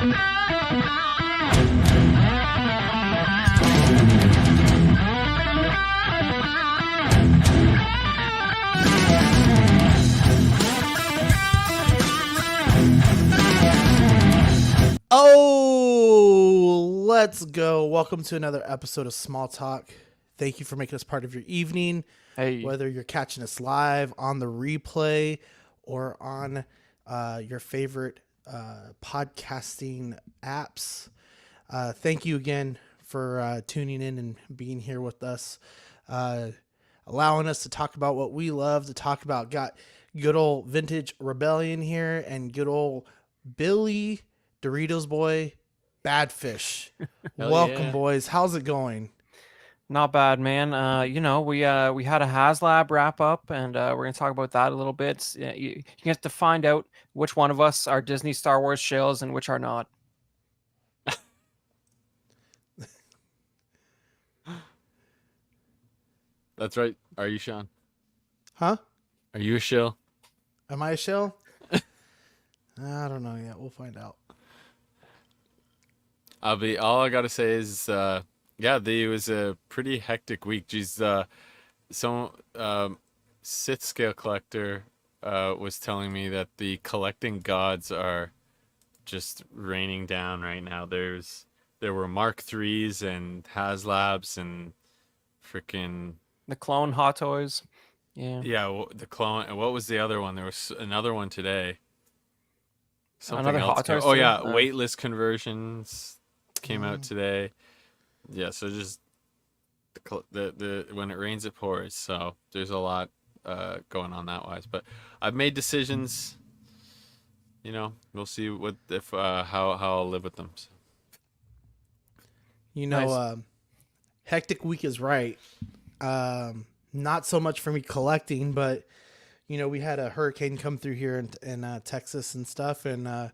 Oh, let's go. Welcome to another episode of Small Talk. Thank you for making us part of your evening. Hey. Whether you're catching us live on the replay or on your favorite podcasting apps. Thank you again for tuning in and being here with us, allowing us to talk about what we love to talk about. Got good old Vintage Rebellion here and good old Billy Doritos Boy Badfish. Welcome, boys. How's it going? Not bad, man. We had a HasLab wrap up, and we're gonna talk about that a little bit. You get to find out which one of us are Disney Star Wars shills and which are not. That's right. Are you, Sean? Huh? Are you a shill? Am I a shill? I don't know yet. We'll find out. All I gotta say is it was a pretty hectic week. Geez, Sith scale collector was telling me that the collecting gods are just raining down right now. There were Mark IIIs and HasLabs and freaking The clone Hot Toys. yeah, the clone. And what was the other one? There was another one today. Something Another else. Hot Toys Oh thing? yeah, weightless conversions came out today. Yeah, so just the when it rains it pours. So there's a lot going on that wise. But I've made decisions. You know, we'll see how I'll live with them. So. You know, Nice. hectic week is right. Not so much for me collecting, but you know, we had a hurricane come through here in Texas and stuff, and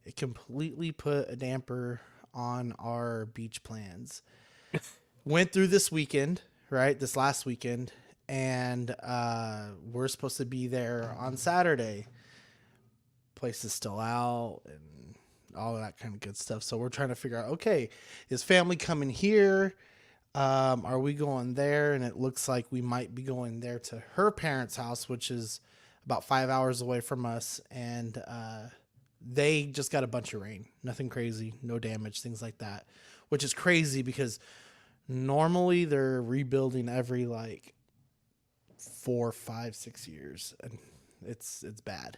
it completely put a damper on our beach plans. Went through this weekend, right? This last weekend, and we're supposed to be there on Saturday. Place is still out and all of that kind of good stuff. So we're trying to figure out, okay, is family coming here? Are we going there? And it looks like we might be going there to her parents' house, which is about 5 hours away from us. And they just got a bunch of rain, nothing crazy, no damage, things like that, which is crazy because normally they're rebuilding every like 4, 5, 6 years, and it's bad.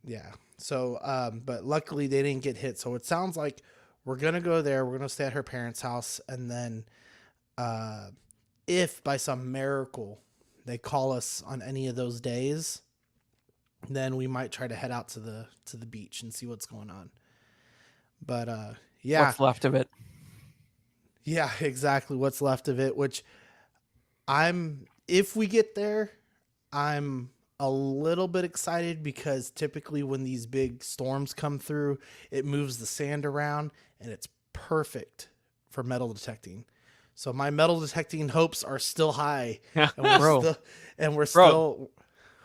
Yeah. So, but luckily they didn't get hit. So it sounds like we're going to go there. We're going to stay at her parents' house. And then, if by some miracle they call us on any of those days, then we might try to head out to the beach and see what's going on. But, yeah, What's left of it? yeah, exactly. What's left of it, which if we get there, I'm a little bit excited because typically when these big storms come through, it moves the sand around and it's perfect for metal detecting. So my metal detecting hopes are still high. And we're still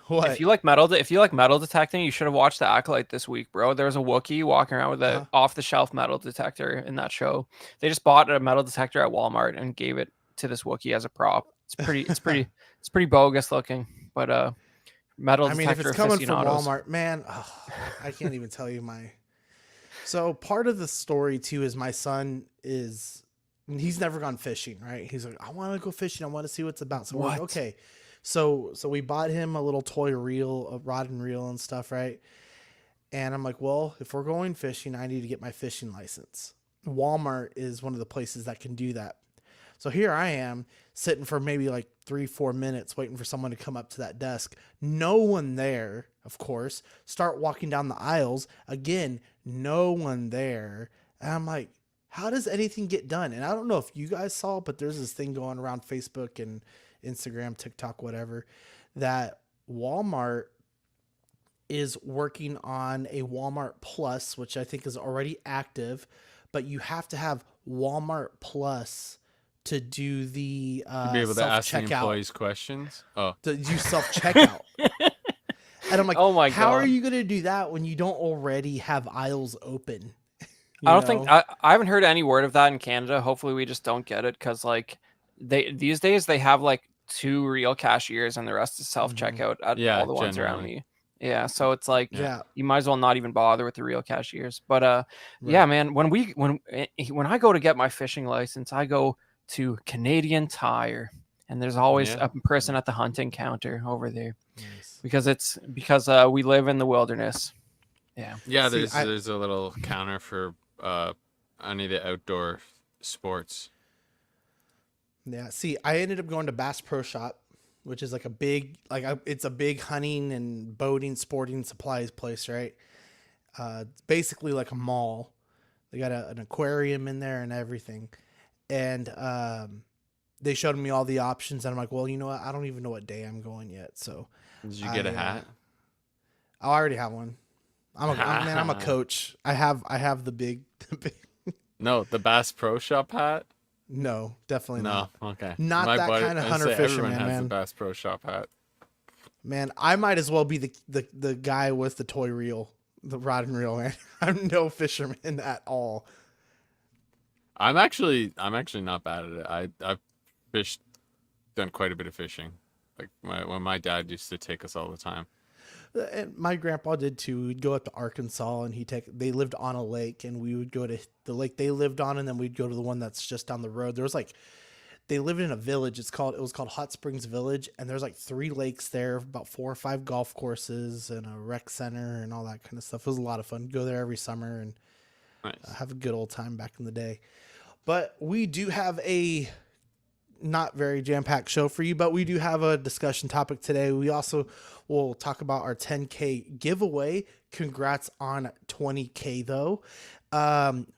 what? If you like metal detecting, you should have watched the Acolyte this week, bro. There was a Wookiee walking around with a off-the-shelf metal detector in that show. They just bought a metal detector at Walmart and gave it to this Wookiee as a prop. It's pretty bogus looking, but metal detector. I mean, if it's coming from aficionados. Walmart, man, I can't even tell you So part of the story too is my son he's never gone fishing, right? He's like, I want to go fishing. I want to see what's about. So we're like, okay. So we bought him a little toy reel, a rod and reel and stuff, right? And I'm like, well, if we're going fishing, I need to get my fishing license. Walmart is one of the places that can do that. So here I am sitting for maybe like 3-4 minutes waiting for someone to come up to that desk. No one there, of course. Start walking down the aisles. Again, no one there. And I'm like, how does anything get done? And I don't know if you guys saw, but there's this thing going around Facebook and Instagram, TikTok, whatever, that Walmart is working on a Walmart Plus, which I think is already active, but you have to have Walmart Plus to do the To be able to ask the self-checkout. employees questions. Oh, To do self-checkout. And I'm like, Oh my how God. are you going to do that when you don't already have aisles open? I don't think I haven't heard any word of that in Canada. Hopefully we just don't get it, because like these days they have like 2 real cashiers and the rest is self checkout at all the ones around me. Yeah, so it's like you might as well not even bother with the real cashiers. But yeah, man, when I go to get my fishing license, I go to Canadian Tire, and there's always a person at the hunting counter over there. Nice. because we live in the wilderness. Yeah. Yeah, there's a little counter for any of the outdoor sports. Yeah. See, I ended up going to Bass Pro Shop, which is like it's a big hunting and boating, sporting supplies place, right? It's basically like a mall. They got an aquarium in there and everything. And they showed me all the options, and I'm like, well, you know what? I don't even know what day I'm going yet. So did you get a hat? I already have one. I'm a coach. I have the big. No, the Bass Pro Shop hat. No, definitely not. Okay. Not that kind of hunter fisherman, everyone has man. the Bass Pro Shop hat. Man, I might as well be the guy with the toy reel, the rod and reel, man. I'm no fisherman at all. I'm actually not bad at it. I've done quite a bit of fishing. Like when my dad used to take us all the time. And my grandpa did too. We'd go up to Arkansas, and they lived on a lake, and we would go to the lake they lived on, and then we'd go to the one that's just down the road. There was they lived in a village. It was called Hot Springs Village, and there's 3 lakes there, about 4 or 5 golf courses, and a rec center, and all that kind of stuff. It was a lot of fun. Go there every summer and have a good old time back in the day. But we do have a not very jam-packed show for you, but we do have a discussion topic today. We also will talk about our 10K giveaway. Congrats on 20K though.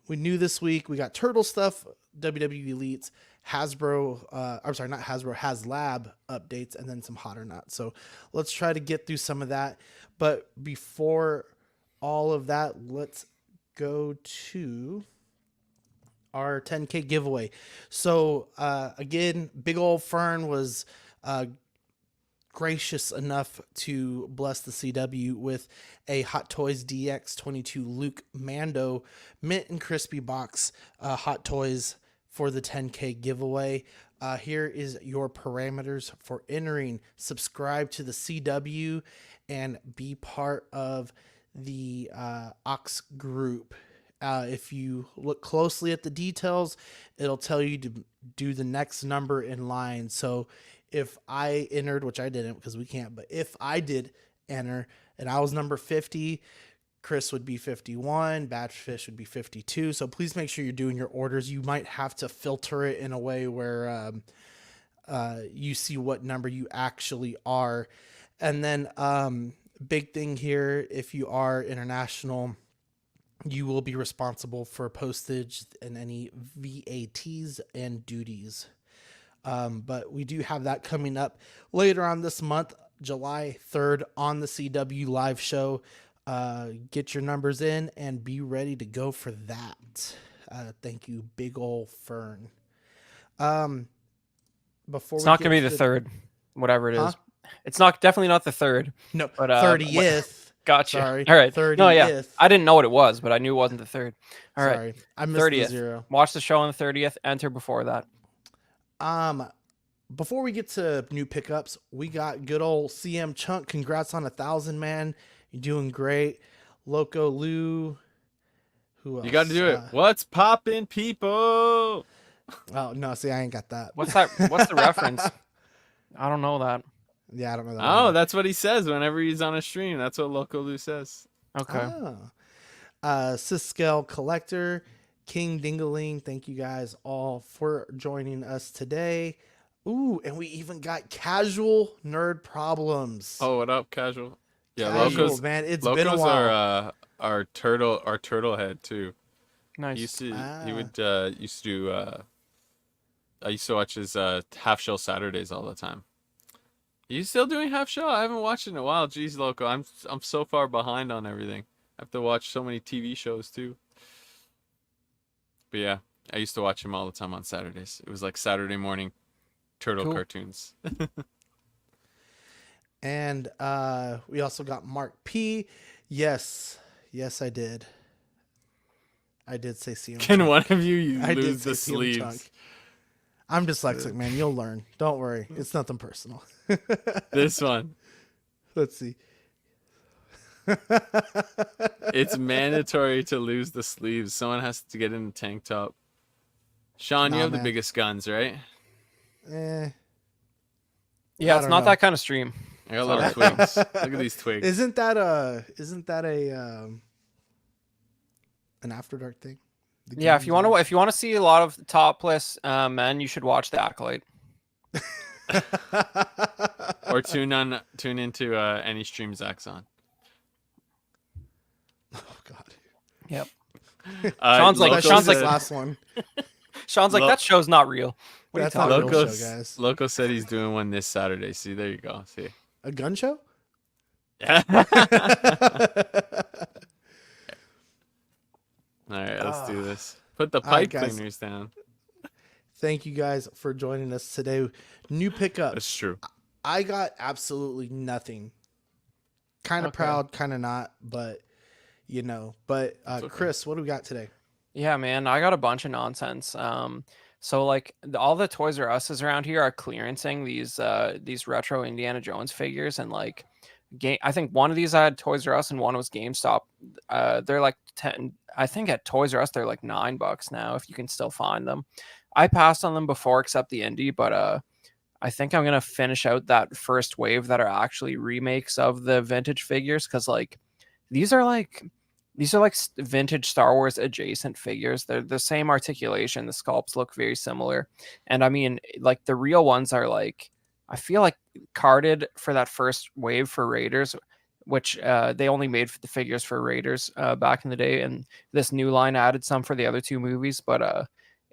We knew this week we got Turtle stuff, WWE Elites, Hasbro, I'm sorry, not Hasbro, HasLab updates, and then some Hot or Not. So let's try to get through some of that. But before all of that, let's go to our 10K giveaway. So again, Big Ol' Fern was gracious enough to bless the CW with a Hot Toys DX22 Luke Mando mint and crispy box Hot Toys for the 10K giveaway. Here is your parameters for entering. Subscribe to the CW and be part of the Ox group. If you look closely at the details, it'll tell you to do the next number in line. So if I entered, which I didn't because we can't, but if I did enter and I was number 50, Chris would be 51, Batchfish would be 52. So please make sure you're doing your orders. You might have to filter it in a way where you see what number you actually are. And then big thing here, if you are international, you will be responsible for postage and any VATs and duties. But we do have that coming up later on this month, July 3rd on the CW live show. Get your numbers in and be ready to go for that. Thank you, Big Ol' Fern. Before it's not going to be the 3rd, whatever it is. It's definitely not the 3rd. No, 30th. Gotcha. Sorry. All right. 30th. No, yeah. I didn't know what it was, but I knew it wasn't the 3rd. All right. Sorry. I missed 30th. the 0. Watch the show on the 30th. Enter before that. Before we get to new pickups, we got good old CM Chunk. Congrats on 1,000, man. You're doing great. Loco Lou. Who else? You got to do it. What's poppin', people? Oh, no. See, I ain't got that. What's that? What's the reference? I don't know that. Yeah, I don't know that. Oh, that's what he says whenever he's on a stream. That's what Loco Lou says. Okay. Siskel Collector, King Dingaling. Thank you guys all for joining us today. Ooh, and we even got Casual Nerd Problems. Oh, what up, Casual? Yeah, Casual, Loco's, man. It's Loco's been a while. our turtle head too. Nice. He used to I used to watch his half shell Saturdays all the time. You still doing half shell? I haven't watched it in a while. Jeez, Loco, I'm so far behind on everything. I have to watch so many TV shows too. But yeah, I used to watch him all the time on Saturdays. It was like Saturday morning turtle cartoons. And we also got Mark P. Yes, I did. I did say CM Can Chunk. one of you I did lose say the CM sleeves? Chunk. I'm dyslexic, man. You'll learn. Don't worry. It's nothing personal. This one. Let's see. It's mandatory to lose the sleeves. Someone has to get in the tank top. Sean, you Nah, have the man. biggest guns, right? Eh, Yeah, I it's don't not know. that kind of stream. I got little twigs. Look at these twigs. Isn't that a an After Dark thing? The Yeah, if you want guns to see a lot of topless men, you should watch The Acolyte. Or tune into any stream Zach's on. Oh God. Yep. Sean's Sean's like last one. Sean's like, that show's not real. What That's are you not a talking real about? show, guys. Loco said he's doing one this Saturday. See, there you go. See. A gun show? Yeah. All right, let's do this. Put the All right, pipe guys. cleaners down. Thank you guys for joining us today. New pickups. That's true. I got absolutely nothing. Kind of Okay. proud, kind of not, but But okay. Chris, what do we got today? Yeah, man, I got a bunch of nonsense. So like all the Toys R Us's around here are clearancing these retro Indiana Jones figures, and like I think one of these I had Toys R Us and one was GameStop. They're like 10. I think at Toys R Us they're like $9 now if you can still find them. I passed on them before except the indie, but I think I'm gonna finish out that first wave that are actually remakes of the vintage figures, because like these are like vintage Star Wars adjacent figures. They're the same articulation. The sculpts look very similar, and I mean, like the real ones are like, I feel like carded for that first wave for Raiders, which they only made the figures for Raiders back in the day, and this new line added some for the other two movies. But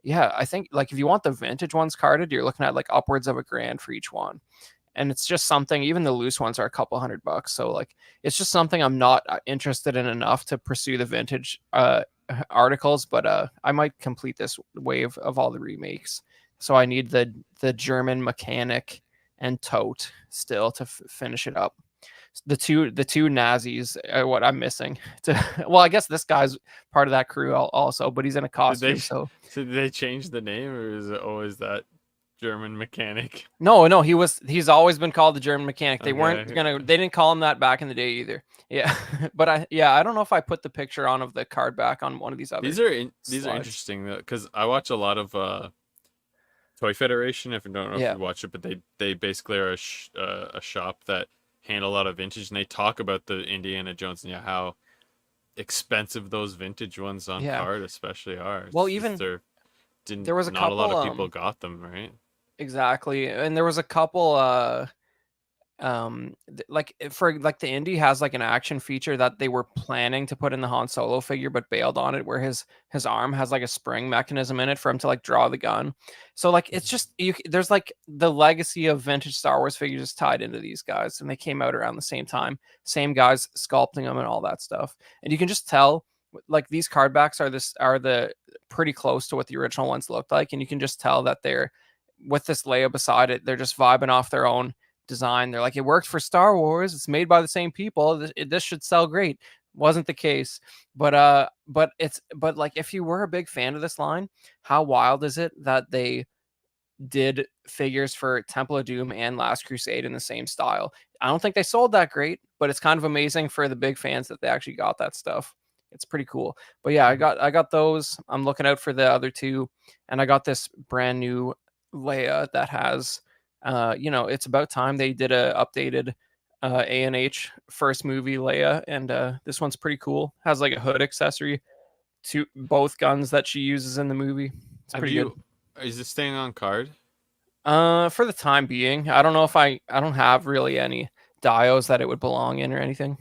yeah, I think like if you want the vintage ones carded, you're looking at like upwards of $1,000 for each one. And it's just something, even the loose ones are a couple $100. So like, it's just something I'm not interested in enough to pursue the vintage articles, but I might complete this wave of all the remakes. So I need the German mechanic and tote still to finish it up. The two Nazis are what I'm missing. Well, I guess this guy's part of that crew also, but he's in a costume. So did they change the name, or is it always that German mechanic? No, he's always been called the German mechanic. They Okay. they didn't call him that back in the day either. Yeah. But I don't know if I put the picture on of the card back on one of these other. These are slides. interesting though, because I watch a lot of Toy Federation. If you don't know if you watch it, but they basically are a shop that handle a lot of vintage, and they talk about the Indiana Jones and how expensive those vintage ones on card especially are. Well, It's even just there was not a lot of people got them, right? Exactly. And there was a couple like for like the indie has like an action feature that they were planning to put in the Han Solo figure but bailed on it, where his arm has like a spring mechanism in it for him to like draw the gun. So like it's just there's like the legacy of vintage Star Wars figures tied into these guys, and they came out around the same time, same guys sculpting them and all that stuff. And you can just tell like these card backs are the pretty close to what the original ones looked like, and you can just tell that they're, with this Leia beside it, they're just vibing off their own design. They're like, it worked for Star Wars. It's made by the same people. This should sell great. Wasn't the case, but like if you were a big fan of this line, how wild is it that they did figures for Temple of Doom and Last Crusade in the same style? I don't think they sold that great, but it's kind of amazing for the big fans that they actually got that stuff. It's pretty cool. But yeah, I got those. I'm looking out for the other two, and I got this brand new Leia that has it's about time they did a updated A&H first movie Leia, and this one's pretty cool. Has like a hood accessory to both guns that she uses in the movie. It's pretty good. Is this staying on card? For the time being, I don't know if I don't have really any dios that it would belong in or anything.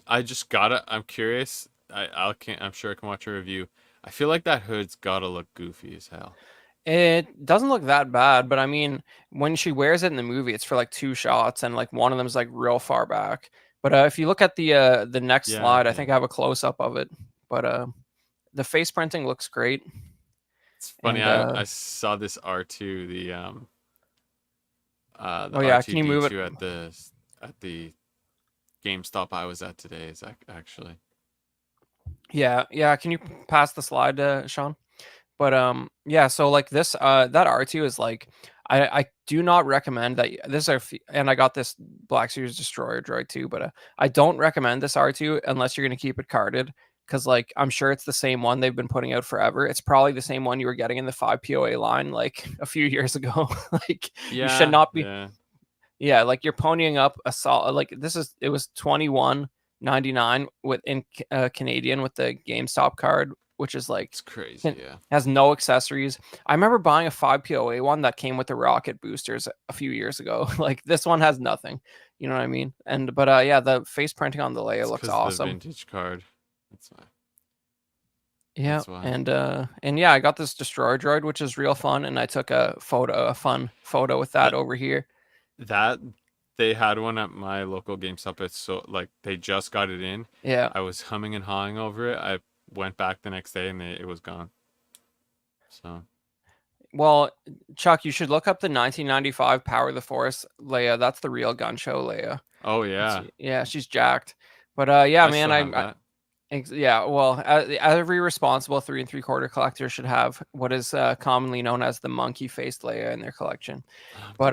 I just got it. I'm curious. I'm sure I can watch a review. I feel like that hood's gotta look goofy as hell. It doesn't look that bad, but I mean, when she wears it in the movie, it's for like 2 shots, and like one of them is like real far back. But if you look at the next slide, I think I have a close up of it. But the face printing looks great. It's funny. I saw this R2, the R2D2 can you move it at the GameStop I was at today. Is actually. Yeah. Can you pass the slide, Sean? But yeah. So like this, that R2 is like, I do not recommend that. And I got this Black Series Destroyer droid too. But I don't recommend this R2 unless you're gonna keep it carded. Because like I'm sure it's the same one they've been putting out forever. It's probably the same one you were getting in the 5 POA line like a few years ago. Like you should Yeah, not be. yeah. Yeah, like you're ponying up a solid, like it was 21.99 with in Canadian with the GameStop card, which is like It's crazy. Yeah. has no accessories. I remember buying a 5 POA one that came with the rocket boosters a few years ago. Like this one has nothing. You know what I mean? And but yeah, the face printing on the Leia It's looks because the awesome. vintage card. That's why. Yeah, That's why. and yeah, I got this destroyer droid, which is real fun, and I took a fun photo with that over here. That they had one at my local GameStop. It's so like they just got it in. Yeah. I was humming and hawing over it. I went back the next day and it was gone. So Well, Chuck, you should look up the 1995 Power of the Force Leia. That's the real gun show Leia. oh yeah. Yeah, she's jacked. But yeah, I man, still have that. yeah, well, every responsible 3 3/4 collector should have what is commonly known as the monkey-faced Leia in their collection. But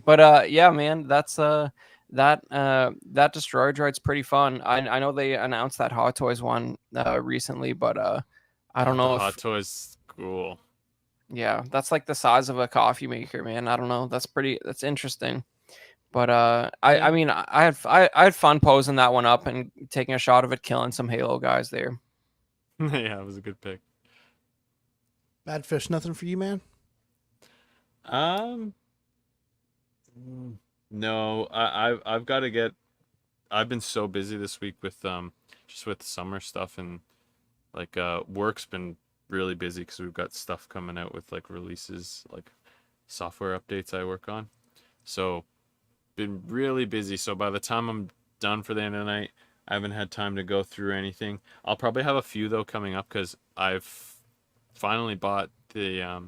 but yeah, man, that's that destroyer droid's pretty fun. I know they announced that Hot Toys one recently, but I don't know the if Hot Toys cool. yeah, that's like the size of a coffee maker, man. I don't know. That's interesting. But I mean, I had fun posing that one up and taking a shot of it killing some Halo guys there. Yeah, it was a good pick. Bad Fish, nothing for you, man. No, I've got to get. I've been so busy this week with just with summer stuff, and like work's been really busy because we've got stuff coming out with like releases, like software updates I work on. So been really busy. So by the time I'm done for the end of the night, I haven't had time to go through anything. I'll probably have a few though coming up because I've finally bought the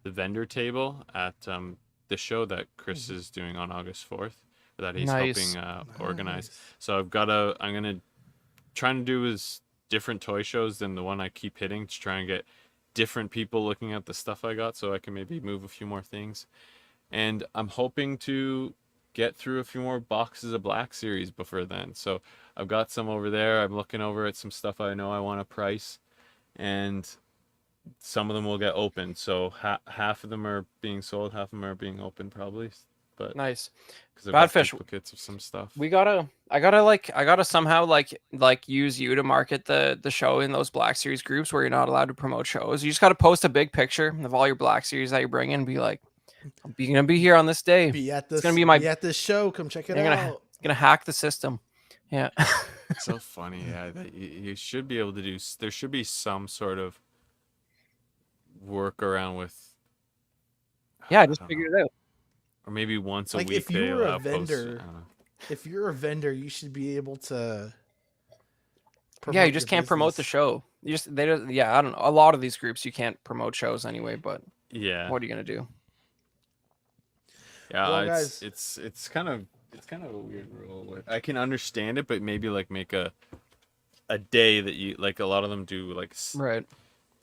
vendor table at the show that Chris is doing on August 4th that he's helping organize. So I'm gonna trying to do is different toy shows than the one I keep hitting to try and get different people looking at the stuff I got so I can maybe move a few more things. And I'm hoping to get through a few more boxes of Black Series before then. So I've got some over there. I'm looking over at some stuff I know I want to price, and some of them will get opened. So half of them are being sold, half of them are being opened probably. But nice. Because Bad Fish duplicates of some stuff. I gotta somehow like use you to market the show in those Black Series groups where you're not allowed to promote shows. You just gotta post a big picture of all your Black Series that you bring in and be like, I'm gonna be here on this day. Be at this. It's gonna be at this show. Come check it out. Gonna hack the system. Yeah. It's so funny. Yeah, you should be able to do. There should be some sort of workaround with. Yeah, I just figured it out. Or maybe once a like week. If you're a vendor, if you're a vendor, you should be able to. Yeah, you just can't promote the show. I don't know. A lot of these groups you can't promote shows anyway. But yeah, what are you gonna do? Yeah, well, guys, it's kind of a weird rule. I can understand it, but maybe like make a day that you like. A lot of them do like right.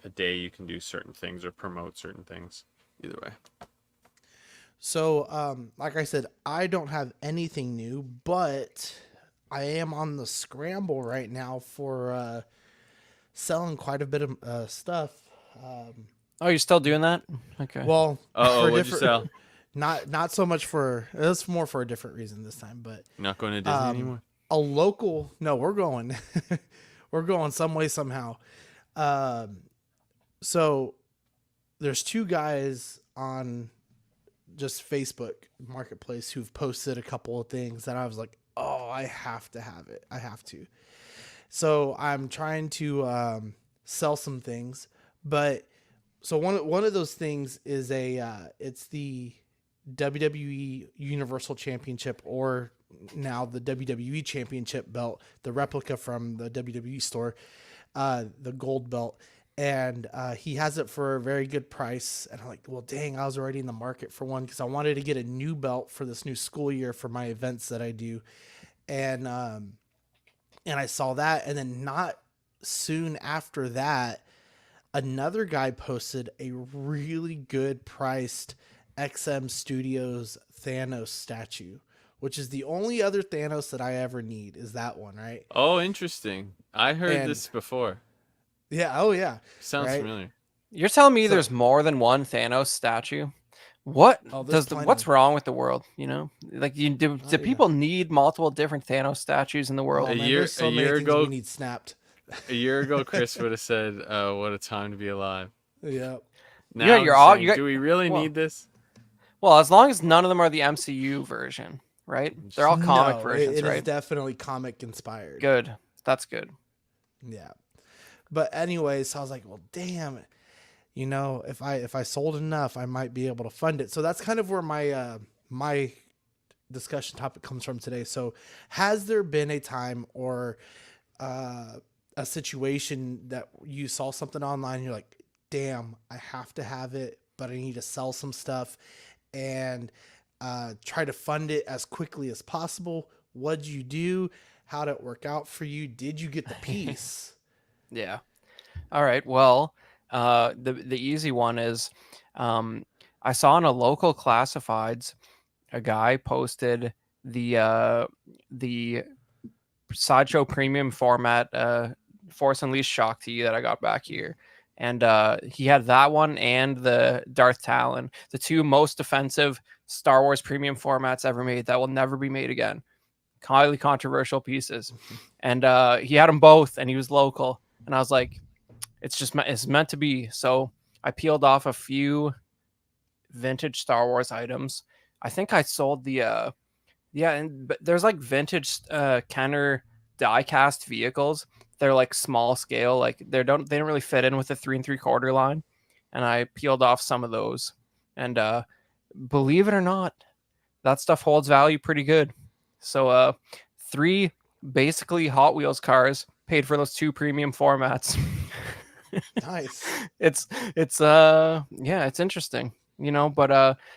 A day you can do certain things or promote certain things. Either way. So, like I said, I don't have anything new, but I am on the scramble right now for selling quite a bit of stuff. Oh, you're still doing that? Okay. Well, what'd you sell? Not so much for it's more for a different reason this time, but not going to Disney anymore. A local, no, we're going, we're going some way somehow. So there's two guys on just Facebook Marketplace who've posted a couple of things that I was like, oh, I have to have it. I have to. So I'm trying to sell some things, but so one of those things is it's the WWE Universal Championship, or now the WWE Championship belt, the replica from the WWE store, the gold belt. And he has it for a very good price. And I'm like, well, dang, I was already in the market for one because I wanted to get a new belt for this new school year for my events that I do. And And I saw that, and then not soon after that, another guy posted a really good priced XM Studios Thanos statue, which is the only other Thanos that I ever need is that one, right? Oh, interesting. I heard And this before. yeah, oh yeah, Sounds right. familiar. You're telling me So there's more than one Thanos statue? What oh, there's what's plenty. wrong with the world? Like, do Oh yeah. people need multiple different Thanos statues in the world? Oh A man, year there's a so many year things we ago, need snapped. a year ago, Chris would have said, "What a time to be alive." Yeah. Now Yeah, I'm you're all saying, do we really need this? well, as long as none of them are the MCU version, right? They're all comic No, versions, it is right? definitely comic inspired. Good. That's good. Yeah. But anyways, I was like, well, damn it. You know, if I sold enough, I might be able to fund it. So that's kind of where my discussion topic comes from today. So, has there been a time or a situation that you saw something online and you're like, damn, I have to have it, but I need to sell some stuff and try to fund it as quickly as possible? What'd you do? How'd it work out for you? Did you get the piece? Yeah. All right. Well, the easy one is, I saw in a local classifieds, a guy posted the Sideshow premium format Force Unleashed Shock T that I got back here. And he had that one and the Darth Talon, the two most offensive Star Wars premium formats ever made that will never be made again. Highly controversial pieces. And he had them both, and he was local. And I was like, it's meant to be. So I peeled off a few vintage Star Wars items. I think I sold the but there's like vintage Kenner die-cast vehicles. They're like small scale, like they don't really fit in with the 3 3/4 line. And I peeled off some of those. And believe it or not, that stuff holds value pretty good. So 3 basically Hot Wheels cars paid for those 2 premium formats. Nice. It's yeah, it's interesting, but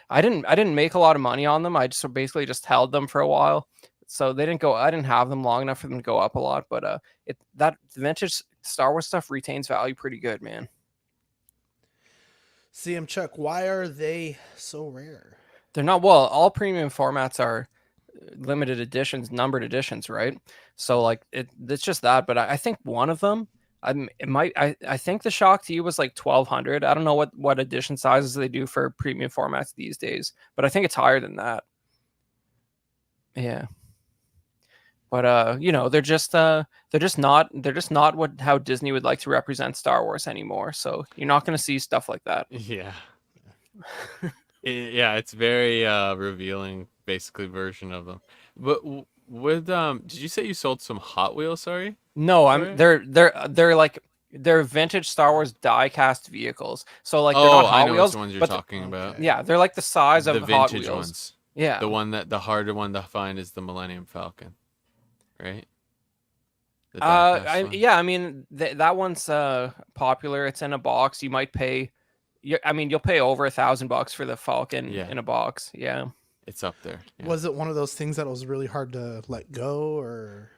I didn't make a lot of money on them. I just basically just held them for a while. So I didn't have them long enough for them to go up a lot, but that vintage Star Wars stuff retains value pretty good, man. CM Chuck, why are they so rare? They're not, well, all premium formats are limited editions, numbered editions, right? So like it's just that, but I think one of them, I think the Shock T was like 1,200. I don't know what edition sizes they do for premium formats these days, but I think it's higher than that. Yeah. But they're just not how Disney would like to represent Star Wars anymore. So you're not going to see stuff like that. Yeah. Yeah, it's very revealing, basically, version of them. But with did you say you sold some Hot Wheels? Sorry. No, they're vintage Star Wars die-cast vehicles. So like they're not Hot I know Wheels, which ones you're but talking about. yeah, they're like the size The of Hot vintage Wheels. ones. Yeah. The harder one to find is the Millennium Falcon, right? I mean that one's popular. It's in a box. You might pay. You'll pay over $1,000 for the Falcon in a box. Yeah. It's up there. Yeah. Was it one of those things that was really hard to let go, or?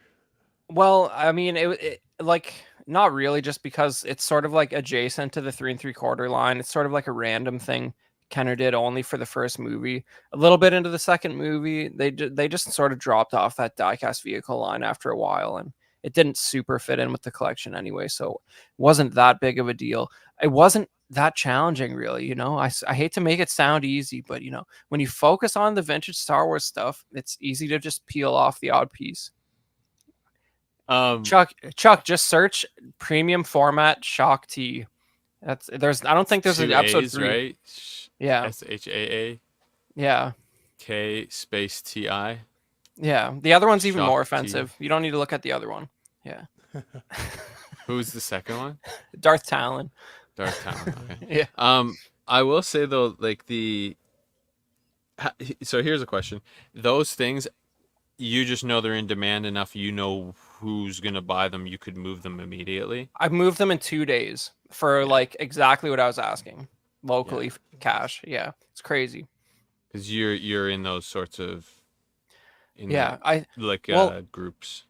Well, I mean, it like not really, just because it's sort of like adjacent to the 3 3/4 line. It's sort of like a random thing Kenner did only for the first movie. A little bit into the second movie, they just sort of dropped off that diecast vehicle line after a while, and it didn't super fit in with the collection anyway, so it wasn't that big of a deal. It wasn't that challenging, really. I hate to make it sound easy, but when you focus on the vintage Star Wars stuff, it's easy to just peel off the odd piece. Chuck, just search premium format Shock T. I don't think there's an episode A's, 3. Right? Yeah. SHAA. Yeah. K space TI. Yeah. The other one's even Shock more T. offensive. You don't need to look at the other one. Yeah. Who's the second one? Darth Talon. Darth Talon. Okay. Yeah. I will say though, like so here's a question. Those things, you just know they're in demand enough. You know who's gonna buy them. You could move them immediately. I moved them in 2 days for like exactly what I was asking locally. Cash. Yeah, it's crazy. Because you're in those sorts of groups.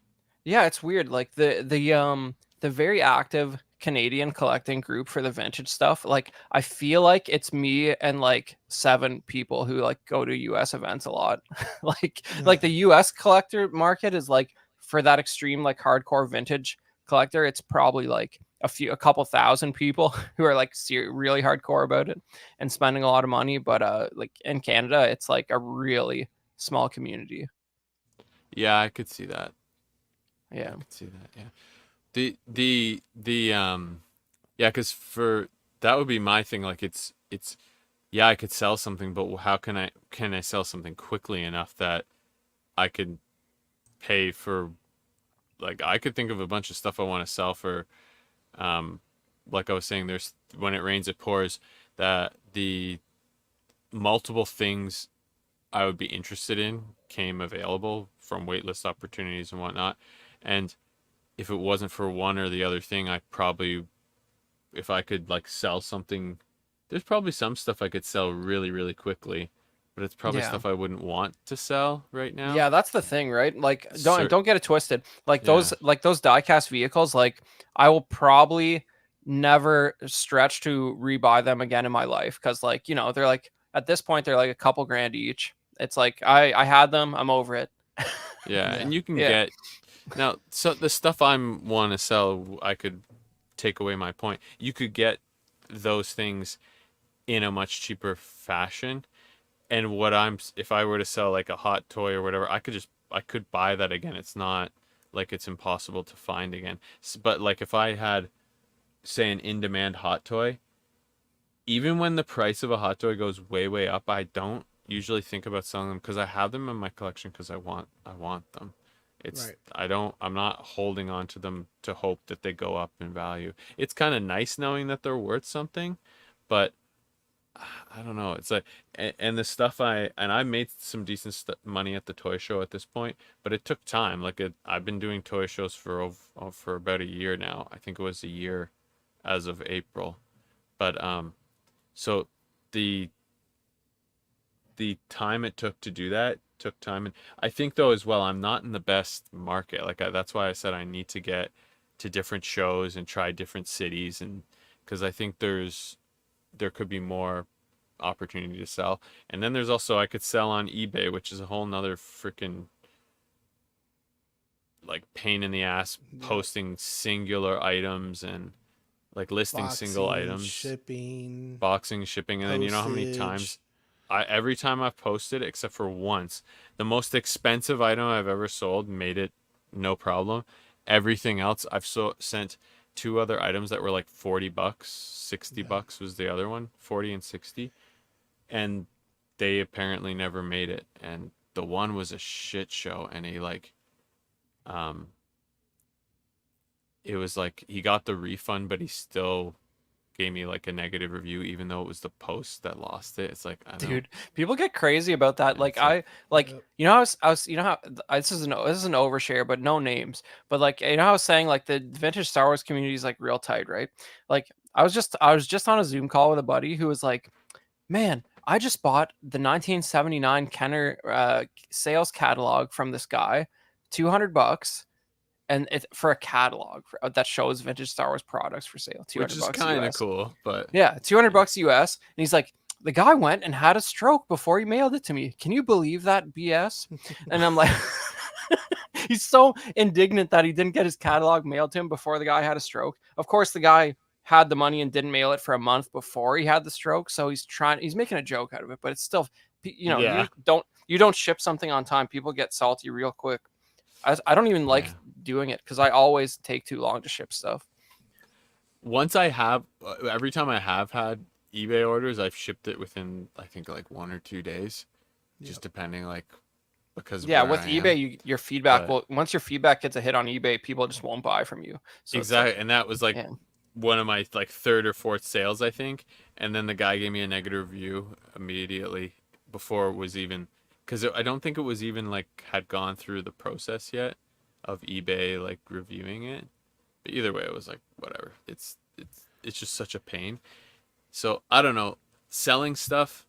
Yeah, it's weird. Like the very active Canadian collecting group for the vintage stuff. Like I feel like it's me and like 7 people who like go to US events a lot. Like the US collector market is like for that extreme like hardcore vintage collector, it's probably like a couple thousand people who are like really hardcore about it and spending a lot of money. But like in Canada, it's like a really small community. Yeah, I could see that. I Yeah. could see that. Yeah. The yeah, because for that would be my thing. Like it's yeah, I could sell something, but how can I sell something quickly enough that I could pay for, like, I could think of a bunch of stuff I want to sell for, um like I was saying, there's when it rains it pours, that the multiple things I would be interested in came available from waitlist opportunities and whatnot. And if it wasn't for one or the other thing, I probably, if I could like sell something, there's probably some stuff I could sell really, really quickly, but it's probably Yeah. stuff I wouldn't want to sell right now. Yeah, that's the thing, right? Like Sir, don't get it twisted. yeah, Like those diecast vehicles, like I will probably never stretch to rebuy them again in my life cuz like, they're like at this point they're like a couple grand each. It's like I had them, I'm over it. yeah, Yeah. and you can Yeah. get now. So the stuff I'm want to sell, I could take away my point. You could get those things in a much cheaper fashion. And what I'm, if I were to sell like a hot toy or whatever, I could buy that again. It's not like it's impossible to find again. But like if I had, say, an in-demand hot toy, even when the price of a hot toy goes way, way up, I don't usually think about selling them because I have them in my collection because I want them. It's, Right. I'm not holding on to them to hope that they go up in value. It's kind of nice knowing that they're worth something, but I don't know. It's like, and the stuff I made some decent money at the toy show at this point, but it took time. Like I've been doing toy shows for about a year now. I think it was a year as of April. But so the the time it took to do that took time, and I think though as well, I'm not in the best market. Like that's why I said I need to get to different shows and try different cities, and because I think there could be more opportunity to sell. And then there's also, I could sell on eBay, which is a whole nother freaking like pain in the ass, Yep. posting singular items and like listing single Boxing, items, shipping, boxing, shipping, and then you know how many times postage. every time I've posted except for once, the most expensive item I've ever sold made it no problem. Everything else I've sent two other items that were like $40, Yeah. $60 was the other one, 40 and 60, and they apparently never made it. And the one was a shit show, and he like, um, it was like he got the refund, but he still gave me like a negative review, even though it was the post that lost it. It's like I don't. Dude, people get crazy about that. Like It's like I like Yep. I was how this is an overshare, but no names. But like I was saying, like the vintage Star Wars community is like real tight, right? Like I was just on a Zoom call with a buddy who was like, "Man, I just bought the 1979 Kenner sales catalog from this guy, $200." And it for a catalog that shows vintage Star Wars products for sale, 200 which is bucks kind of US. cool, but Yeah, 200 yeah, bucks US. And he's like, the guy went and had a stroke before he mailed it to me. Can you believe that BS? And I'm like, he's so indignant that he didn't get his catalog mailed to him before the guy had a stroke. Of course, the guy had the money and didn't mail it for a month before he had the stroke. So he's making a joke out of it, but it's still, yeah, you don't ship something on time. People get salty real quick. I don't even like yeah. doing it because I always take too long to ship stuff. Once I have, every time I have had eBay orders, I've shipped it within I think like 1 or 2 days, just Yep. depending like because of Yeah, where with I am. eBay, your feedback But will once your feedback gets a hit on eBay, people just won't buy from you. So it's exactly, like, and that was like yeah, one of my like third or fourth sales, I think. And then the guy gave me a negative review immediately before it was even, because I don't think it was even like had gone through the process yet of eBay like reviewing it. But either way, it was like whatever. It's just such a pain. So I don't know. Selling stuff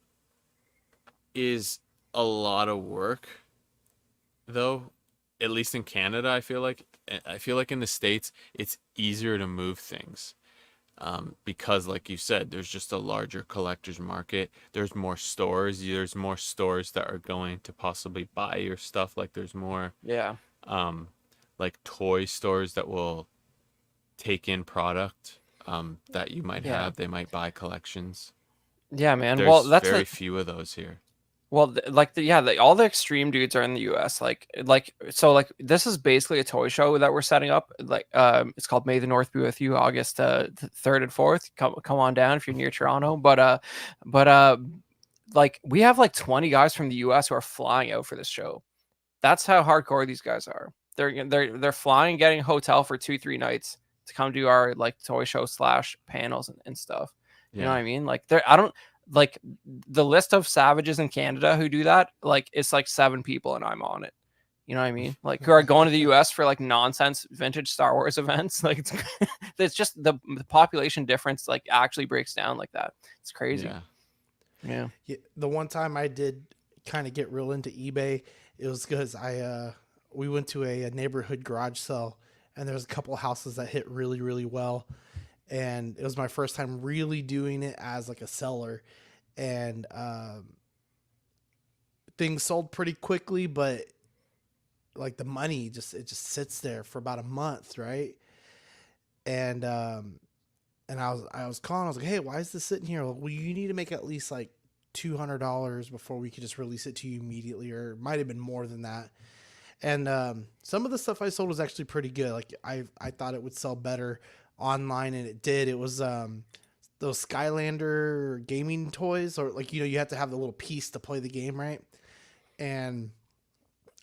is a lot of work, though. At least in Canada, I feel like, I feel like in the States it's easier to move things. Because like you said, there's just a larger collector's market. There's more stores. There's more stores that are going to possibly buy your stuff. Like there's more Yeah. like toy stores that will take in product that you might Yeah. have. They might buy collections. Yeah, man. Well, There's that's very the few of those here. well, all the extreme dudes are in the U.S. Like this is basically a toy show that we're setting up. Like, it's called May the North Be with You, August 3rd and 4th. Come on down if you're near Toronto. But like we have like 20 guys from the U.S. who are flying out for this show. That's how hardcore these guys are. They're flying, getting a hotel for 2-3 nights to come do our like toy show / panels and stuff. You know what I mean? Like I don't like the list of savages in Canada who do that. Like it's like 7 people and I'm on it. You know what I mean? Like who are going to the US for like nonsense vintage Star Wars events. Like it's just the population difference like actually breaks down like that. It's crazy. Yeah. The one time I did kind of get real into eBay, it was because we went to a neighborhood garage sale, and there's a couple houses that hit really, really well. And it was my first time really doing it as like a seller. And things sold pretty quickly, but like the money it just sits there for about a month, right? And I was calling, I was like, hey, why is this sitting here? Like, well, you need to make at least like $200 before we could just release it to you immediately, or it might have been more than that. And some of the stuff I sold was actually pretty good. Like I thought it would sell better online, and it did. It was those Skylander gaming toys, or like, you know, you have to have the little piece to play the game, right? And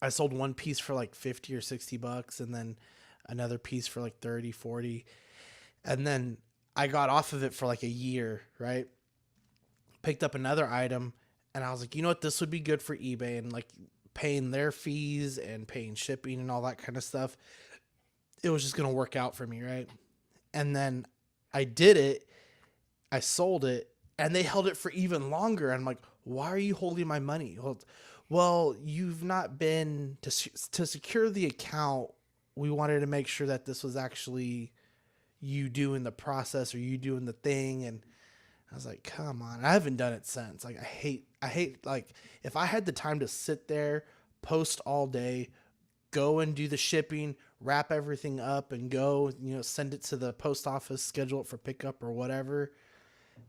I sold one piece for like 50 or 60 bucks, and then another piece for like 30, 40. And then I got off of it for like a year, right? Picked up another item, and I was like, you know what, this would be good for eBay, and like paying their fees and paying shipping and all that kind of stuff. It was just going to work out for me, right? And then I did it. I sold it, and they held it for even longer. I'm like, why are you holding my money? Well, you've not been to secure the account. We wanted to make sure that this was actually you doing the process, or you doing the thing. And I was like, come on. I haven't done it since. Like, I hate, like, if I had the time to sit there, post all day, go and do the shipping, wrap everything up, and go, you know, send it to the post office, schedule it for pickup or whatever,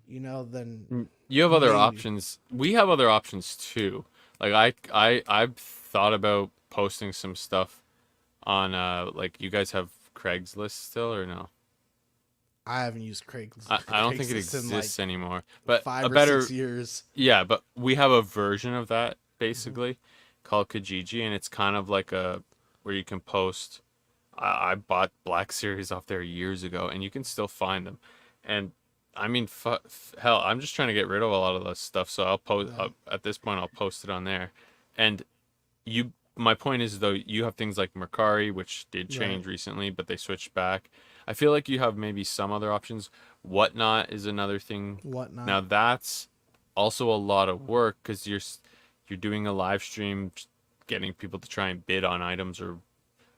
you know, then you have other options. We have other options too. Like I've thought about posting some stuff on like, you guys have Craigslist still or no? I haven't used Craigslist. I don't think it exists anymore. But 5 or 6 years. Yeah, but we have a version of that basically called Kijiji, and it's kind of like a where you can post. I bought Black Series off there years ago, and you can still find them. And I mean, hell, I'm just trying to get rid of a lot of this stuff, so I'll post at this point. I'll post it on there. And my point is though, you have things like Mercari, which did change recently, but they switched back. I feel like you have maybe some other options. Whatnot is another thing. Whatnot. Now that's also a lot of work because you're doing a live stream, getting people to try and bid on items, or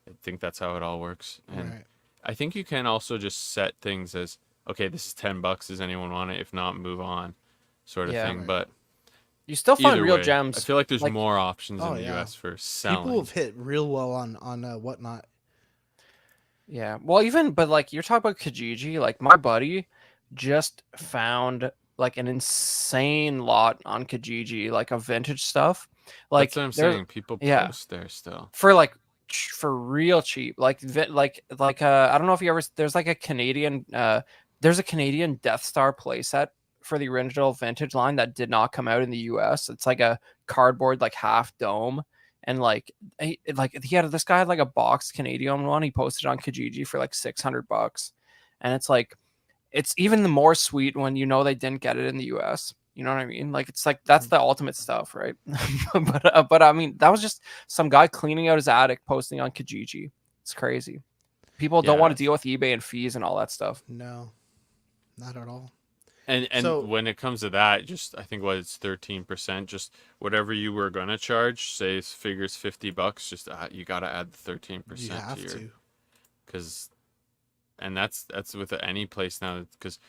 I think that's how it all works. And I think you can also just set things as, okay, this is $10. Does anyone want it? If not, move on, sort of thing. But you still find real way, gems. I feel like there's more options in the yeah. US for selling. People have hit real well on Whatnot. Yeah. Well, but like you're talking about Kijiji, like my buddy just found like an insane lot on Kijiji, like of vintage stuff. Like that's what I'm saying. People post there still for like for real cheap. Like I don't know if you ever, there's like a Canadian Death Star playset for the original vintage line that did not come out in the US. It's like a cardboard like half dome. And like this guy had like a boxed Canadian one. He posted on Kijiji for like $600, and it's like, it's even the more sweet when you know they didn't get it in the US. You know what I mean? Like it's like that's the ultimate stuff, right? but I mean, that was just some guy cleaning out his attic, posting on Kijiji. It's crazy. People don't want to deal with eBay and fees and all that stuff. No, not at all. And so, when it comes to that, just I think it's 13%. Just whatever you were gonna charge, say figures $50. Just you gotta add the 13% to your. and that's with any place now, because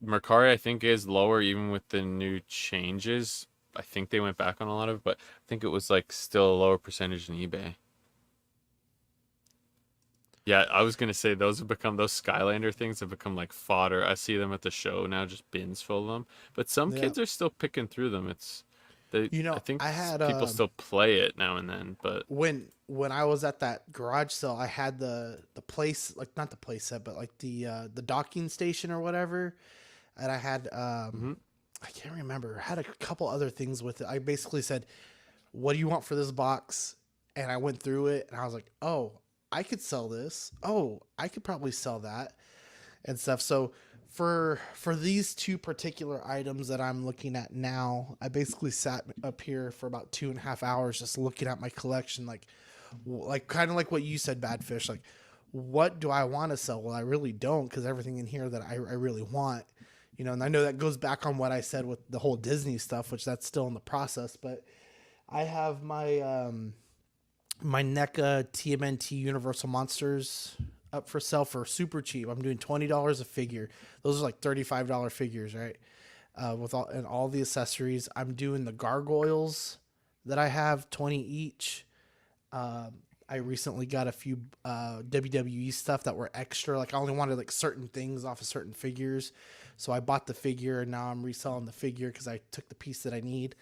Mercari I think is lower even with the new changes. I think they went back on a lot of it, but I think it was like still a lower percentage than eBay. Yeah, I was gonna say those Skylander things have become like fodder. I see them at the show now, just bins full of them. But some kids are still picking through them. I think people still play it now and then. But when I was at that garage sale, I had the place, like not the play set, but like the docking station or whatever, and I had I can't remember. I had a couple other things with it. I basically said, "What do you want for this box?" And I went through it, and I was like, "Oh, I could sell this. Oh, I could probably sell that," and stuff. So for these two particular items that I'm looking at now, I basically sat up here for about 2.5 hours just looking at my collection, like kind of like what you said, Badfish. Like, what do I want to sell? Well, I really don't, because everything in here that I really want, and I know that goes back on what I said with the whole Disney stuff, which that's still in the process. But I have my my NECA TMNT Universal Monsters up for sale for super cheap. I'm doing $20 a figure. Those are like $35 figures, right? With all the accessories. I'm doing the gargoyles that I have, 20 each. I recently got a few WWE stuff that were extra. Like I only wanted like certain things off of certain figures. So I bought the figure, and now I'm reselling the figure because I took the piece that I need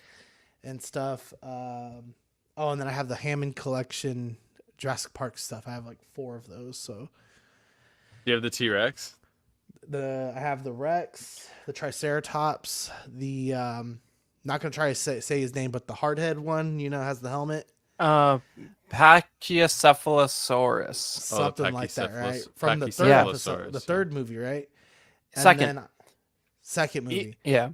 and stuff. And then I have the Hammond collection Jurassic Park stuff. I have like 4 of those. So you have the T-Rex? I have the Rex, the Triceratops, the not gonna try to say his name, but the hardhead one, has the helmet. Pachycephalosaurus. Something like that, right? From the third episode, the third movie, right? And second movie. Yeah.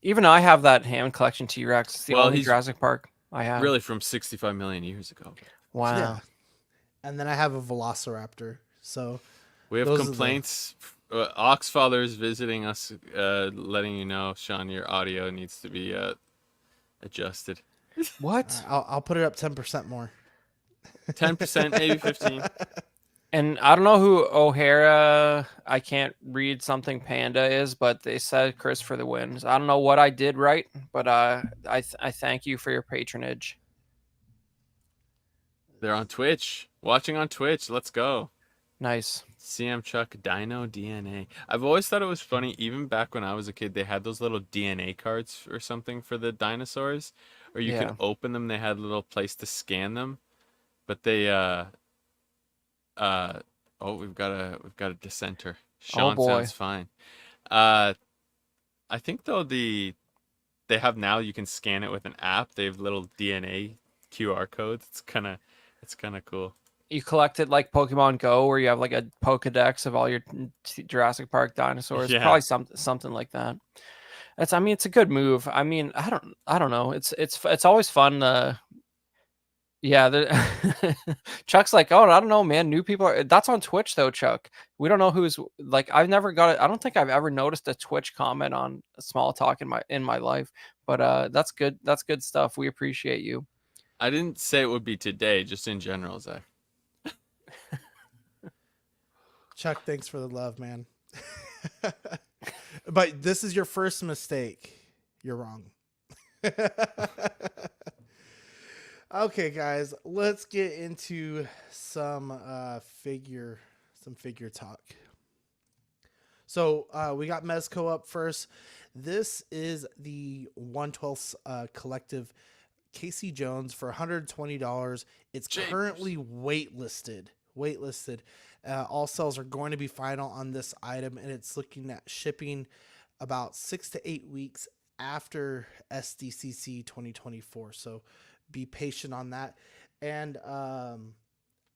Even I have that Hammond collection T-Rex. It's the only Jurassic Park I have. Really from 65 million years ago. Wow. Yeah. And then I have a Velociraptor. So we have complaints. Oxfather is visiting us, letting you know, Sean, your audio needs to be adjusted. What? I'll put it up 10% more. 10%, maybe 15. And I don't know who O'Hara, I can't read something Panda is, but they said Chris for the wins. I don't know what I did right, but I thank you for your patronage. They're on Twitch. Watching on Twitch. Let's go. Nice. CM Chuck Dino DNA. I've always thought it was funny, even back when I was a kid, they had those little DNA cards or something for the dinosaurs, or you could open them. They had a little place to scan them, but they we've got a dissenter. Sean sounds fine. I think though they have now, you can scan it with an app. They have little DNA QR codes. It's kind of cool. You collect it like Pokemon Go, where you have like a Pokedex of all your Jurassic Park dinosaurs. Yeah. Probably something like that. It's a good move. I mean, I don't know. It's always fun. Yeah, Chuck's like, oh, I don't know, man. New people that's on Twitch though, Chuck. We don't know who's like. I've never got it. I don't think I've ever noticed a Twitch comment on Small Talk in my life. But that's good. That's good stuff. We appreciate you. I didn't say it would be today, just in general, Zach. Chuck, thanks for the love, man. But this is your first mistake. You're wrong. Okay, guys, let's get into some figure talk. So we got Mezco up first. This is the 1/12 collective Casey Jones for $120. It's currently waitlisted. All sales are going to be final on this item, and it's looking at shipping about 6 to 8 weeks after SDCC 2024. So be patient on that. And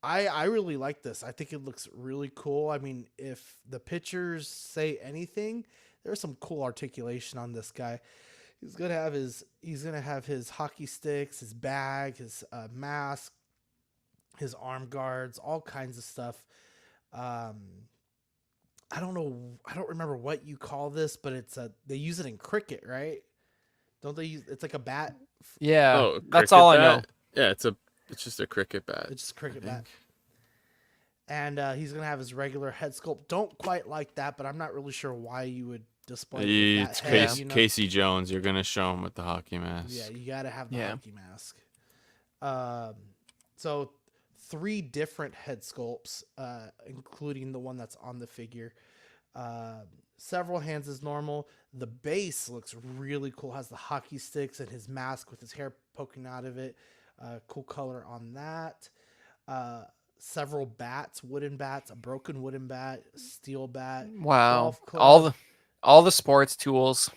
I really like this. I think it looks really cool. I mean, if the pictures say anything, there's some cool articulation on this guy. He's gonna have his hockey sticks, his bag, his mask, his arm guards, all kinds of stuff. I don't know. I don't remember what you call this, but they use it in cricket, right? Don't they use? It's like a bat. Yeah, that's all I know. Yeah, it's just a cricket bat. It's just a cricket bat. and he's gonna have his regular head sculpt. Don't quite like that, but I'm not really sure why you would display it with It's that head. Casey Jones. You're gonna show him with the hockey mask. Yeah, you gotta have the hockey mask. So 3 different head sculpts, including the one that's on the figure. Several hands is normal. The base looks really cool. Has the hockey sticks and his mask with his hair poking out of it. Cool color on that. Several bats, wooden bats, a broken wooden bat, steel bat. Wow. Golf club. All the sports tools.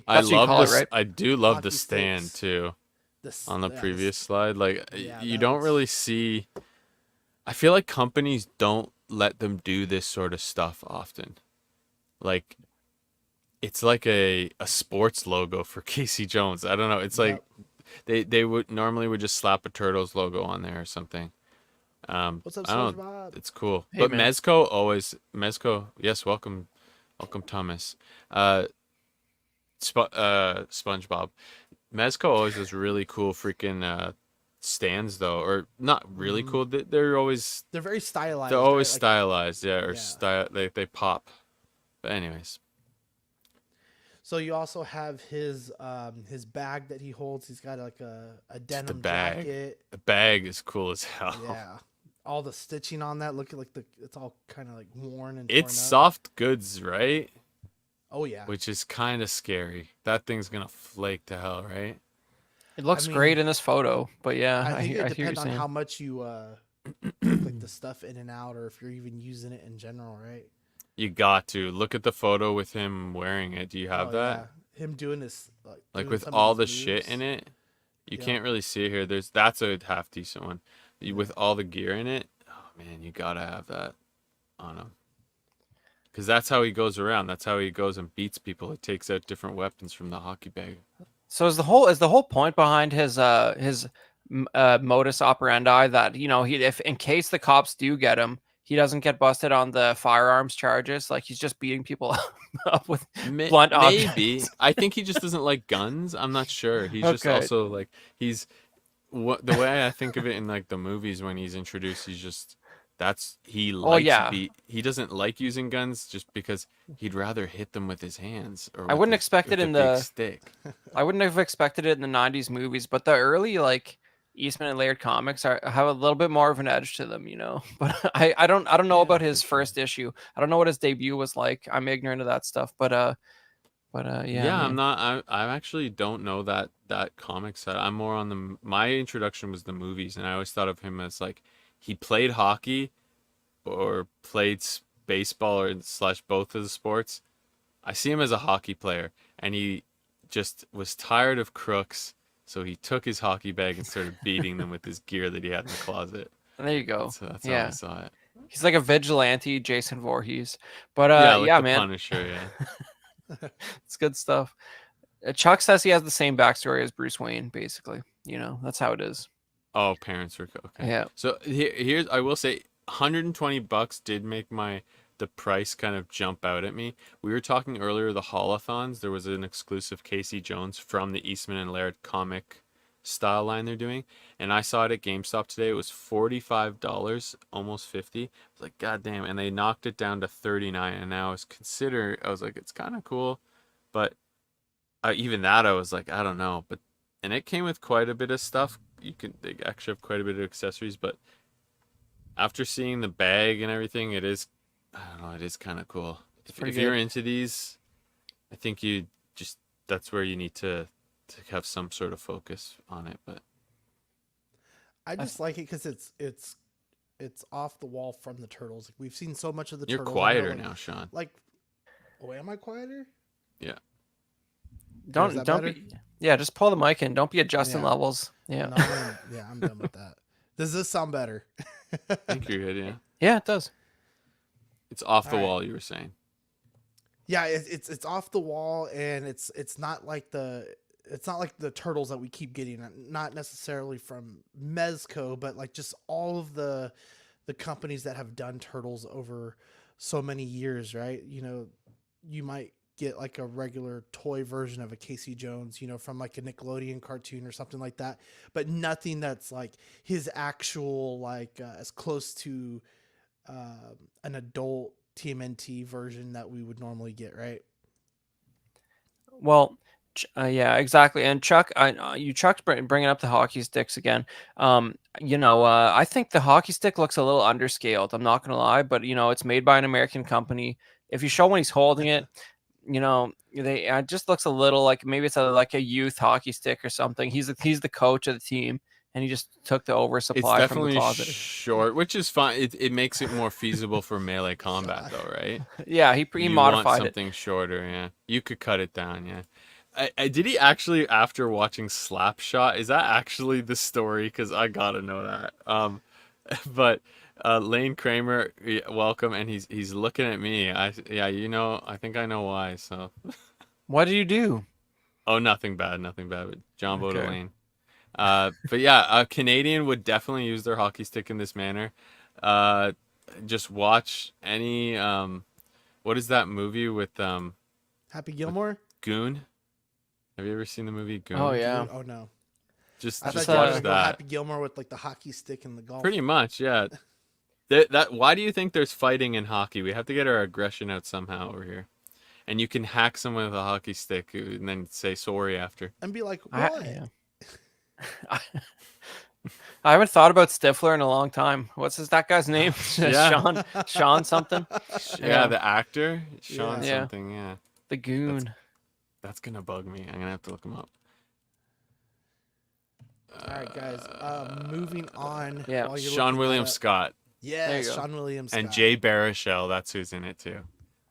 I love this. Right? I do love Hockey the stand sticks. too. On the previous slide, like Yeah, you don't really see. I feel like companies don't let them do this sort of stuff often. Like, it's like a sports logo for Casey Jones. I don't know. It's like they would normally just slap a Turtles logo on there or something. What's up, I don't know. SpongeBob? It's cool. Hey, But man. MEZCO, yes, welcome Thomas. SpongeBob. MEZCO always has really cool freaking stands though, or not really cool. They're very stylized. they're always right? Like, stylized, yeah, or style. They pop. But anyways, so you also have his bag that he holds. He's got like a denim bag. jacket. The bag is cool as hell. Yeah, all the stitching on that. Look at like it's all kind of like worn and. It's torn up. soft goods, right? Oh yeah. Which is kind of scary. That thing's gonna flake to hell, right? It looks great in this photo, but yeah, I think it hear you depends on saying. how much you take like the stuff in and out, or if you're even using it in general, right? You got to look at the photo with him wearing it. Do you have that? Yeah. Him doing this Like doing with some of all the these shit moves. in it, you Yeah. can't really see it here. That's a half decent one. With all the gear in it, oh man, you gotta have that on him. Because that's how he goes around. That's how he goes and beats people. He takes out different weapons from the hockey bag. So is the whole point behind his modus operandi that if in case the cops do get him, he doesn't get busted on the firearms charges? Like he's just beating people up with blunt objects. Maybe. I think he just doesn't like guns. I'm not sure. He's just also like the way I think of it in like the movies when he's introduced, he doesn't like using guns just because he'd rather hit them with his hands or I wouldn't expect it in the stick. I wouldn't have expected it in the 90s movies, but the early like Eastman and Laird comics have a little bit more of an edge to them, But I don't know about his first issue. I don't know what his debut was like. I'm ignorant of that stuff, but yeah. I'm not. I actually don't know that comic set. I'm more on my introduction was the movies, and I always thought of him as like he played hockey or played baseball or / both of the sports. I see him as a hockey player, and he just was tired of crooks, so he took his hockey bag and started beating them with his gear that he had in the closet. There you go. That's how I saw it. He's like a vigilante Jason Voorhees. But like the man. Punisher, yeah. It's good stuff. Chuck says he has the same backstory as Bruce Wayne, basically. That's how it is. Oh, parents were okay. Yeah. So here's I will say $120 did make the price kind of jump out at me. We were talking earlier the Holothons. There was an exclusive Casey Jones from the Eastman and Laird comic style line they're doing, and I saw it at GameStop today. It was $45, almost $50. I was like, God damn! And they knocked it down to $39, and now I was like, it's kind of cool, but even that I was like, I don't know. And it came with quite a bit of stuff. They actually have quite a bit of accessories, but after seeing the bag and everything, it is kind of cool. If you're into these, I think that's where you need to have some sort of focus on it. But I just like it because it's off the wall from the Turtles. Like, we've seen so much of the you're Turtles. quieter now, Sean. Like, am I quieter? Yeah. Don't just pull the mic in. Don't be adjusting levels. Yeah. No, I'm done with that. Does this sound better? I think you're good, yeah. Yeah, it does. It's off the wall, you were saying. Yeah, it's off the wall, and it's not like the Turtles that we keep getting. Not necessarily from MEZCO, but like just all of the companies that have done Turtles over so many years, right? You might get like a regular toy version of a Casey Jones, from like a Nickelodeon cartoon or something like that, but nothing that's like his actual, like as close to an adult TMNT version that we would normally get, right? Well, yeah, exactly. And Chuck, Chuck's bringing up the hockey sticks again. I think the hockey stick looks a little underscaled. I'm not gonna lie, but it's made by an American company. If you show when he's holding it, it just looks a little like maybe it's like a youth hockey stick or something. He's the coach of the team, and he just took the It's oversupply from the definitely closet. short, which is fine. It makes it more feasible for melee combat, though, right? Yeah, he You modified want something shorter, yeah. You could cut it down, yeah. Did he actually, after watching Slapshot, is that actually the story? Because I gotta know that. But Lane Kramer, welcome, and he's looking at me. I think I know why. So, What did you do? oh, nothing bad. But John Boda Okay. Lane. But yeah, a Canadian would definitely use their hockey stick in this manner. Just watch any what is that movie with Happy Gilmore? Goon? Have you ever seen the movie Goon? Oh yeah. Oh no. Just I just thought you were watch gonna go that. Happy Gilmore with like the hockey stick and the golf. Pretty much, yeah. That why do you think there's fighting in hockey? We have to get our aggression out somehow over here. And you can hack someone with a hockey stick and then say sorry after. And be like, what? Yeah. I haven't thought about Stifler in a long time. What's that guy's name? Yeah. Sean something. Yeah, the actor, Sean Yeah. something, yeah. The Goon. That's gonna bug me. I'm gonna have to look him up. All right, guys. Moving on. Yeah. while you're Sean looking William that up. Scott There Yes, you go. Sean William and Scott. Jay Baruchel. That's who's in it too.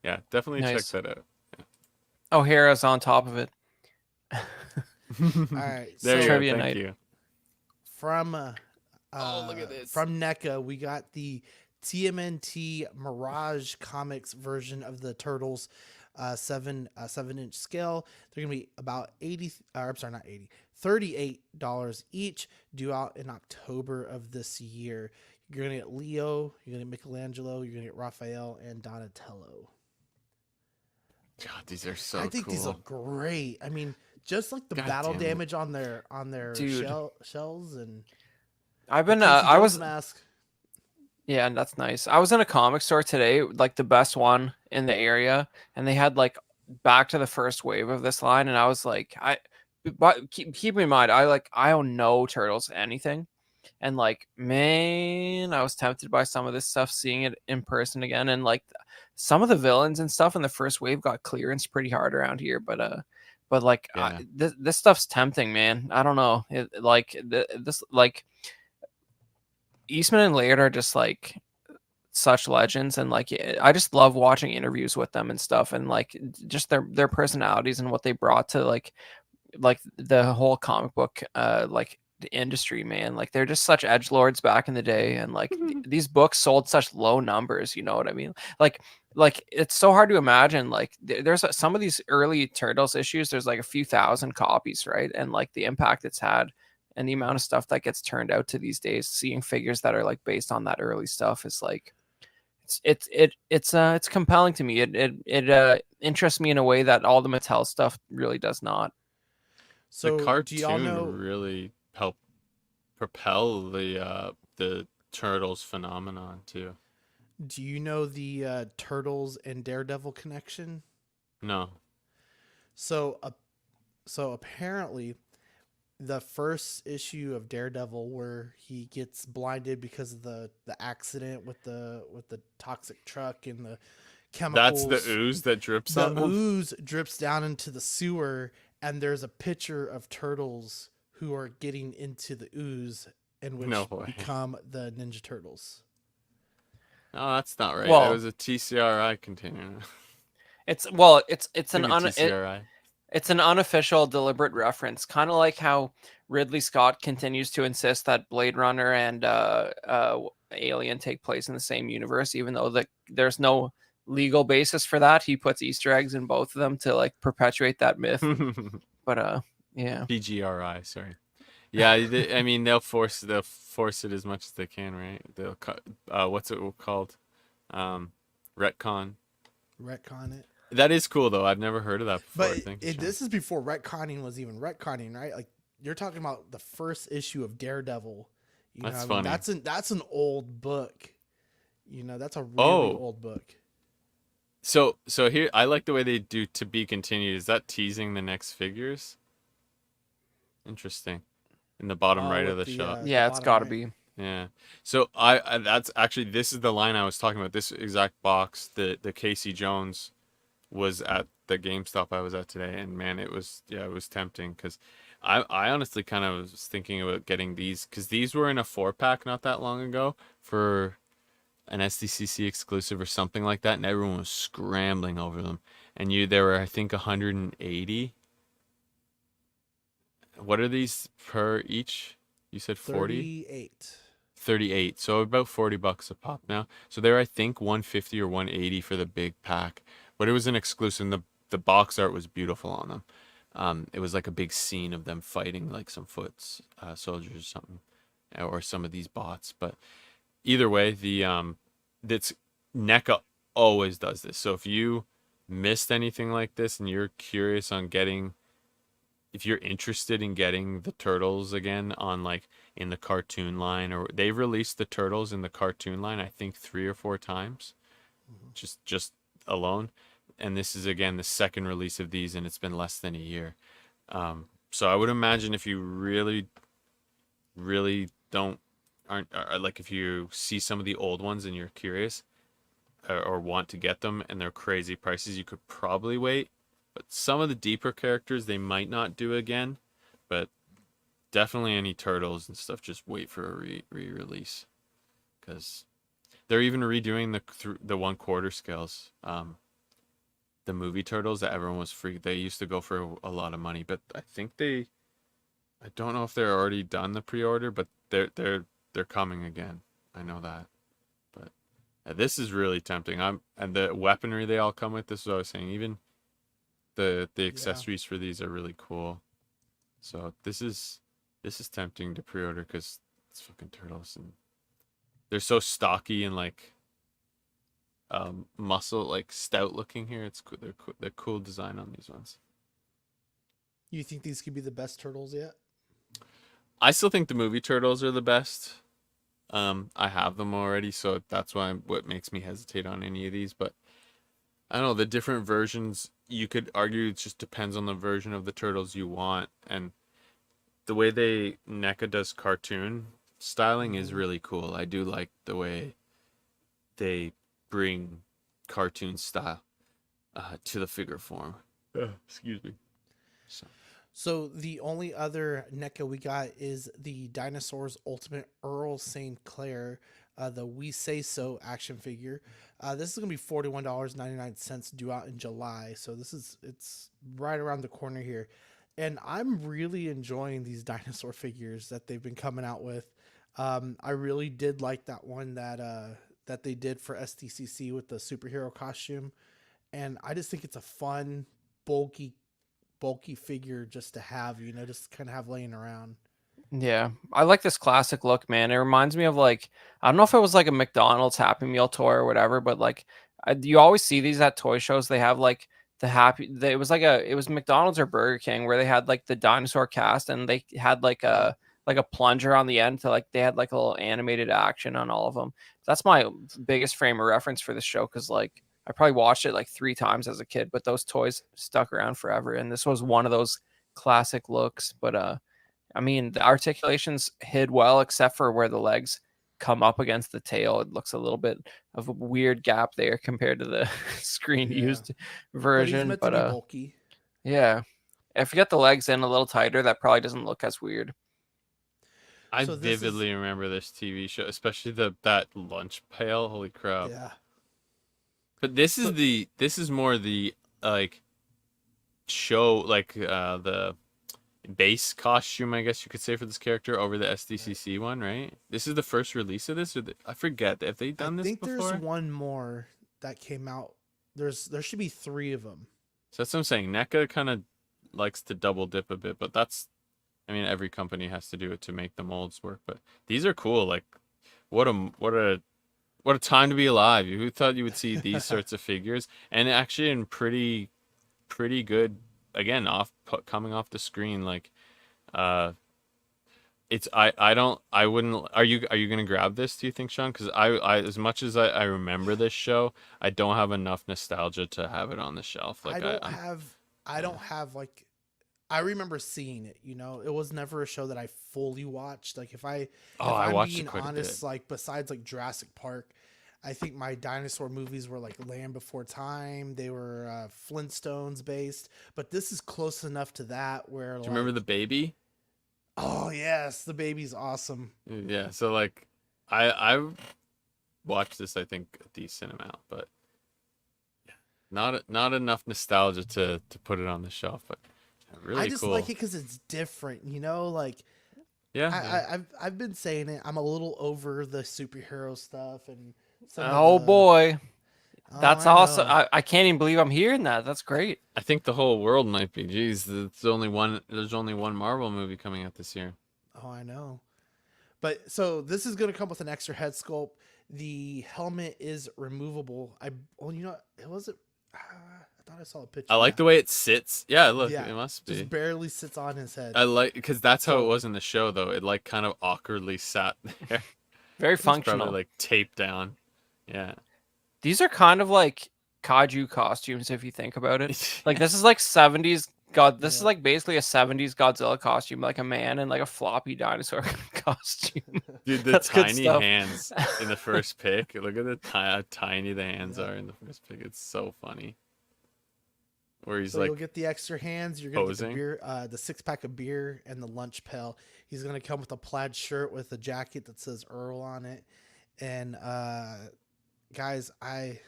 Yeah, definitely Nice. check that out. O'Hara's on top of it. All right. There so you go. Trivia Thank night. you. from look at this. from NECA, we got the TMNT Mirage Comics version of the Turtles, 7-inch scale. They're gonna be about $38 each, due out in October of this year. You're gonna get Leo, you're gonna get Michelangelo, you're gonna get Raphael and Donatello. God, these are so I think cool. these look great. I mean, just like the God battle damn it. damage on their Dude. shells and I've been Casey I Jones was mask. Yeah, and that's nice. I was in a comic store today, like the best one in the area, and they had like back to the first wave of this line, and I was like, but keep in mind, I own no Turtles anything, and like man, I was tempted by some of this stuff, seeing it in person again, and like some of the villains and stuff in the first wave got clearance pretty hard around here, but like Yeah. this stuff's tempting, man. I don't know, this like. Eastman and Laird are just like such legends, and like I just love watching interviews with them and stuff, and like just their personalities and what they brought to like the whole comic book like the industry, man. Like they're just such edgelords back in the day, and like these books sold such low numbers, you know what I mean? Like it's so hard to imagine, like there's some of these early Turtles issues, there's like a few thousand copies, right? And like the impact it's had and the amount of stuff that gets turned out to these days, seeing figures that are like based on that early stuff is like it's compelling to me. It interests me in a way that all the Mattel stuff really does not. So The do y'all cartoon know? really helped propel the Turtles phenomenon too. Do you know the Turtles and Daredevil connection? No. So apparently, the first issue of Daredevil, where he gets blinded because of the accident with the toxic truck and the chemicals. That's the ooze that drips The on them? ooze drips down into the sewer, and there's a picture of turtles who are getting into the ooze, and which No way. become the Ninja Turtles. No, that's not right. Well- It was a TCRI container. It's TCRI. it's an unofficial deliberate reference, kind of like how Ridley Scott continues to insist that Blade Runner and Alien take place in the same universe, even though there's no legal basis for that. He puts Easter eggs in both of them to like perpetuate that myth. But yeah, PGRI, sorry. Yeah, I mean they'll force it as much as they can, right? They'll what's it called? Retcon. Retcon it. That is cool though. I've never heard of that before. But Thank you, Sean. this is before retconning was even retconning, right? Like you're talking about the first issue of Daredevil. You That's know what I mean? funny. That's an old book. That's a really Oh, old book. so here I like the way they do to be continued. Is that teasing the next figures? Interesting. In the bottom Oh, right of with the shot. the Yeah, it's bottom got to right. be. Yeah. So I that's actually this is the line I was talking about. This exact box, the Casey Jones was at the GameStop I was at today, and man, it was tempting because I honestly kind of was thinking about getting these because these were in a 4-pack not that long ago for an SDCC exclusive or something like that, and everyone was scrambling over them. And there were I think 180. What are these per each? You said 40? 38. 38, so about $40 a pop now. So they're I think 150 or 180 for the big pack, but it was an exclusive. The box art was beautiful on them. It was like a big scene of them fighting like some foot soldiers or something, or some of these bots. But either way, that's NECA always does this. So if you missed anything like this and you're curious on getting, if you're interested in getting the turtles again on like in the cartoon line, or they've released the turtles in the cartoon line I think 3 or 4 times, just alone, and this is again the second release of these, and it's been less than a year. So I would imagine if you really don't aren't like if you see some of the old ones and you're curious or want to get them and they're crazy prices, you could probably wait. But some of the deeper characters they might not do again, but definitely any turtles and stuff, just wait for a re-release because they're even redoing the 1/4 scales. The movie turtles that everyone was free. They used to go for a lot of money, but I think I don't know if they're already done the pre-order, but they're coming again. I know that. But this is really tempting. And the weaponry they all come with. This is what I was saying. Even the Yeah. accessories for these are really cool. So this is tempting to pre-order because it's fucking turtles and they're so stocky and like muscle, like stout looking here. It's cool. They're cool design on these ones. You think these could be the best turtles yet? I still think the movie turtles are the best. I have them already, so that's what makes me hesitate on any of these. But I don't know, the different versions. You could argue it just depends on the version of the turtles you want, and the way NECA does cartoon styling is really cool. I do like the way they bring cartoon style to the figure form. Excuse me. So the only other NECA we got is the Dinosaurs Ultimate Earl St. Clair, the We Say So action figure. This is gonna be $41.99 due out in July. So it's right around the corner here. And I'm really enjoying these dinosaur figures that they've been coming out with. I really did like that one that they did for STCC with the superhero costume, and I just think it's a fun, bulky figure just to have, just kind of have laying around. Yeah, I like this classic look, man. It reminds me of like, I don't know if it was like a McDonald's Happy Meal toy or whatever, but like you always see these at toy shows. They have like it was it was McDonald's or Burger King where they had like the dinosaur cast and they had like a plunger on the end to like they had like a little animated action on all of them. That's my biggest frame of reference for this show because like I probably watched it like 3 times as a kid, but those toys stuck around forever, and this was one of those classic looks. But I mean, the articulations hid well, except for where the legs come up against the tail. It looks a little bit of a weird gap there compared to the screen used But he's version. meant to be bulky. Yeah, if you get the legs in a little tighter, that probably doesn't look as weird. I vividly remember this TV show, especially that lunch pail. Holy crap! Yeah. But this is more the like show, like the base costume, I guess you could say, for this character over the SDCC one, right? This is the first release of this, or I forget if they've done this before. I think there's one more that came out. There should be 3 of them. So that's what I'm saying. NECA kind of likes to double dip a bit, but I mean, every company has to do it to make the molds work. But these are cool. Like, what a time to be alive. Who thought you would see these sorts of figures, and actually in pretty coming off the screen, like I wouldn't. Are you gonna grab this? Do you think, Sean? Because I as much as I remember this show, I don't have enough nostalgia to have it on the shelf. I Like don't I'm have I yeah. don't have like I remember seeing it, you know. It was never a show that I fully watched. Like Oh, if I I'm watched it being quite a bit. honest, like besides like Jurassic Park, I think my dinosaur movies were like Land Before Time. They were Flintstones based, but this is close enough to that where Do you remember like, the baby? oh yes, the baby's awesome. Yeah. So like, I watched this I think a decent amount, but not enough nostalgia to put it on the shelf. But I really just like cool. it because it's different, you know. Like Yeah. Yeah. I've been saying it. I'm a little over the superhero stuff and some of Oh the. boy, Oh, that's I awesome. know. I can't even believe I'm hearing that. That's great. I think the whole world might be. Geez, it's only one. There's only one Marvel movie coming out this year. Oh, I know. But so this is going to come with an extra head sculpt. The helmet is removable. Well, you know, it wasn't. I thought I saw a I picture. like Yeah, the way it sits. Yeah, look, yeah, it must be. just barely sits on his head. I like because that's how it So was in the show though. It like kind of awkwardly sat there. Very It's probably functional. like taped down. Yeah. These are kind of like kaiju costumes if you think about it. Like this is like 70s God. This is yeah, like basically a 70s Godzilla costume, like a man in like a floppy dinosaur costume. Dude, the That's good tiny stuff. hands in the first pick. Look at how tiny the hands yeah. are in the first pick. It's so funny. Where he's So you'll like get the extra hands. You're gonna get the posing. beer, the 6 pack of beer, and the lunch pail. He's gonna come with a plaid shirt with a jacket that says Earl on it. And guys, I'm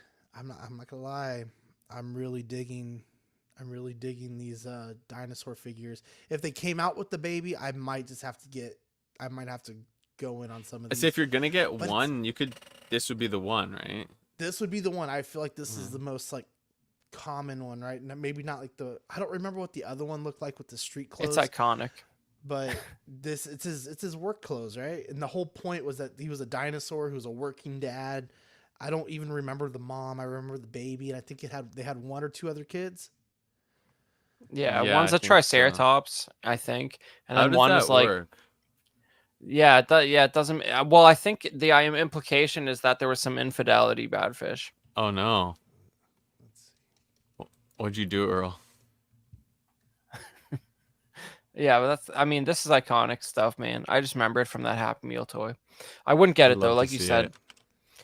not gonna lie. I'm really digging. I'm really digging these dinosaur figures. If they came out with the baby, I might just have to get. I might have to go in on some of I say these. if you're gonna get But one, you could. This would be the one, right? this would be the one. I feel like this is Mm. the most like common one, right? Maybe not like the. I don't remember what the other one looked like with the street It's clothes, iconic. but this it's his work clothes, right? And the whole point was that he was a dinosaur who was a working dad. I don't even remember the mom. I remember the baby, and I think they had one or two other kids. Yeah, Yeah, one's I a think so. triceratops, I think, and How then does one is that like, work? yeah, it doesn't. Well, I think the implication is that there was some infidelity, Badfish. Oh no. Let's see. What'd you do, Earl? Yeah, but that's. I mean, this is iconic stuff, man. I just remember it from that Happy Meal toy. I wouldn't get I'd it though, love to like you see said. it.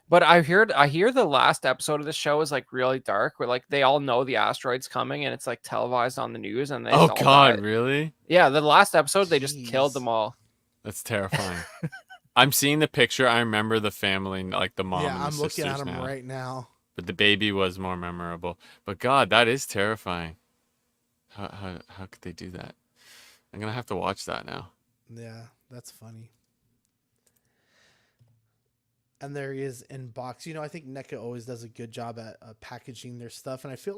But I hear the last episode of the show is like really dark, where like they all know the asteroid's coming, and it's like televised on the news, and they Oh just all die. God, really? Yeah, the last episode they just killed them Jeez. all. That's terrifying. I'm seeing the picture. I remember the family, like the mom Yeah, and the I'm looking at sisters him now. right now. But the baby was more memorable. But God, that is terrifying. How could they do that? I'm gonna have to watch that now. Yeah, that's funny. And there he is in box. You know, I think NECA always does a good job at packaging their stuff, and I feel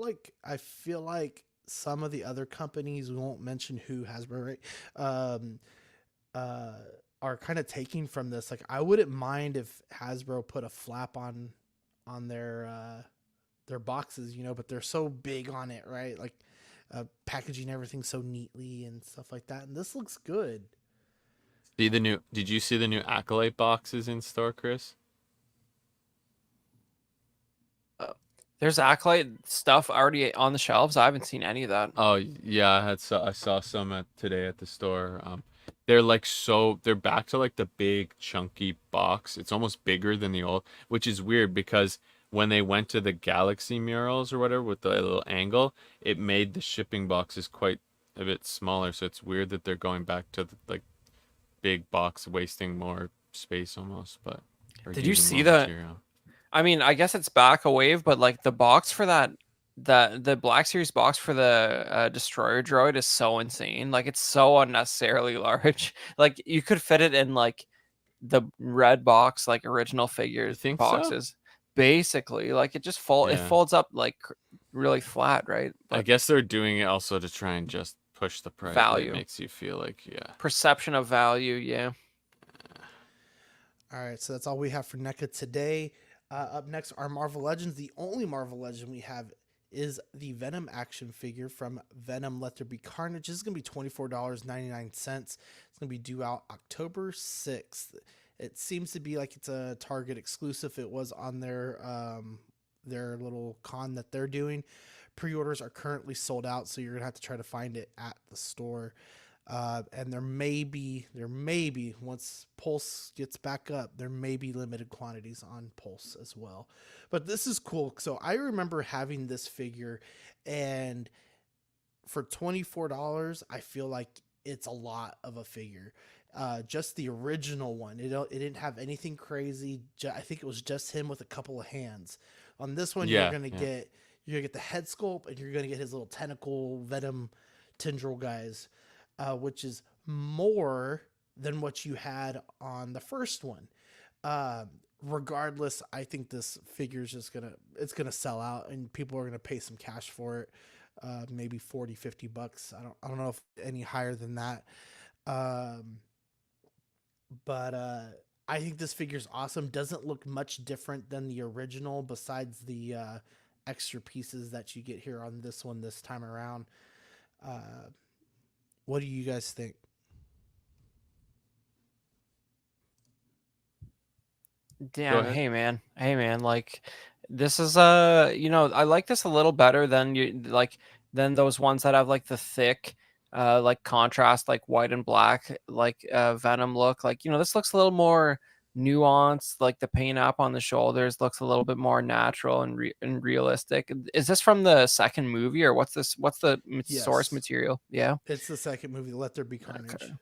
like some of the other companies, we won't mention who, Hasbro, right? Um, uh, are kind of taking from this. Like, I wouldn't mind if Hasbro put a flap on their boxes, you know, but they're so big on it, right? Like packaging everything so neatly and stuff like that. And this looks good. Did you see the new Acolyte boxes in store, Chris? There's Acolyte stuff already on the shelves. I haven't seen any of that. Oh yeah, I saw some today at the store. They're back to like the big chunky box. It's almost bigger than the old, which is weird because when they went to the Galaxy murals or whatever with the little angle, it made the shipping boxes quite a bit smaller. So it's weird that they're going back to the like big box, wasting more space almost. But or Did you using see more the? material. I mean, I guess it's back a wave, but like the box for the Black Series box for the Destroyer droid is so insane. Like it's so unnecessarily large. Like you could fit it in like the red box, like original You figures think so? boxes. Basically, like it Yeah. folds up like really flat, right? I But guess they're doing it also to try and just push the price. Like, it value, makes you feel like, yeah. perception of value, yeah. All right, so that's all we have for NECA today. Up next, our Marvel Legends. The only Marvel Legend we have is the Venom action figure from Venom Let There Be Carnage. This is going to be $24.99. It's going to be due out October 6th. It seems to be like it's a Target exclusive. It was on their little con that they're doing. Pre-orders are currently sold out, so you're going to have to try to find it at the store. And there may be, once Pulse gets back up, there may be limited quantities on Pulse as well. But this is cool. So I remember having this figure, and for $24, I feel like it's a lot of a figure. Just the original one, it didn't have anything crazy. I think it was just him with a couple of hands. On this one, you're gonna get the head sculpt, and you're gonna get his little tentacle Venom tendril guys. Which is more than what you had on the first one. Regardless, I think this figure is just it's gonna sell out, and people are gonna pay some cash for it. Maybe $40-$50. I don't know if any higher than that. But I think this figure is awesome. Doesn't look much different than the original, besides the extra pieces that you get here on this one this time around. What do you guys think? Damn, hey man, like this is I like this a little better than than those ones that have like the thick like contrast, like white and black, like Venom look. Like, this looks a little more nuanced. Like the paint up on the shoulders looks a little bit more natural and realistic. Is this from the second movie, or what's this? What's the source material? Yeah, it's the second movie, Let There Be Carnage. Okay.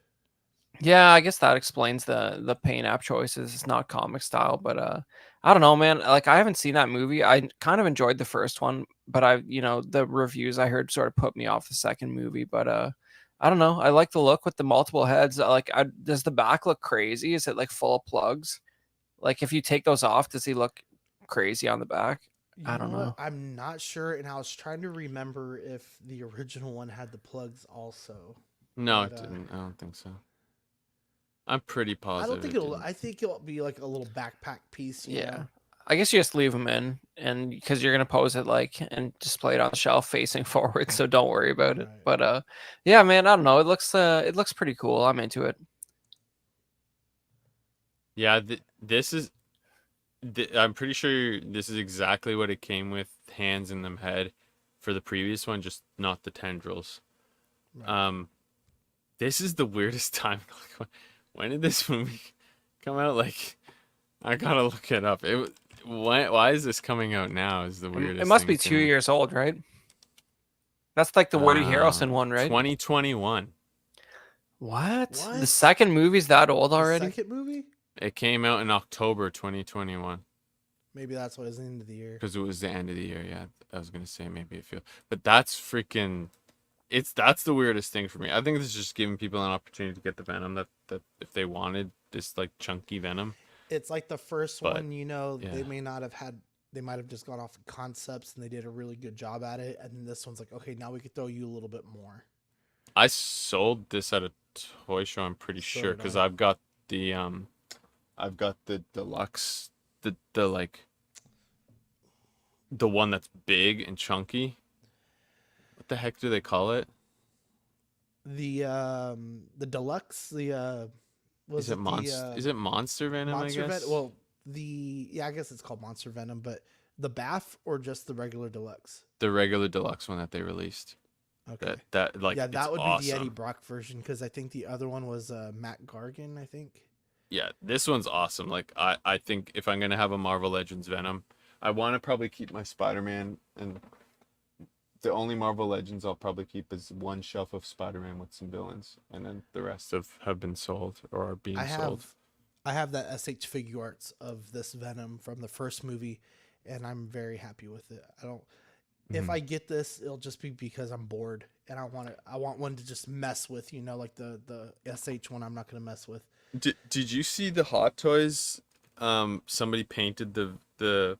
Yeah, I guess that explains the paint app choices. It's not comic style, but I don't know, man. Like, I haven't seen that movie. I kind of enjoyed the first one, but the reviews I heard sort of put me off the second movie. But I don't know. I like the look with the multiple heads. Does the back look crazy? Is it like full of plugs? Like, if you take those off, does he look crazy on the back? I don't know. I'm not sure, and I was trying to remember if the original one had the plugs also. No, it didn't. I don't think so. I'm pretty positive. I think it'll be like a little backpack piece. You know? I guess you just leave them in, and because you're gonna pose it and display it on the shelf facing forward, so don't worry about it. But yeah, man, I don't know. It looks pretty cool. I'm into it. Yeah, I'm pretty sure this is exactly what it came with, hands in them head, for the previous one, just not the tendrils. Right. This is the weirdest time. When did this movie come out? Like, I gotta look it up. Why is this coming out now? Is the weirdest. It must be 2 years old, right? That's like the Woody Harrelson one, right? 2021. What? The second movie's that old already? The second movie? It came out in October 2021. Maybe that's what it was the end of the year. Because it was the end of the year, yeah. I was gonna say maybe it feels, but that's freaking. That's the weirdest thing for me. I think this is just giving people an opportunity to get the Venom that if they wanted this like chunky Venom. It's like the first one, they might have just gone off of concepts and they did a really good job at it. And then this one's like, okay, now we could throw you a little bit more. I sold this at a toy show, I'm pretty sure, because I've got the deluxe, the one that's big and chunky. What the heck do they call it? The deluxe, is it Monster Venom? Monster Venom. Well, I guess it's called Monster Venom, but the BAF or just the regular deluxe? The regular deluxe one that they released. Okay. That would awesome. Be the Eddie Brock version, because I think the other one was Matt Gargan, I think. Yeah, this one's awesome. Like, I think if I'm gonna have a Marvel Legends Venom, I want to probably keep my Spider-Man, and the only Marvel Legends I'll probably keep is one shelf of Spider-Man with some villains, and then the rest have been sold or are being sold. I have that SH figure arts of this Venom from the first movie, and I'm very happy with it. If I get this, it'll just be because I'm bored and I want one to just mess with, like the SH one I'm not going to mess with. Did you see the Hot Toys? Somebody painted the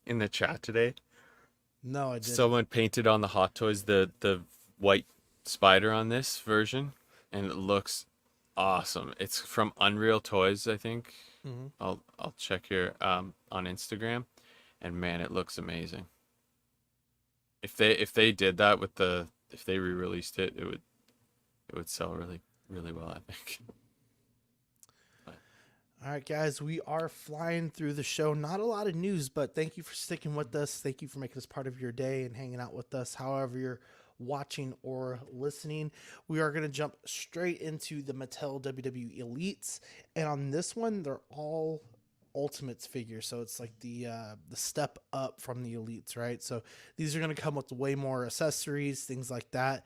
in the chat today. No, I didn't. Someone painted on the Hot Toys the white spider on this version, and it looks awesome. It's from Unreal Toys, I think. Mm-hmm. I'll check here on Instagram, and man, it looks amazing. if they did that with if they re-released it, it would sell really really well, I think. All right, guys, we are flying through the show. Not a lot of news, but thank you for sticking with us. Thank you for making us part of your day and hanging out with us, however you're watching or listening. We are going to jump straight into the Mattel WWE Elites. And on this one, they're all Ultimates figures. So it's like the step up from the Elites, right? So these are going to come with way more accessories, things like that.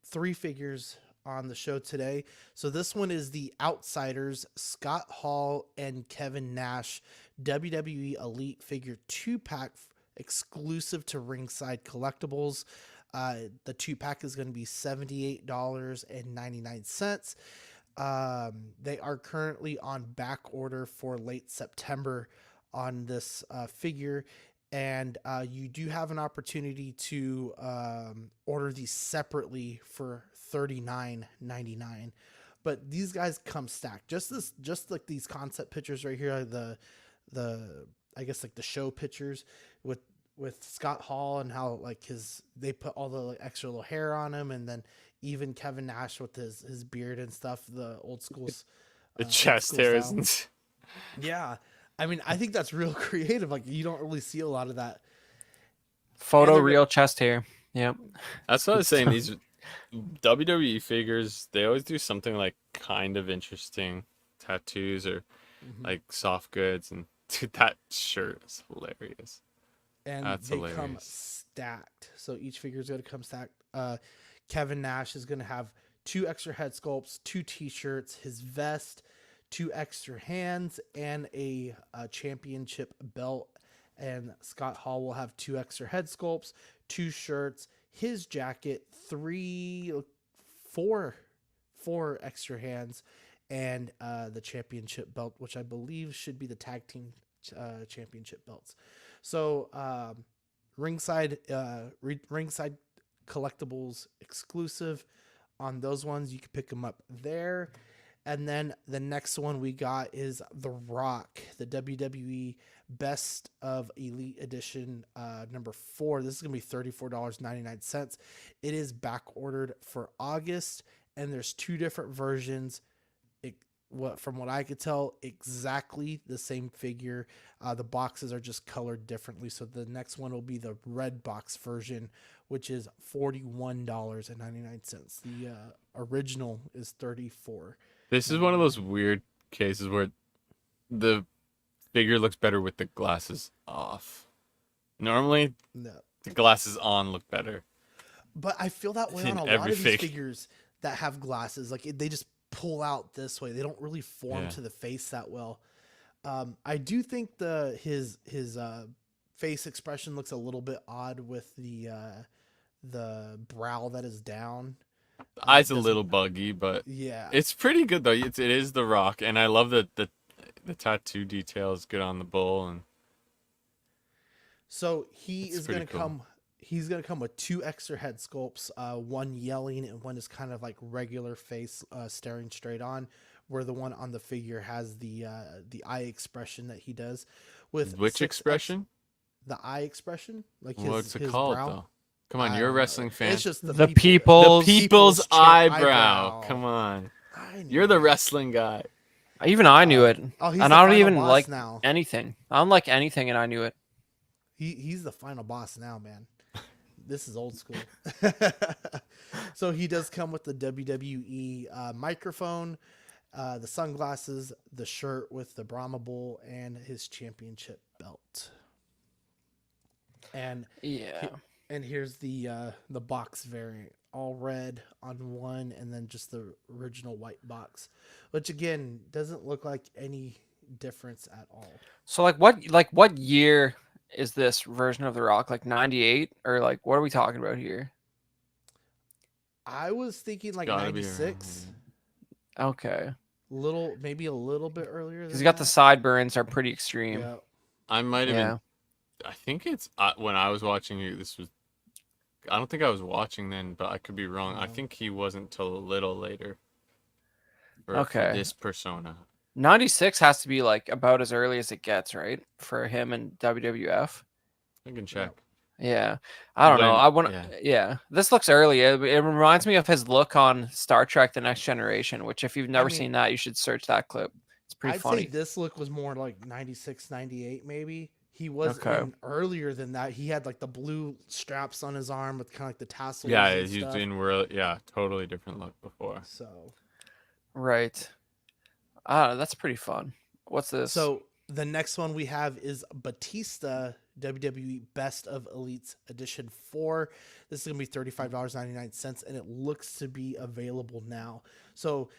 3 figures on the show today. So this one is the Outsiders, Scott Hall and Kevin Nash WWE Elite figure 2-pack exclusive to Ringside Collectibles. The 2-pack is going to be $78.99. They are currently on back order for late September on this figure. And you do have an opportunity to order these separately for $39.99, but these guys come stacked. Just like these concept pictures right here, the I guess like the show pictures with Scott Hall and how like they put all the like, extra little hair on him, and then even Kevin Nash with his beard and stuff, the old school the chest hair, style. isn't? Yeah. I mean, I think that's real creative. Like, you don't really see a lot of that. Photo real chest hair. Yep. That's what I was saying. These WWE figures, they always do something like kind of interesting, tattoos or like soft goods. And dude, that shirt is hilarious. And that's they hilarious. come stacked. So each figure is going to come stacked. Kevin Nash is going to have 2 extra head sculpts, 2 t-shirts, his vest, 2 extra hands, and a championship belt. And Scott Hall will have 2 extra head sculpts, 2 shirts, his jacket, 4 extra hands, and the championship belt, which I believe should be the tag team championship belts. So ringside collectibles exclusive on those ones. You can pick them up there. And then the next one we got is The Rock, the WWE Best of Elite Edition number 4. This is going to be $34.99. It is back ordered for August, and there's 2 different versions. From what I could tell, exactly the same figure. The boxes are just colored differently. So the next one will be the red box version, which is $41.99. The original is $34. This is one of those weird cases where the figure looks better with the glasses off. Normally, the glasses on look better. But I feel that way on a lot of these figures that have glasses. Like, they just pull out this way. They don't really form to the face that well. I do think his face expression looks a little bit odd with the brow that is down. The eye's a little buggy, but yeah, it's pretty good though. It is The Rock, and I love the tattoo detail is good on the bull. And so he's gonna come with 2 extra head sculpts, one yelling and one is kind of like regular face staring straight on, where the one on the figure has the eye expression that he does. With which expression? The eye expression, like what's his it called brow? Though? Come on, you're a wrestling fan. It's just the people's eyebrow. Come on, you're the wrestling guy. Even I knew it, he's and I don't even boss like now. anything. I don't like anything, and I knew it. He's the final boss now, man. This is old school. So he does come with the WWE microphone, the sunglasses, the shirt with the Brahma Bull, and his championship belt. And and here's the box variant, all red on one, and then just the original white box, which again doesn't look like any difference at all. So what year is this version of The Rock? Like 98, or like what are we talking about here? I was thinking like 96. Okay. Maybe a little bit earlier. He's got the sideburns are pretty extreme. Yeah. I might have been. I think it's when I was watching you. This was. I don't think I was watching then, but I could be wrong. I think he wasn't till a little later. For this persona. 96 has to be like about as early as it gets, right? For him and WWF. I can check. Yeah, I don't know. I want. Yeah. Yeah, this looks early. It reminds me of his look on Star Trek: The Next Generation, which if you've never seen that, you should search that clip. It's pretty I'd say funny. this look was more like 96, 98 maybe. He was Okay. in earlier than that. He had like the blue straps on his arm with kind of like the tassels. Yeah, and he's stuff. doing totally different look before. So, right. That's pretty fun. What's this? So the next one we have is Batista WWE Best of Elites Edition 4. This is going to be $35.99, and it looks to be available now. So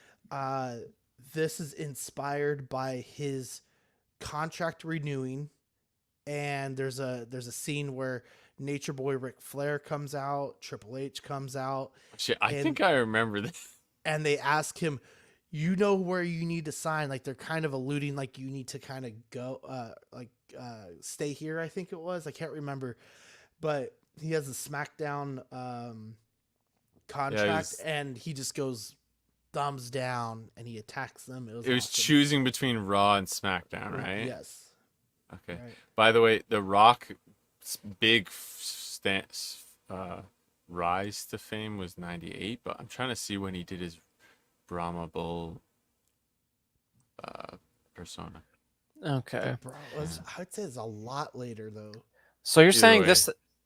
this is inspired by his contract renewing, and there's a scene where Nature Boy Ric Flair comes out, Triple H comes out. Shit, I think I remember this. And they ask him, you know where you need to sign. Like they're kind of alluding like you need to kind of go stay here, I think it was. I can't remember. But he has a SmackDown contract, and he just goes thumbs down and he attacks them. It was awesome. choosing between Raw and SmackDown, right? Yes. Okay. Right. By the way, The Rock's big rise to fame was 98, but I'm trying to see when he did his Brahma Bull persona. Okay. I would say it's a lot later though. So you're Either saying way.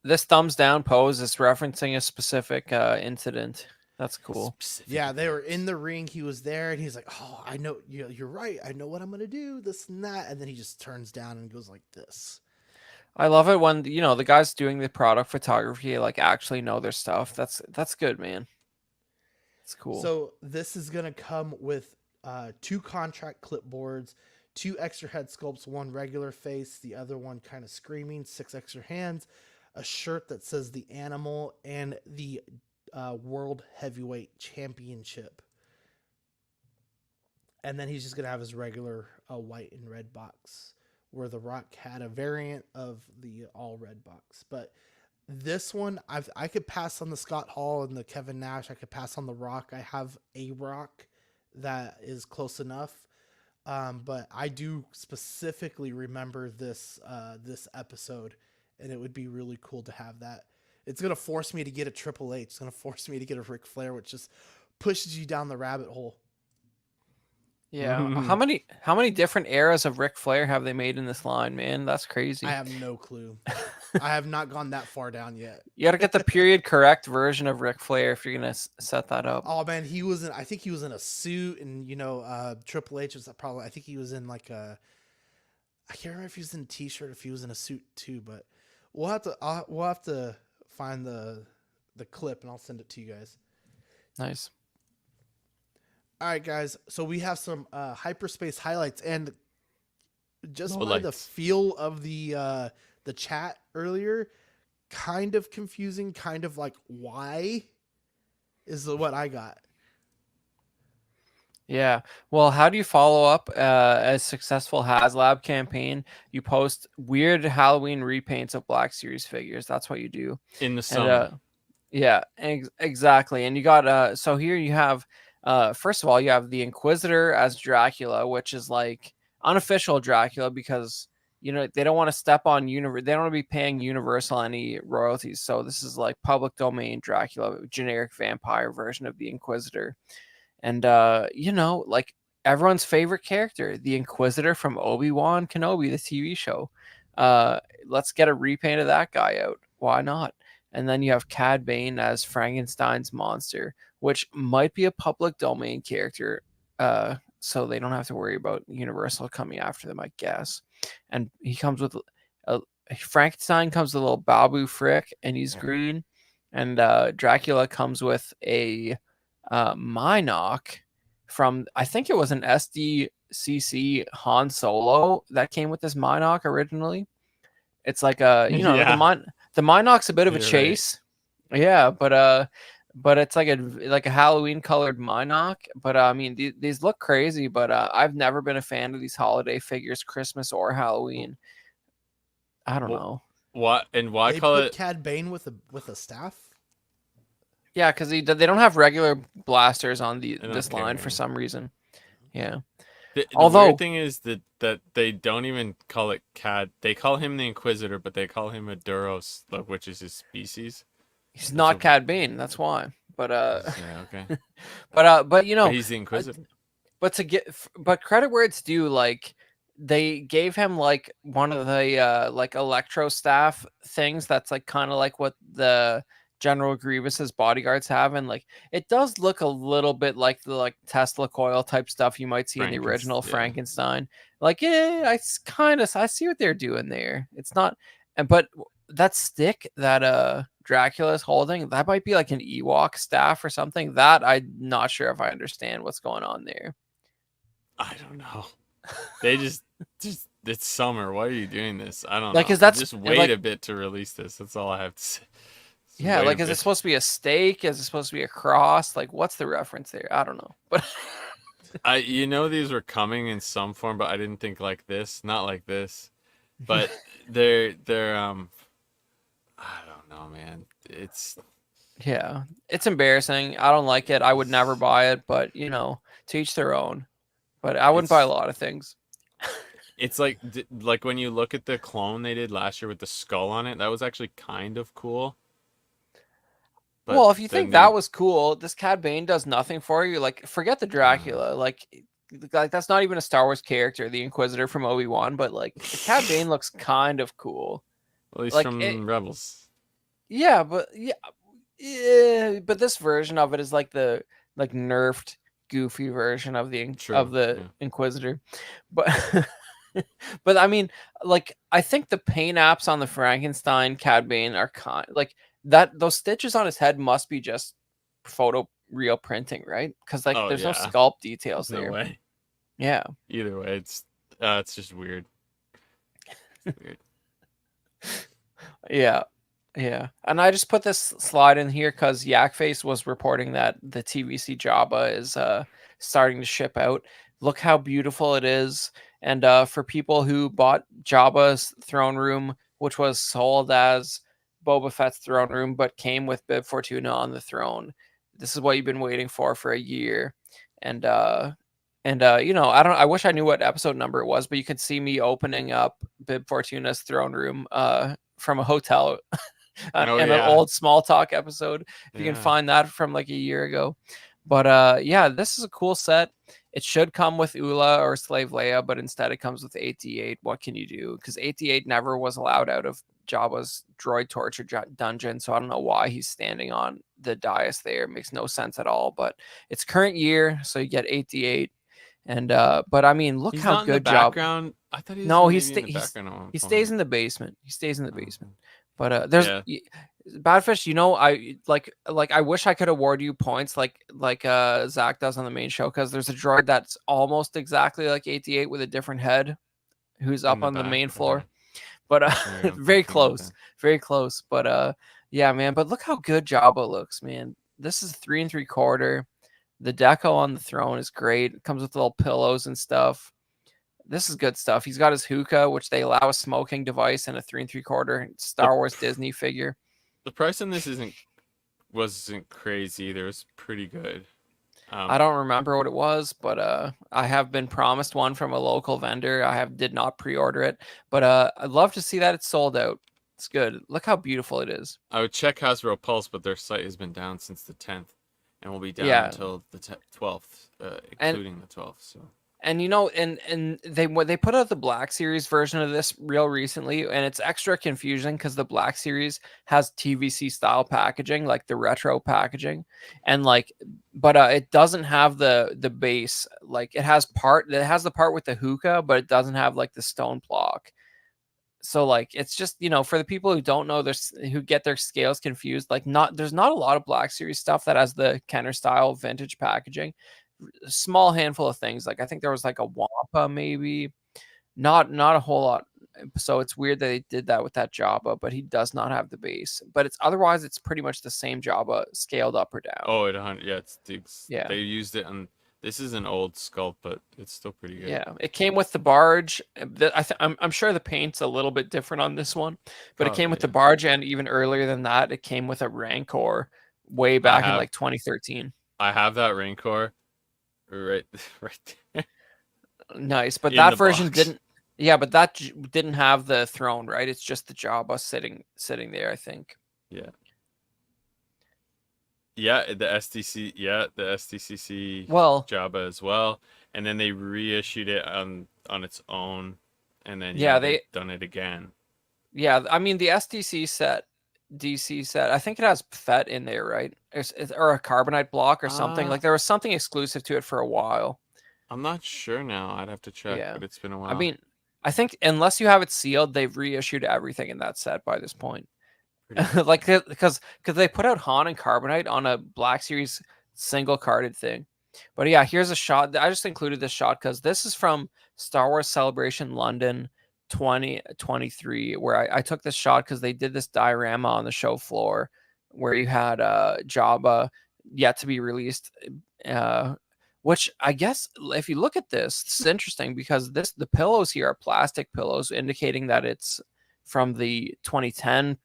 this thumbs down pose is referencing a specific incident. That's cool. Yeah, they were in the ring. He was there, and he's like, "Oh, I know you're right. I know what I'm gonna do. This and that." And then he just turns down and goes like this. I love it when the guys doing the product photography like actually know their stuff. That's good, man. It's cool. So this is gonna come with 2 contract clipboards, 2 extra head sculpts, 1 regular face, the other one kind of screaming, 6 extra hands, a shirt that says the animal, and the World Heavyweight Championship. And then he's just gonna have his regular white and red box, where The Rock had a variant of the all red box. But this one, I could pass on the Scott Hall and the Kevin Nash. I could pass on The Rock. I have a Rock that is close enough. But I do specifically remember this episode, and it would be really cool to have that. It's going to force me to get a Triple H. It's going to force me to get a Ric Flair, which just pushes you down the rabbit hole. Yeah. How many different eras of Ric Flair have they made in this line, man? That's crazy. I have no clue. I have not gone that far down yet. You got to get the period correct version of Ric Flair if you're going to set that up. Oh man, I think he was in a suit, and Triple H was probably, I think he was in like I can't remember if he was in a t-shirt or if he was in a suit too, but we'll have to find the clip and I'll send it to you guys. Nice. All right, guys. So we have some hyperspace highlights, and just by the feel of the chat earlier, kind of confusing, kind of like why is what I got. Yeah. Well, how do you follow up a successful HasLab campaign? You post weird Halloween repaints of Black Series figures. That's what you do in the summer. Yeah, exactly. And you got so here you have first of all, you have the Inquisitor as Dracula, which is like unofficial Dracula because they don't want to step on they don't want to be paying Universal any royalties. So this is like public domain Dracula, generic vampire version of the Inquisitor. And like everyone's favorite character, the Inquisitor from Obi-Wan Kenobi, the TV show. Let's get a repaint of that guy out. Why not? And then you have Cad Bane as Frankenstein's monster, which might be a public domain character, so they don't have to worry about Universal coming after them, I guess. And he comes with Frankenstein comes with a little Babu Frick, and he's green. And Dracula comes with a Minoc from, I think it was an SDCC Han Solo that came with this Minoc originally. It's like the Minoc's a bit of a chase. Right. Yeah, but it's like a Halloween colored Minoc. But I mean, these look crazy. But I've never been a fan of these holiday figures, Christmas or Halloween. I don't know. What and why they call put it Cad Bane with a staff? Yeah, because they don't have regular blasters on this line for some reason. Yeah. The Although weird thing is that they don't even call it Cad. They call him the Inquisitor, but they call him a Duros, which is his species. he's That's a not Cad Bane, that's why. But yeah, okay. but But he's the Inquisitor. but but credit where it's due, like they gave him like one of the like electro staff things that's like kind of like what the General Grievous's bodyguards have, and like it does look a little bit like the like Tesla coil type stuff you might see in the original Frankenstein. Like, yeah, I see what they're doing there. It's not, but that stick that Dracula is holding, that might be like an Ewok staff or something. That I'm not sure if I understand what's going on there. I don't know. They just it's summer. Why are you doing this? I don't like, know. is that Just wait a bit to release this. That's all I have to say. Yeah, like, is it supposed to be a stake? Is it supposed to be a cross? Like, what's the reference there? I don't know. But these were coming in some form, but I didn't think like this. Not like this. But they're I don't know, man. Yeah, it's embarrassing. I don't like it. I would never buy it, but to each their own. But I wouldn't buy a lot of things. It's like when you look at the clone they did last year with the skull on it, that was actually kind of cool. But well, if you think that was cool, this Cad Bane does nothing for you. Like, forget the Dracula. Like that's not even a Star Wars character, the Inquisitor from Obi-Wan. But like, the Cad Bane looks kind of cool. Well, he's like, from Rebels. Yeah, but but this version of it is like the nerfed, goofy version of the Inquisitor. But but I mean, like, I think the paint apps on the Frankenstein Cad Bane are like that. Those stitches on his head must be just photo real printing, right? Because like there's no sculpt details there. No way. Yeah. Either way, it's just weird. It's weird. Yeah. Yeah, and I just put this slide in here because Yakface was reporting that the TVC Jabba is starting to ship out. Look how beautiful it is. And for people who bought Jabba's throne room, which was sold as Boba Fett's throne room, but came with Bib Fortuna on the throne, this is what you've been waiting for a year. And I wish I knew what episode number it was, but you could see me opening up Bib Fortuna's throne room from a hotel. An old Small Talk episode, if you can find that from like a year ago. But this is a cool set. It should come with Ula or Slave Leia, but instead it comes with 8D8. What can you do? Because 8D8 never was allowed out of Jabba's droid torture dungeon, so I don't know why he's standing on the dais there. It makes no sense at all, but it's current year, so you get 8D8. And but I mean, look how good Jabba. I thought he was in the background. He stays in the basement. He stays in the basement. But there's Badfish, I wish I could award you points like Zach does on the main show, because there's a droid that's almost exactly like 88 with a different head who's up on the main floor. But very close. But yeah, man, but look how good Jabba looks, man. This is 3 3/4. The deco on the throne is great. It comes with little pillows and stuff. This is good stuff. He's got his hookah, which they allow a smoking device, and a 3 3/4 Star Wars Disney figure. The price on this wasn't crazy either. It was pretty good. I don't remember what it was, but I have been promised one from a local vendor. I did not pre-order it, but I'd love to see that it's sold out. It's good. Look how beautiful it is. I would check Hasbro Pulse, but their site has been down since the 10th, and will be down until the 12th, including the 12th. So. And and they put out the Black Series version of this real recently, and it's extra confusing because the Black Series has TVC style packaging, like the retro packaging, and but it doesn't have the base. Like it has the part with the hookah, but it doesn't have like the stone block. So like it's just for the people who don't know, who get their scales confused, there's not a lot of Black Series stuff that has the Kenner style vintage packaging. A small handful of things, like I think there was like a Wampa, maybe not a whole lot. So it's weird that they did that with that Jabba, but he does not have the base. But otherwise it's pretty much the same Jabba scaled up or down. Oh, they used it on. This is an old sculpt, but it's still pretty good. Yeah, it came with the barge. I'm sure the paint's a little bit different on this one, but it came with the barge, and even earlier than that, it came with a Rancor way back in like 2013. I have that Rancor right there. Nice, but in that the version box. didn't. Yeah, but that didn't have the throne, right? It's just the Jabba sitting there, I think. Yeah. Yeah, the SDC. Yeah, the SDCC Well, Jabba as well, and then they reissued it on its own, and then yeah, they've done it again. yeah. I mean, the SDC set, DC set. I think it has FET in there, right? Or a carbonite block or something. Like there was something exclusive to it for a while. I'm not sure now. I'd have to check, Yeah. but it's been a I while. mean, I think unless you have it sealed, they've reissued everything in that set by this point. Like because they put out Han and Carbonite on a Black Series single carded thing. But yeah, here's a shot. I just included this shot because this is from Star Wars Celebration London 2023, where I took this shot because they did this diorama on the show floor where you had Jabba yet to be released. Which I guess if you look at this, this is interesting because the pillows here are plastic pillows, indicating that it's from the 2010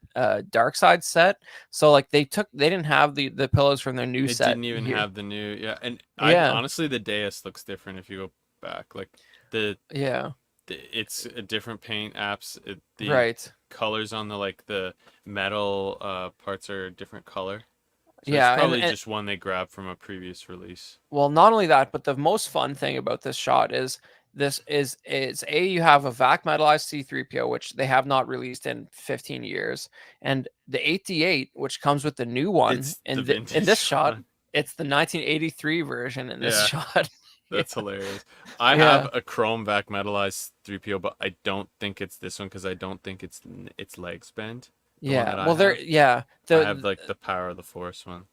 Dark Side set. So like they didn't have the pillows from their new set. It didn't even here. have the new and Yeah. honestly the dais looks different if you go back. Like it's a different paint apps. The right. colors on the metal parts are a different color. So Yeah, it's probably just one they grabbed from a previous release. Well, not only that, but the most fun thing about this shot is you have a vac metalized C3PO, which they have not released in 15 years, and the 8D8, which comes with the new one in this shot. It's the 1983 version in this shot. That's hilarious. I have a chrome vac metalized 3PO, but I don't think it's this one because I don't think its legs bend. Yeah. Well, I have like the Power of the Force one.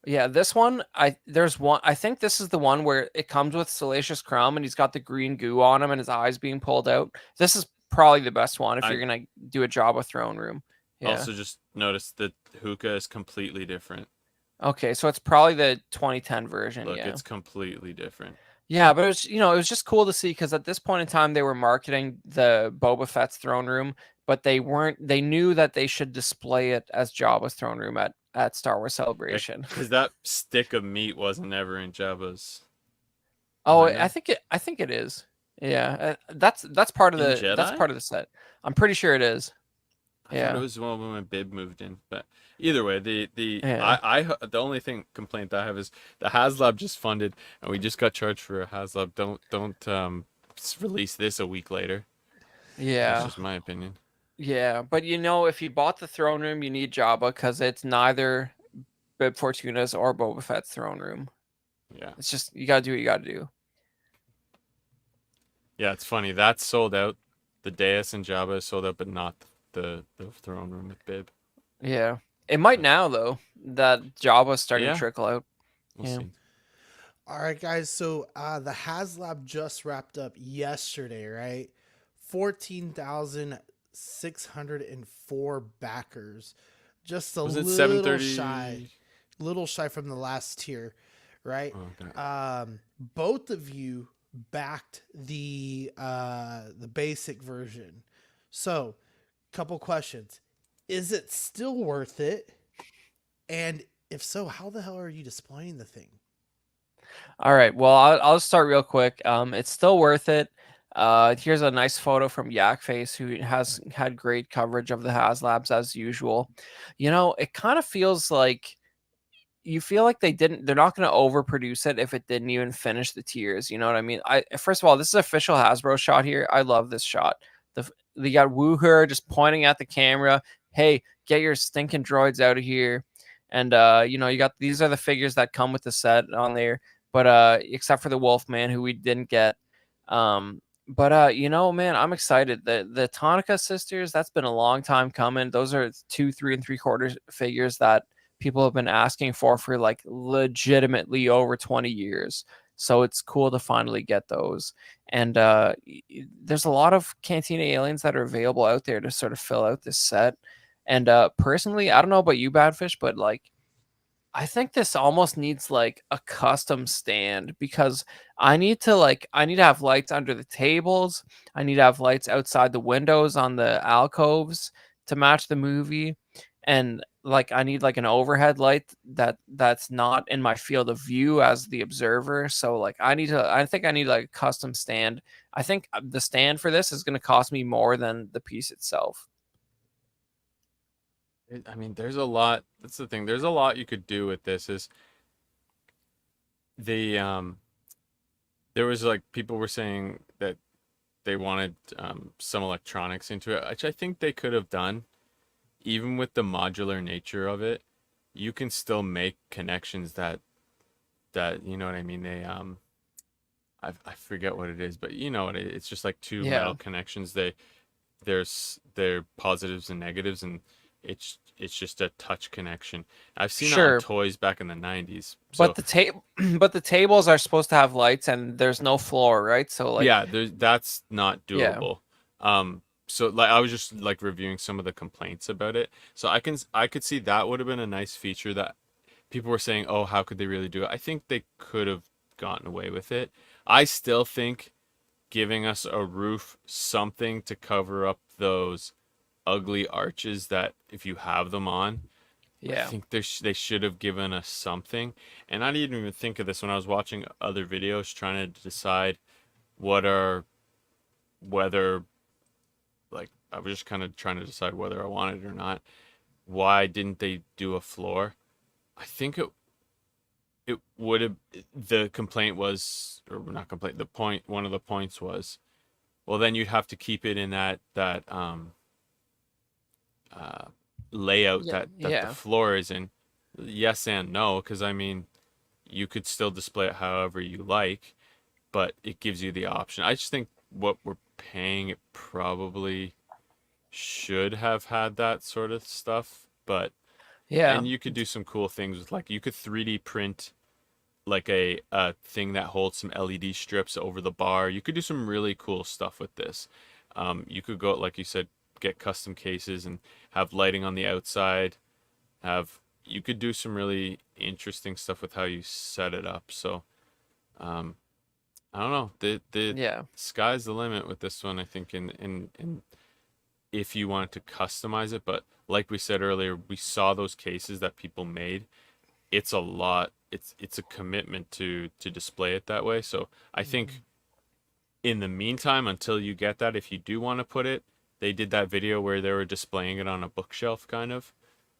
Yeah, this one, there's one. I think this is the one where it comes with Salacious Crumb, and he's got the green goo on him, and his eyes being pulled out. This is probably the best one if you're gonna do a Jabba throne room. Yeah. Also, just notice that hookah is completely different. Okay, so it's probably the 2010 version. Look, it's completely different. Yeah, but it was just cool to see because at this point in time they were marketing the Boba Fett's throne room, but they weren't. They knew that they should display it as Jabba's throne room at Star Wars Celebration. Because that stick of meat wasn't ever in Jabba's. Oh, I think it is. Yeah, that's part of the set. I'm pretty sure it is. I thought it was one when Bib moved in, but either way, the only complaint I have is the HasLab just funded, and we just got charged for a HasLab. Don't release this a week later. Yeah, that's just my opinion. Yeah, but if you bought the throne room, you need Jabba because it's neither Bib Fortuna's or Boba Fett's throne room. Yeah, it's just you gotta do what you gotta do. Yeah, it's funny that's sold out. The dais and Jabba is sold out, but not the throne room with Bib. Yeah, it might now though that Jabba's starting to trickle out. We'll see. All right, guys. So the HasLab just wrapped up yesterday, right? 14,604 backers, just a little shy from the last tier, right? Okay. Both of you backed the basic version. So, couple questions: is it still worth it? And if so, how the hell are you displaying the thing? All right. Well, I'll start real quick. It's still worth it. Here's a nice photo from Yakface, who has had great coverage of the HasLabs as usual. It kind of feels like you feel like they're not going to overproduce it if it didn't even finish the tiers. You know what I mean? First of all, this is official Hasbro shot here. I love this shot. They got Wooher just pointing at the camera. Hey, get your stinking droids out of here. And, you got, these are the figures that come with the set on there, but, except for the Wolfman, who we didn't get. Man, I'm excited. The Tonica sisters, that's been a long time coming. Those are 2, 3 3/4 figures that people have been asking for like legitimately over 20 years. So it's cool to finally get those. And there's a lot of Cantina aliens that are available out there to sort of fill out this set. And personally, I don't know about you, Badfish, but like, I think this almost needs like a custom stand because I need to have lights under the tables. I need to have lights outside the windows on the alcoves to match the movie. And like I need like an overhead light that's not in my field of view as the observer. So like I think I need like a custom stand. I think the stand for this is going to cost me more than the piece itself. I mean, there's a lot. That's the thing. There's a lot you could do with this. Is the there was like people were saying that they wanted some electronics into it, which I think they could have done. Even with the modular nature of it, you can still make connections that you know what I mean. They I forget what it is, but you know what it's just like two Yeah. metal connections. They're positives and negatives, and it's just a touch connection. I've seen that on Sure. toys back in the 90s. But So the table, but the tables are supposed to have lights, and there's no floor, right? So like, yeah, that's not yeah, doable. So like I was just like reviewing some of the complaints about it. So I could see that would have been a nice feature that people were saying, "Oh, how could they really do it?" I think they could have gotten away with it. I still think giving us a roof, something to cover up those ugly arches that if you have them on, I yeah, think they should have given us something. And I didn't even think of this when I was watching other videos trying to decide what are whether like I was just kind of trying to decide whether I wanted it or not. Why didn't they do a floor? I think it would have the complaint was or not complaint the point one of the points was well then you'd have to keep it in that uh layout yeah, that the yeah. floor is in. Yes and no, because I mean you could still display it however you like, but it gives you the option. I just think what we're paying it probably should have had that sort of stuff, but Yeah. and you could do some cool things with like you could 3D print like a thing that holds some LED strips over the bar. You could do some really cool stuff with this. You could go like you said, get custom cases and have lighting on the outside. Have you could do some really interesting stuff with how you set it up. So um, I don't know. The Yeah. sky's the limit with this one. I think in if you wanted to customize it, but like we said earlier, we saw those cases that people made. It's a lot. It's a commitment to display it that way. So I think in the meantime, until you get that, if you do want to put it, they did that video where they were displaying it on a bookshelf, kind of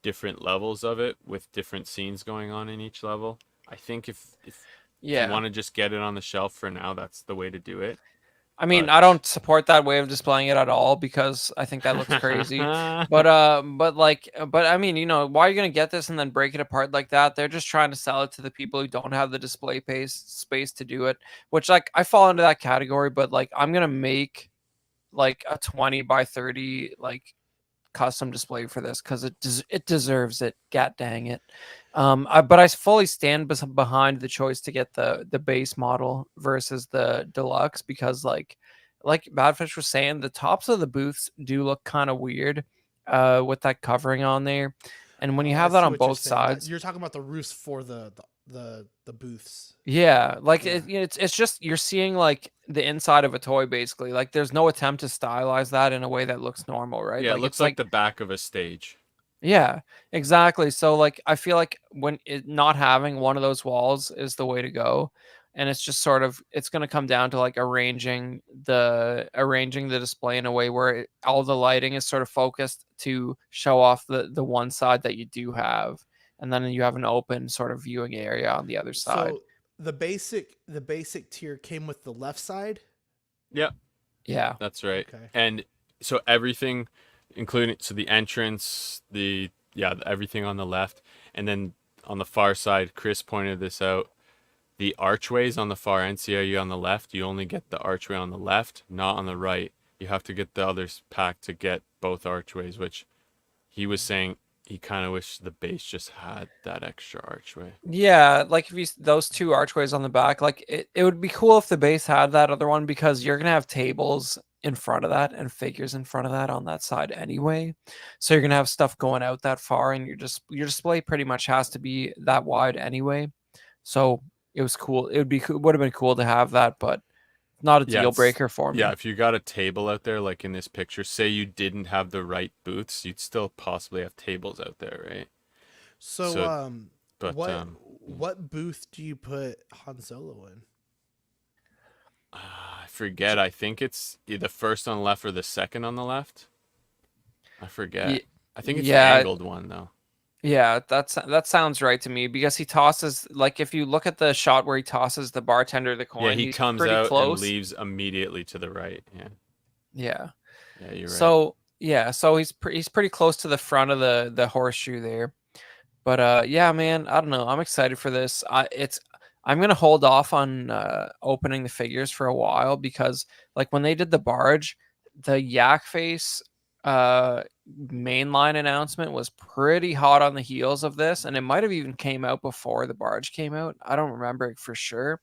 different levels of it with different scenes going on in each level. I think if you Yeah. want to just get it on the shelf for now, that's the way to do it. I mean, I But don't support that way of displaying it at all because I think that looks crazy. But I mean, why are you gonna get this and then break it apart like that? They're just trying to sell it to the people who don't have the display space to do it. Which like I fall into that category, but like I'm gonna make like a 20 by 30 like custom display for this because it deserves it. God dang it. But I fully stand behind the choice to get the base model versus the deluxe because like Badfish was saying, the tops of the booths do look kind of weird with that covering on there. And when you Oh, I have that see on what you're both saying. That sides, you're talking about the roofs for the booths. yeah, like Yeah. it's just you're seeing like the inside of a toy basically. Like there's no attempt to stylize that in a way that looks normal, right? yeah, it Like looks it's like like the back of a stage. yeah, exactly. So like I feel like when not having one of those walls is the way to go. And it's just sort of it's going to come down to like arranging the display in a way where all the lighting is sort of focused to show off the one side that you do have, and then you have an open sort of viewing area on the other side. So the basic tier came with the left side. Yep, Yeah. that's right. Okay. And so everything, including so the entrance, everything on the left, and then on the far side, Chris pointed this out. The archways on the far end, see how you on the left, you only get the archway on the left, not on the right. You have to get the others packed to get both archways, which he was saying he kind of wished the base just had that extra archway. Yeah, like if those two archways on the back, like it would be cool if the base had that other one because you're gonna have tables in front of that and figures in front of that on that side anyway. So you're gonna have stuff going out that far, and your display pretty much has to be that wide anyway. So it was cool. Would have been cool to have that, but not a Yeah, deal breaker for yeah, me. if you got a table out there like in this picture, say you didn't have the right booths, you'd still possibly have tables out there, right? So, So, but what booth do you put Han Solo in? I forget. I think it's the first on the left or the second on the left. I forget. Ye- I think it's the Yeah, angled one though. yeah, that sounds right to me because he tosses like if you look at the shot where he tosses the bartender the Yeah, coin, he he's comes pretty out and close. leaves immediately to the right. Yeah, Yeah. yeah, you're right. So yeah, so he's pretty close to the front of the horseshoe there. But yeah, man, I don't know. I'm excited for this. I'm gonna hold off on opening the figures for a while because like when they did the barge, the Yak Face mainline announcement was pretty hot on the heels of this, and it might have even came out before the barge came out. I don't remember it for sure,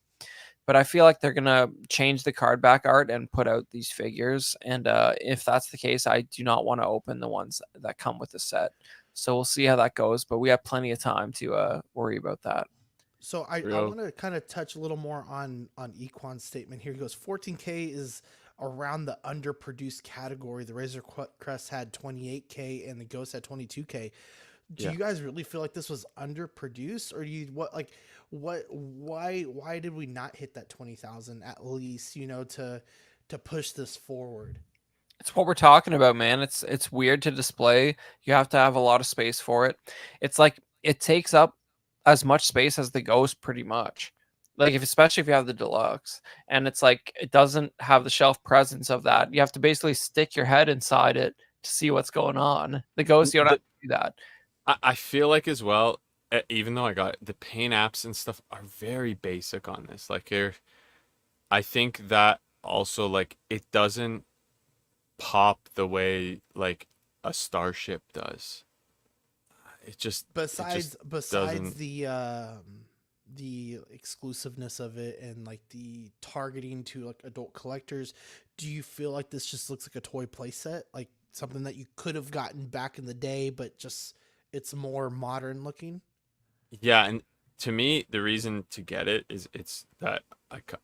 but I feel like they're gonna change the card back art and put out these figures. And if that's the case, I do not want to open the ones that come with the set. So we'll see how that goes. But we have plenty of time to worry about that. So I Real. want to kind of touch a little more on Equan's statement here. He goes 14K is around the underproduced category. The Razor Crest had 28K and the Ghost had 22K. Do Yeah. you guys really feel like this was underproduced, or do you why did we not hit that 20,000 at least? To push this forward. It's what we're talking about, man. It's weird to display. You have to have a lot of space for it. It's like it takes up as much space as the Ghost, pretty much. Like especially if you have the deluxe, and it's like it doesn't have the shelf presence of that. You have to basically stick your head inside it to see what's going on. The Ghost, you don't have to do that. I feel like as well, even though I got the paint apps and stuff are very basic on this. Like here, I think that also like it doesn't pop the way like a starship does. Besides doesn't. the exclusiveness of it and like the targeting to like adult collectors, do you feel like this just looks like a toy playset, like something that you could have gotten back in the day, but just it's more modern looking? Yeah, and to me, the reason to get it is it's that like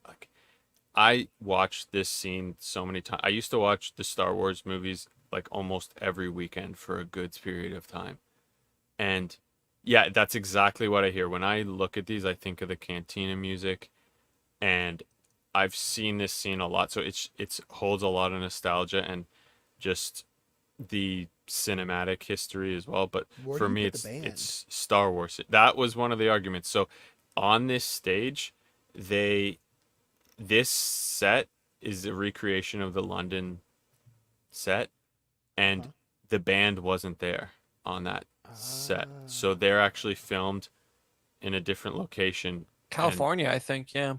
I watched this scene so many times. I used to watch the Star Wars movies like almost every weekend for a good period of time. And yeah, that's exactly what I hear. When I look at these, I think of the Cantina music, and I've seen this scene a lot. So it's holds a lot of nostalgia and just the cinematic history as well. But Where do for you me, put the band? it's Star Wars. That was one of the arguments. So on this stage, they this set is a recreation of the London set, and Huh? the band wasn't there on that set. So Ah. they're actually filmed in a different location, and California, I think, yeah.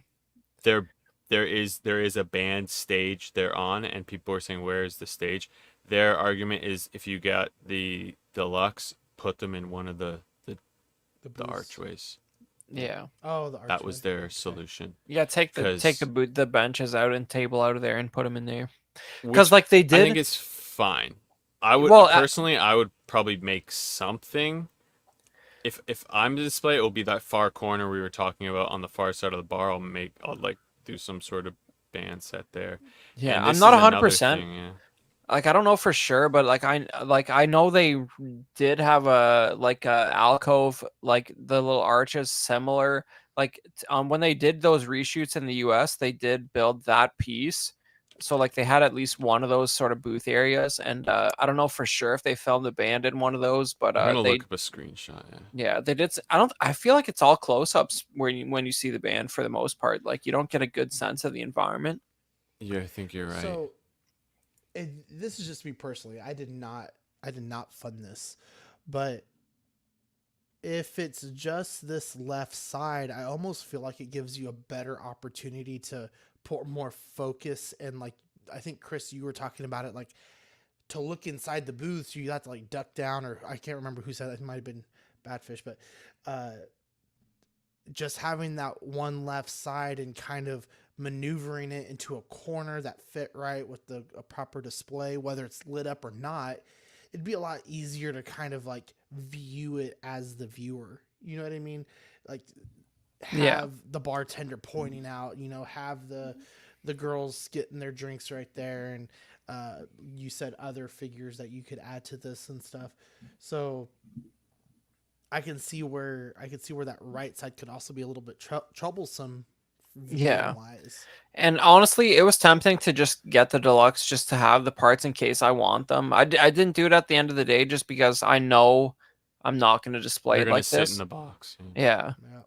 there there is a band stage they're on, and people are saying, where is the stage? Their argument is, if you got the deluxe, put them in one of The the booths. archways. Yeah. Oh, the archway. That was their Okay. solution. Yeah, take Because the benches out and table out of there and put them in there. Because which like they I think did. is fine. I would Well, personally, I would probably make something. If I'm to display, it will be that far corner we were talking about on the far side of the bar. I'll like do some sort of band set there. yeah, And I'm this not is hundred another percent. thing, yeah. Like I don't know for sure, but I know they did have a like a alcove, like the little arches similar. Like when they did those reshoots in the US, they did build that piece. So like they had at least one of those sort of booth areas, and I don't know for sure if they filmed the band in one of those, but I'm gonna look they up a screenshot. Yeah. yeah, they did. I don't. I feel like it's all close-ups when you see the band for the most part. Like you don't get a good sense of the environment. Yeah, I think you're right. So, and this is just me personally. I did not fund this, but if it's just this left side, I almost feel like it gives you a better opportunity to put more focus and like I think Chris, you were talking about it, like to look inside the booth, you have to like duck down, or I can't remember who said that. It might have been Badfish, but uh, just having that one left side and kind of maneuvering it into a corner that fit right with a proper display, whether it's lit up or not, it'd be a lot easier to kind of like view it as the viewer. You know what I mean? Like Yeah. have the bartender pointing out, have the girls getting their drinks right there, and you said other figures that you could add to this and stuff. So I can see where that right side could also be a little bit troublesome Yeah. viewing wise. And honestly, it was tempting to just get the deluxe just to have the parts in case I want them. I didn't do it at the end of the day just because I know I'm not going to display They're it gonna like sit this. in the box. Yeah. Yeah.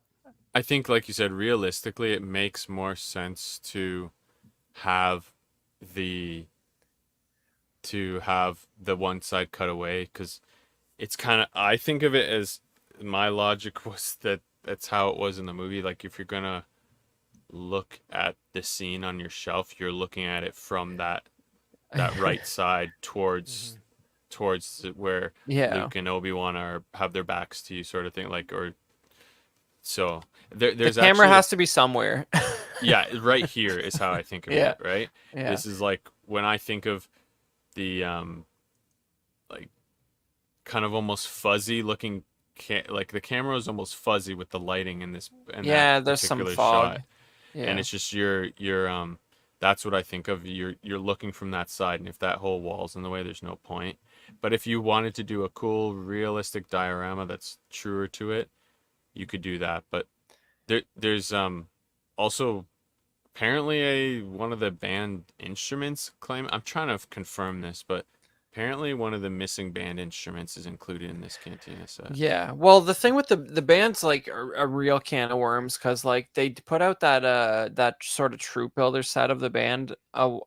I think, like you said, realistically, it makes more sense to have the one side cut away, because it's kind of, I think of it as, my logic was that that's how it was in the movie. Like, if you're gonna look at the scene on your shelf, you're looking at it from that right side towards where Yeah. Luke and Obi-Wan have their backs to you, sort of thing. Like, or so The there's camera actually has to be somewhere. yeah, right here is how I think of Yeah. it, right? Yeah. This is like when I think of the like kind of almost fuzzy looking like the camera is almost fuzzy with the lighting in this Yeah, that there's some particular fog. shot. Yeah. And it's just your that's what I think of. You're looking from that side, and if that whole wall's in the way, there's no point. But if you wanted to do a cool realistic diorama that's truer to it, you could do that. But there's also apparently one of the band instruments claim, I'm trying to confirm this, but apparently one of the missing band instruments is included in this Cantina set. Yeah. Well, the thing with the band's like a real can of worms, because like they put out that sort of troop builder set of the band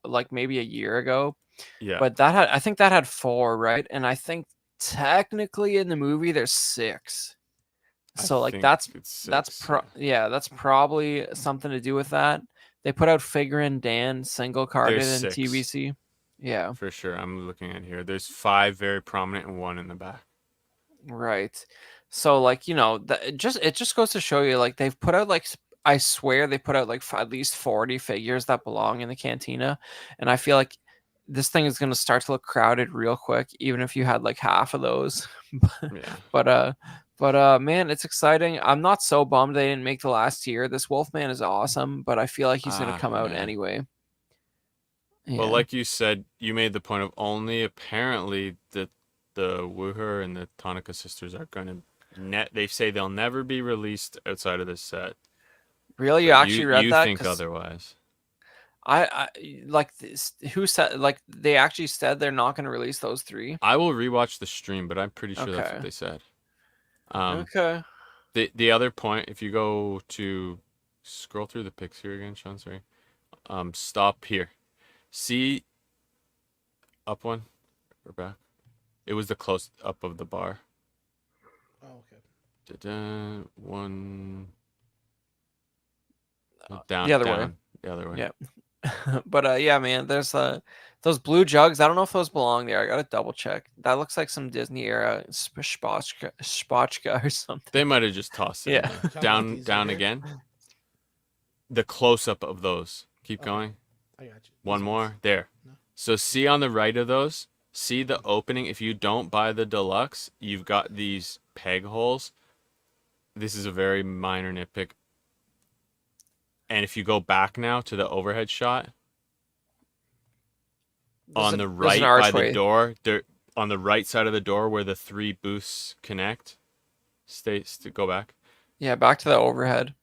like maybe a year ago. Yeah. But I think that had 4, right? And I think technically in the movie there's 6. So like that's probably something to do with that. They put out Figure and Dan single carded There's in 6. TVC. Yeah. For sure. I'm looking at here. There's 5 very prominent and 1 in the back. Right. So like, it just goes to show you, like, they've put out like, I swear they put out like at least 40 figures that belong in the Cantina, and I feel like this thing is going to start to look crowded real quick, even if you had like half of those. Yeah. But man, it's exciting. I'm not so bummed they didn't make the last tier. This Wolfman is awesome, but I feel like he's going to come out anyway. Well, Yeah. like you said, you made the point of only apparently the Wooher and the Tonica sisters are going to they say they'll never be released outside of this set. Really? You actually read you that? think otherwise. I like this, who said, like, they actually said they're not going to release those 3? I will rewatch the stream, but I'm pretty sure that's Okay. what they said. Okay. The other point, if you go to scroll through the pics here again, Sean, sorry. Stop here. See up one or back? It was the close up of the bar. Oh, okay. Da-da, one down. The other down, way. The other way. Yeah. But yeah, man, there's those blue jugs. I don't know if those belong there. I gotta double check. That looks like some Disney era spotchka or something. They might have just tossed it. Yeah. Down again. The close up of those. Keep going. I got you. One more. There. No. So see on the right of those, see the opening. If you don't buy the deluxe, you've got these peg holes. This is a very minor nitpick. And if you go back now to the overhead shot, on the right by the door, there on the right side of the door where the 3 booths connect, go back. Yeah, back to the overhead.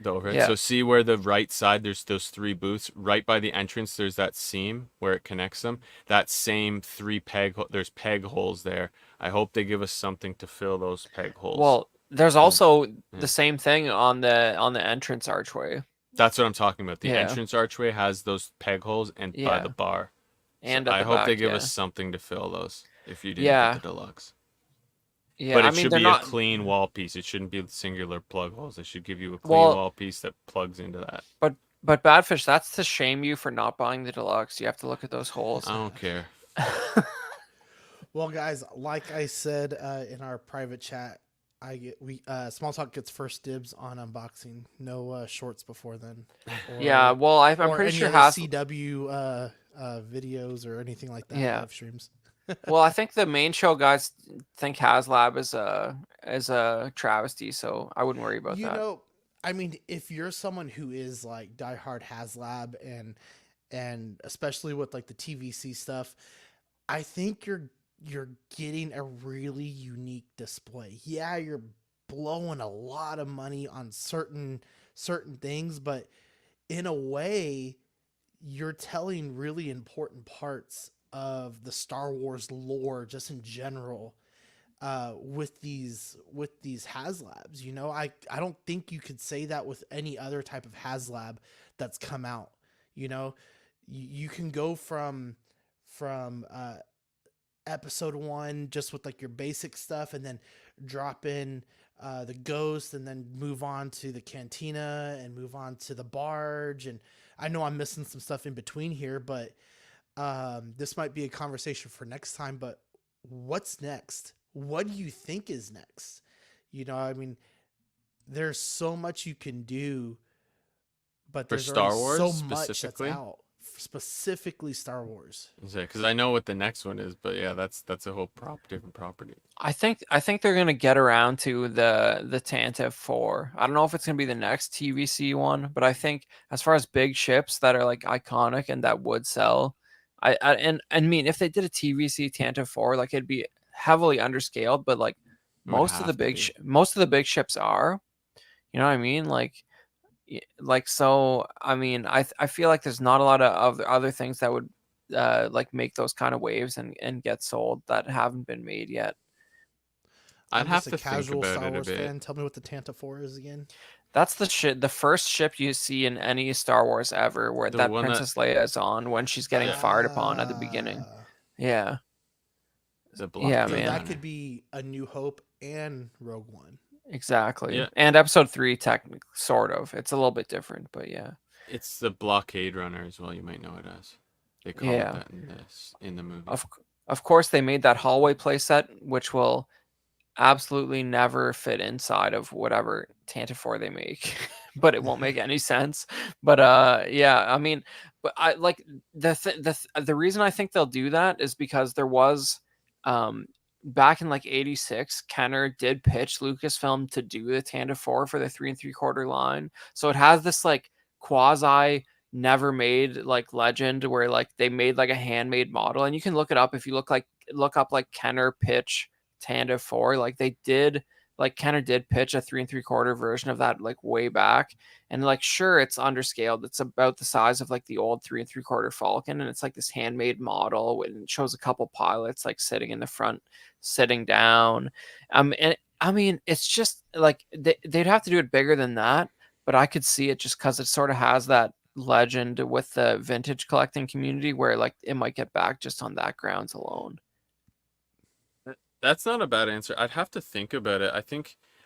The overhead. Yeah. So see where the right side, there's those 3 booths. Right by the entrance, there's that seam where it connects them. That same 3 there's peg holes there. I hope they give us something to fill those peg holes. Well, there's also the same thing on the entrance archway. That's what I'm talking about. The entrance archway has those peg holes and by the bar. And so I hope they give us something to fill those if you didn't get the deluxe. Yeah, but it should be a clean wall piece. It shouldn't be singular plug holes. They should give you a clean wall piece that plugs into that. But Badfish, that's to shame you for not buying the deluxe. You have to look at those holes. I don't care. Well, guys, like I said in our private chat, Small Talk gets first dibs on unboxing. No shorts before then. Or, well, I'm pretty sure CW videos or anything like that. Live streams. Well, I think the main show guys think HasLab is a travesty, so I wouldn't worry about that. You know, I mean, if you're someone who is like diehard HasLab and especially with like the TVC stuff, I think you're you're getting a really unique display. Yeah, you're blowing a lot of money on certain things, but in a way, you're telling really important parts of the Star Wars lore just in general with these HasLabs. You know, I don't think you could say that with any other type of HasLab that's come out. You know, you can go from episode one just with like your basic stuff, and then drop in the ghost, and then move on to the cantina, and move on to the barge. And I know I'm missing some stuff in between here, but this might be a conversation for next time. But what's next? What do you think is next? You know, I mean, there's so much you can do, but For there's Star already Wars so much that's specifically? out. Specifically Star Wars. Because I know what the next one is, but yeah, that's a whole different property. I think they're gonna get around to the Tantive 4. I don't know if it's gonna be the next TVC one, but I think as far as big ships that are like iconic and that would sell, I mean if they did a TVC Tantive 4, like it'd be heavily underscaled, but like It would have to be. most of the big ships are, you know what I mean? Like so I mean I feel like there's not a lot of other things that would like make those kind of waves and get sold that haven't been made yet. I'd I'm have just a to think casual about Star it a Wars bit. fan. Tell me what the Tantive 4 is again. That's the first ship you see in any Star Wars ever, where The that one that- Princess Leia is on when she's getting Yeah. fired upon at the beginning. Yeah, It's a Yeah, So man. that could be A New Hope and Rogue One. exactly. Yeah. And Episode 3, technically, sort of. It's a little bit different, but yeah. It's the blockade runner as well. You might know it as. They call Yeah. it that in the movie. Of course, they made that hallway playset, which will absolutely never fit inside of whatever Tantive 4 they make, but it won't make any sense. But yeah, I mean, but I like the reason I think they'll do that is because there was back in like 86, Kenner did pitch Lucasfilm to do the Tantive 4 for the 3 3/4 line. So it has this like quasi never made like legend where like they made like a handmade model, and you can look it up if you look up like Kenner pitch Tantive 4. Like they did, like Kenner did pitch a 3 3/4 version of that like way back, and like sure it's underscaled. It's about the size of like the old 3 3/4 Falcon, and it's like this handmade model, and it shows a couple pilots like sitting in the front, sitting down. And I mean it's just like they'd have to do it bigger than that, but I could see it just because it sort of has that legend with the vintage collecting community where like it might get back just on that grounds alone. That's not a bad answer. I'd have to think about it.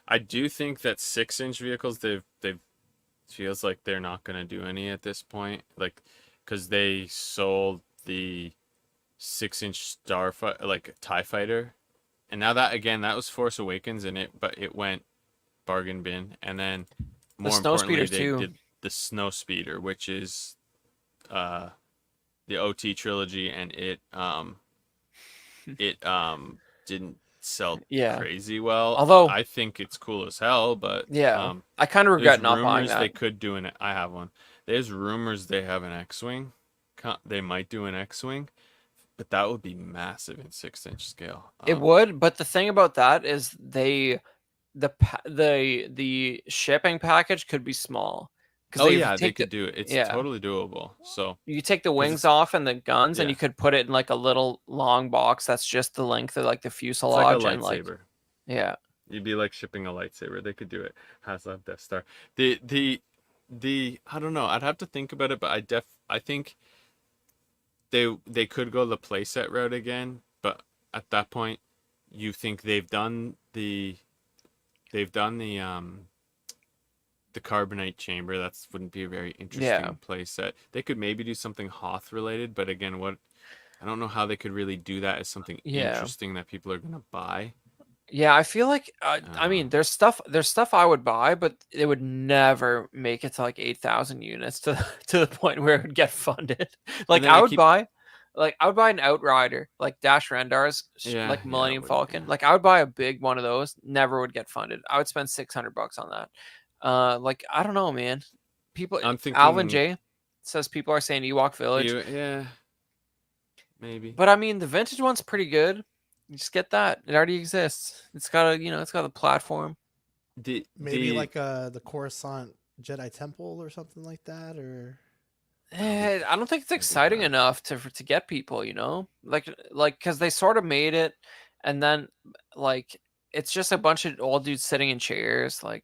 I do think that 6-inch vehicles they've feels like they're not gonna do any at this point. Like, because they sold the 6-inch Starfighter, like TIE Fighter, and now that was Force Awakens but it went bargain bin, and then more importantly they did the Snow Speeder, which is the OT trilogy, and it didn't sell crazy well. Although I think it's cool as hell, but I kind of regret not buying that. They could do I have one. There's rumors they have an X-wing. They might do an X-wing, but that would be massive in 6-inch scale. It would, but the thing about that is the shipping package could be small. Oh yeah, they could do it. It's totally doable. So you take the wings off and the guns, and you could put it in like a little long box that's just the length of like the fuselage. It's like a lightsaber. Yeah, you'd be like shipping a lightsaber. They could do it. HasLab Death Star. The I don't know. I'd have to think about it, but I think they could go the playset route again. But at that point, you think they've done the carbonite chamber. That wouldn't be a very interesting playset. They could maybe do something Hoth related, but again, I don't know how they could really do that as something interesting that people are gonna buy. Yeah, I feel like I mean, there's stuff I would buy, but it would never make it to like 8,000 units to the point where it would get funded. Like I would buy an Outrider, like Dash Rendar's, like Millennium Falcon. Like I would buy a big one of those. Never would get funded. I would spend $600 on that. Like I don't know, man. People. I'm thinking Alvin J says people are saying Ewok Village. Yeah, maybe. But I mean, the vintage one's pretty good. Just get that. It already exists. It's got it's got a platform. Maybe like the Coruscant Jedi Temple or something like that, or I don't think it's exciting enough to get people, like because they sort of made it, and then like it's just a bunch of old dudes sitting in chairs, like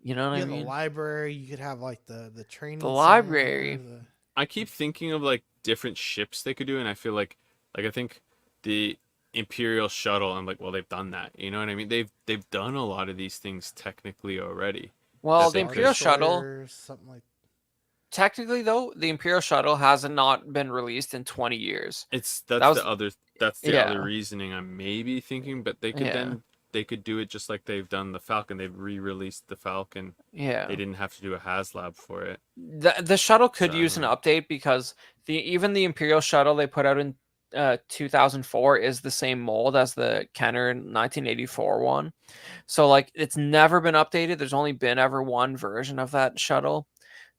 you know what I the mean? library. You could have like the training. The library. Center, I keep thinking of like different ships they could do, and I feel like I think the Imperial shuttle. I'm like, well, they've done that. You know what I mean? They've done a lot of these things technically already. Well, the Imperial shuttle, something like. Technically, though, the Imperial shuttle has not been released in 20 years. That's the other reasoning I'm maybe thinking, but they could they could do it just like they've done the Falcon. They've re-released the Falcon. Yeah, they didn't have to do a HasLab for it. The shuttle could use an update because even the Imperial shuttle they put out in 2004 is the same mold as the Kenner 1984 one. So like it's never been updated. There's only been ever one version of that shuttle.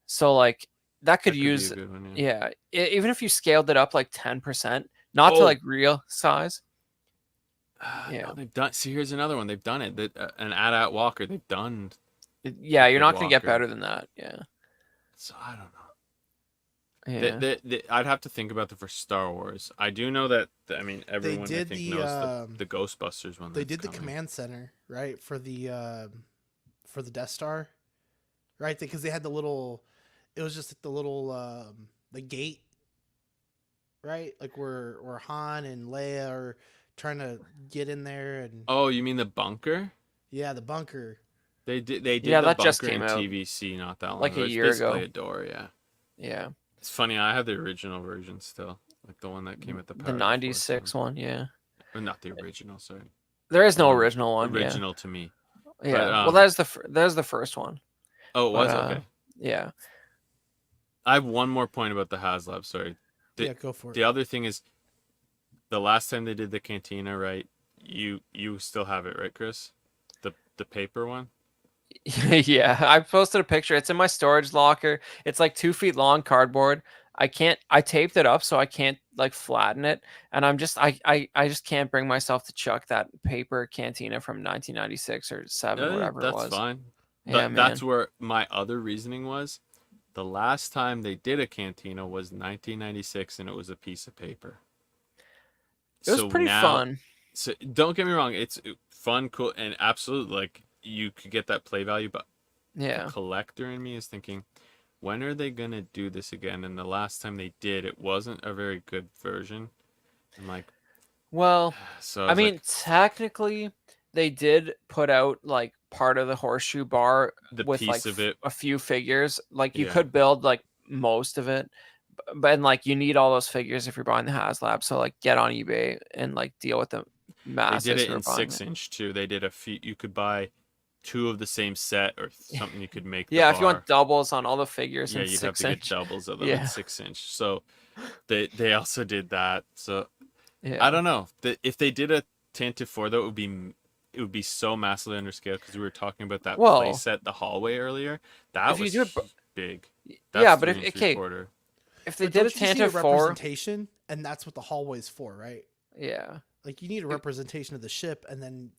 So like that could use be a good one, even if you scaled it up like 10%, not to like real size. No, they've done. See, here's another one. They've done it. An AT-AT Walker. They've done. Yeah, you're not going to get better than that. Yeah. So I don't know. Yeah. I'd have to think about for Star Wars. I do know that. I mean, everyone I think knows the Ghostbusters one. They did the command center, right, for the Death Star, right? Because they had the little. It was just like the little the gate, right? Like where Han and Leia are trying to get in there, and oh, you mean the bunker? Yeah, the bunker. They did the that bunker just came in out TVC not that long like ago. A year ago. A door, yeah. Yeah. It's funny. I have the original version still, like the one that came at the '96 one. Yeah. Or not the original. Sorry. There is no original one. Original to me. Yeah. But, well, there's the first one. Oh, it was okay. Yeah. I have one more point about the HasLab. Sorry. Go for it. The other thing is, the last time they did the cantina, right? You still have it, right, Chris? The paper one. Yeah, I posted a picture. It's in my storage locker. It's like 2 feet long, cardboard. I taped it up so I can't like flatten it, and I just can't bring myself to chuck that paper cantina from 1996 or 7, whatever it was. That's fine. Yeah, that's where my other reasoning was. The last time they did a cantina was 1996, and it was a piece of paper. It was pretty fun. So don't get me wrong, it's fun, cool, and absolutely like you could get that play value, but the collector in me is thinking, when are they gonna do this again? And the last time they did, it wasn't a very good version. I'm like, well, so I mean, technically, they did put out like part of the horseshoe bar with like of it. A few figures. Like you could build like most of it, but and like you need all those figures if you're buying the HasLab. So like get on eBay and like deal with them. They did it in 6-inch too. They did a few. You could buy 2 of the same set or something. You could make. If you want doubles on all the figures. Yeah, you'd have to get doubles of them in 6-inch. So they also did that. So I don't know if they did a Tantive 4 though, it would be so massively underscaled because we were talking about that play set, the hallway earlier. That was big. That's but if they did a Tantive 4 representation, and that's what the hallway's for, right? Yeah. Like you need a representation of the ship, and then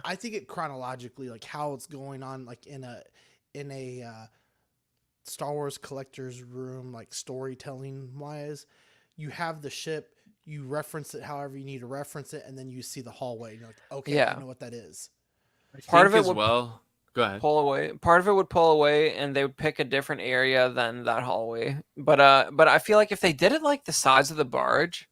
I think it chronologically, like how it's going on, like in a Star Wars collector's room, like storytelling wise, you have the ship, you reference it however you need to reference it, and then you see the hallway, and you're like, okay, I know what that is. Part of it would go ahead. Pull away. Part of it would pull away, and they would pick a different area than that hallway. But I feel like if they did it like the size of the barge.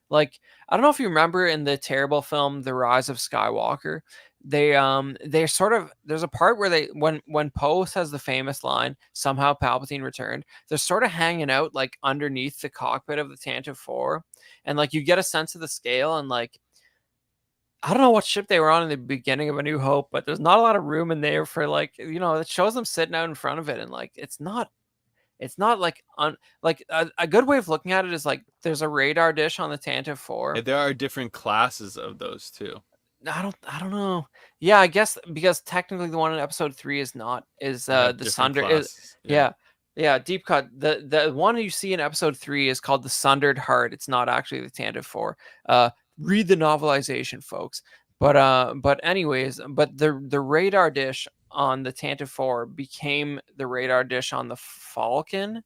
Like, I don't know if you remember in the terrible film, The Rise of Skywalker, they're sort of, there's a part where when Poe says the famous line, somehow Palpatine returned, they're sort of hanging out like underneath the cockpit of the Tantive 4. And like, you get a sense of the scale and like, I don't know what ship they were on in the beginning of A New Hope, but there's not a lot of room in there for like, it shows them sitting out in front of it. And like, it's not like a good way of looking at it is like there's a radar dish on the Tantive 4. There are different classes of those too. I don't know. Yeah, I guess because technically the one in episode 3 is the Sundered is deep cut. The one you see in episode 3 is called the Sundered Heart. It's not actually the Tantive 4. read the novelization, folks. But anyways, but the radar dish on the Tantive 4 became the radar dish on the Falcon.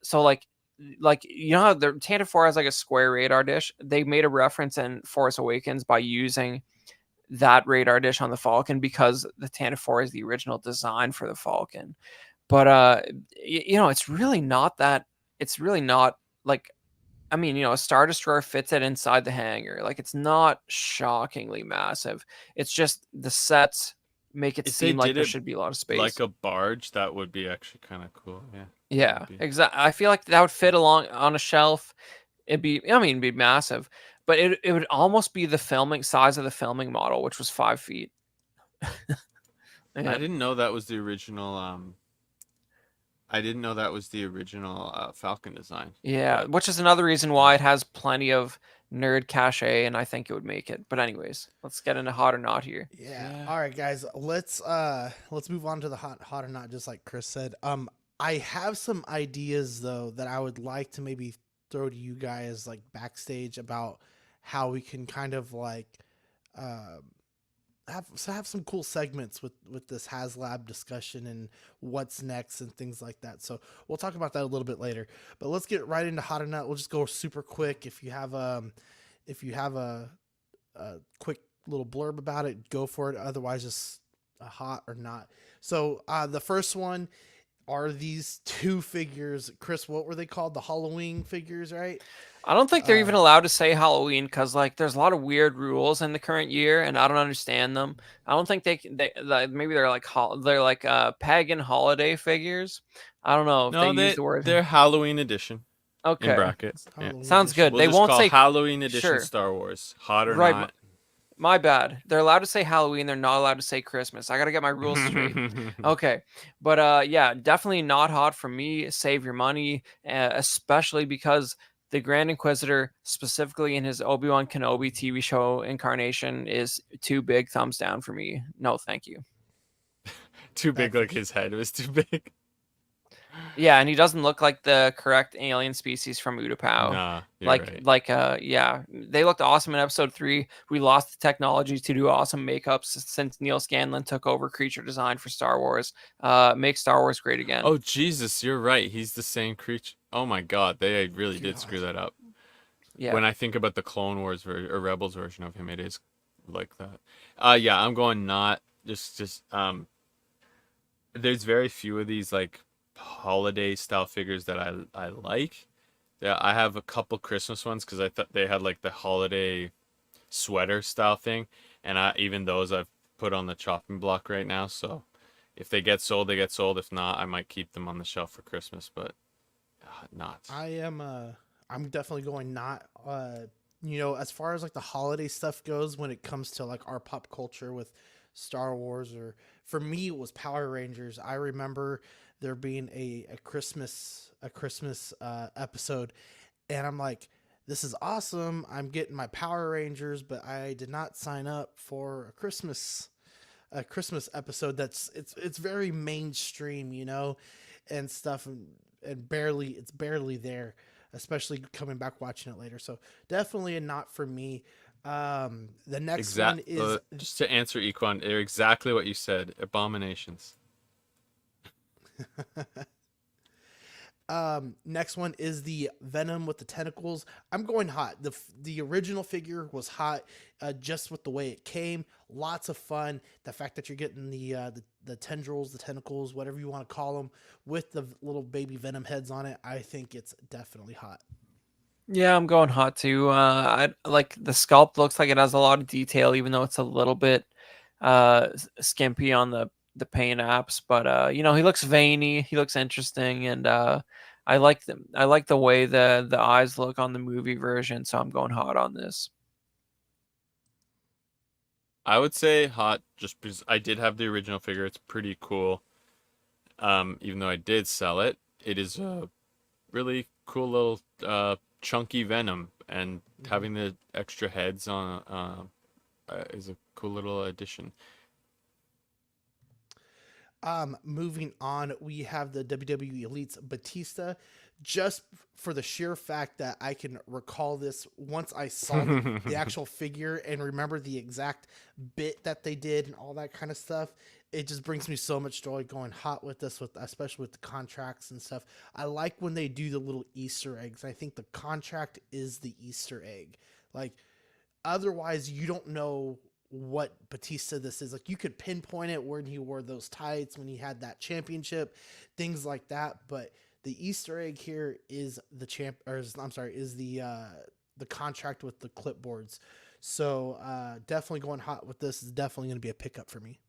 So like you know how the Tantive 4 has like a square radar dish? They made a reference in Force Awakens by using that radar dish on the Falcon because the Tantive 4 is the original design for the Falcon. But you know, it's really not that. It's really not like. I mean, you know, a Star Destroyer fits it inside the hangar. Like, it's not shockingly massive. It's just the sets make it If they seem like did there it should be a lot of space. like a barge, that would be actually kind of cool. Yeah. Yeah, exactly. I feel like that would fit along on a shelf. It'd be, I mean, it'd be massive, but it would almost be the filming size of the filming model, which was 5 feet. I Yeah. didn't know that was the original. I didn't know that was the original Falcon design. Yeah, But which is another reason why it has plenty of nerd cachet, and I think it would make it. But anyways, let's get into hot or not here. Yeah. Yeah. All right, guys. Let's move on to the hot or not, just like Chris said. I have some ideas though that I would like to maybe throw to you guys like backstage about how we can kind of like um have some cool segments with this HasLab discussion and what's next and things like that. So we'll talk about that a little bit later. But let's get right into hot or not. We'll just go super quick. If you have a quick little blurb about it, go for it. Otherwise, just a hot or not. So the first one are these two figures. Chris, what were they called? The Halloween figures, right? I don't think they're even allowed to say Halloween because like there's a lot of weird rules in the current year, and I don't understand them. I don't think they like, maybe they're like pagan holiday figures. I don't know if no, they use the word. they're Halloween edition in Okay, brackets. Yeah. Halloween sounds edition. good. We'll They just won't call say Halloween edition sure. Star Wars. Hot or Right, not. My bad. They're allowed to say Halloween. They're not allowed to say Christmas. I gotta get my rules straight. Okay, but yeah, definitely not hot for me. Save your money, especially because the Grand Inquisitor, specifically in his Obi-Wan Kenobi TV show incarnation, is too big. Thumbs down for me. No, thank you. Too big, like his head was too big. Yeah, and he doesn't look like the correct alien species from Utapau. Nah, you're right. Yeah, they looked awesome in episode 3. We lost the technology to do awesome makeups since Neil Scanlon took over creature design for Star Wars. Make Star Wars great again. Oh Jesus, you're right. He's the same creature. Oh my God, they really did screw that up. Yeah. When I think about the Clone Wars or Rebels version of him, it is like that. Yeah, I'm going not just there's very few of these like holiday style figures that I like. Yeah, I have a couple Christmas ones because I thought they had like the holiday sweater style thing, and even those I've put on the chopping block right now. So if they get sold, they get sold. If not, I might keep them on the shelf for Christmas. But not. I'm definitely going not. You know, as far as like the holiday stuff goes, when it comes to like our pop culture with Star Wars, or for me it was Power Rangers. I remember there being a Christmas episode, and I'm like, this is awesome. I'm getting my Power Rangers, but I did not sign up for a Christmas episode it's very mainstream, you know, and stuff, and it's barely there, especially coming back watching it later. So definitely a not for me. The next one is just to answer Equan, they're exactly what you said. Abominations. Next one is the Venom with the tentacles. I'm going hot. The original figure was hot, just with the way it came. Lots of fun. The fact that you're getting the tendrils, the tentacles, whatever you want to call them, with the little baby Venom heads on it, I think it's definitely hot. Yeah, I'm going hot too. I like the sculpt looks like it has a lot of detail, even though it's a little bit skimpy on the paint apps. But you know, he looks veiny, he looks interesting, and I like the way the eyes look on the movie version. So I'm going hot on this. I would say hot just because I did have the original figure. It's pretty cool. Even though I did sell it, it is a really cool little chunky Venom, and having the extra heads on is a cool little addition. Moving on, we have the WWE Elite's Batista. Just for the sheer fact that I can recall this once I saw the actual figure and remember the exact bit that they did and all that kind of stuff, it just brings me so much joy going hot with this, with especially with the contracts and stuff. I like when they do the little Easter eggs. I think the contract is the Easter egg. Like, otherwise, you don't know what Batista this is. Like, you could pinpoint it when he wore those tights, when he had that championship, things like that. But the Easter egg here is the is the contract with the clipboards. So definitely going hot with this. Is definitely going to be a pickup for me.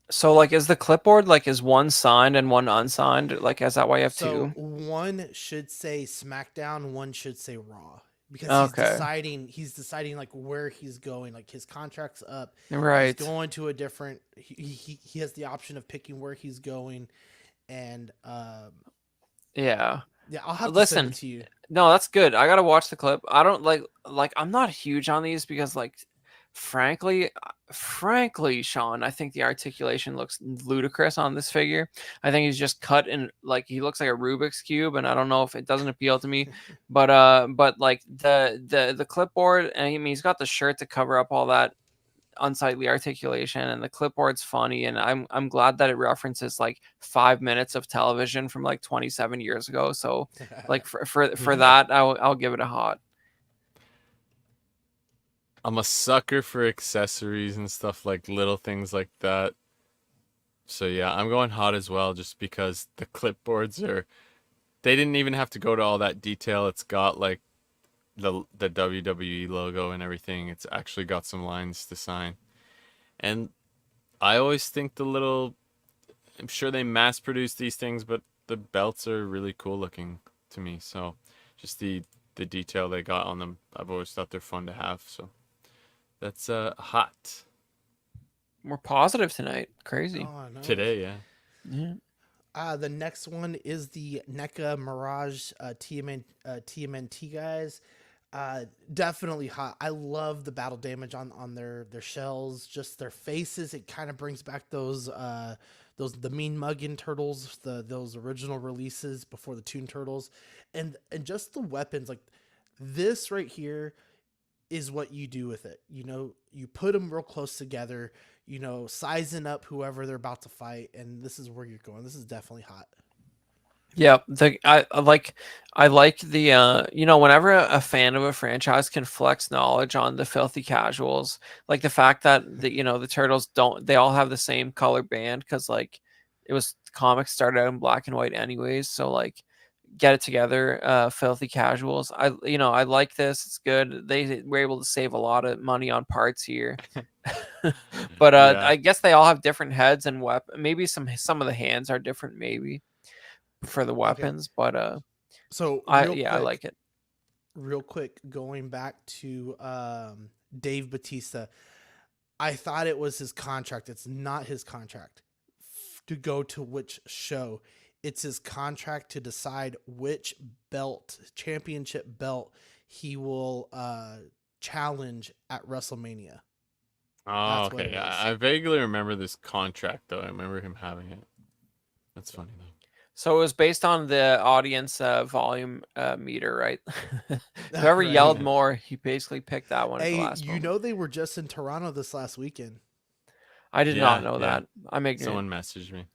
So, like, is the clipboard, like, is one signed and one unsigned? Like, is that why you have So two? one should say SmackDown, one should say Raw, because Okay. he's deciding like where he's going. Like, his contract's up. Right. He's going to a different. He has the option of picking where he's going, and Yeah. yeah, I'll have to Listen, send it to you. no, that's good. I gotta watch the clip. I don't like I'm not huge on these because, like, frankly, Sean, I think the articulation looks ludicrous on this figure. I think he's just cut in, like, he looks like a Rubik's cube, and I don't know if it doesn't appeal to me. But like the clipboard, and I mean, he's got the shirt to cover up all that unsightly articulation, and the clipboard's funny, and I'm glad that it references like 5 minutes of television from like 27 years ago. So like for that, I'll give it a hot. I'm a sucker for accessories and stuff, like little things like that. So yeah, I'm going hot as well, just because the clipboards they didn't even have to go to all that detail. It's got like the WWE logo and everything. It's actually got some lines to sign. And I always think I'm sure they mass produce these things, but the belts are really cool looking to me. So just the detail they got on them, I've always thought they're fun to have. So that's hot. We're positive tonight. Crazy. Oh, I know. Today, yeah. Yeah. The next one is the NECA Mirage TMNT guys. Definitely hot. I love the battle damage on their shells, just their faces. It kind of brings back those the Mean Muggin Turtles, those original releases before the Toon Turtles, and just the weapons. Like, this right here is what you do with it. You know, you put them real close together, you know, sizing up whoever they're about to fight, and this is where you're going. This is definitely hot. Yeah, I like the whenever a fan of a franchise can flex knowledge on the filthy casuals, like the fact that the turtles they all have the same color band, because like comics started out in black and white anyways, so like get it together, filthy casuals. I like this. It's good. They were able to save a lot of money on parts here. But Yeah. I guess they all have different heads and maybe some of the hands are different, maybe for the weapons. But So I quick, like it. real quick, going back to Dave Batista, I thought it was his contract. It's not his contract to go to which show. It's his contract to decide which championship belt he will challenge at WrestleMania. Oh, That's what okay. it is. I vaguely remember this contract, though. I remember him having it. That's funny, though. So it was based on the audience volume meter, right? Whoever Right. yelled more, he basically picked that one at the Hey, last moment. know they were just in Toronto this last weekend. I did not know Yeah. that. I'm ignorant. Someone messaged me.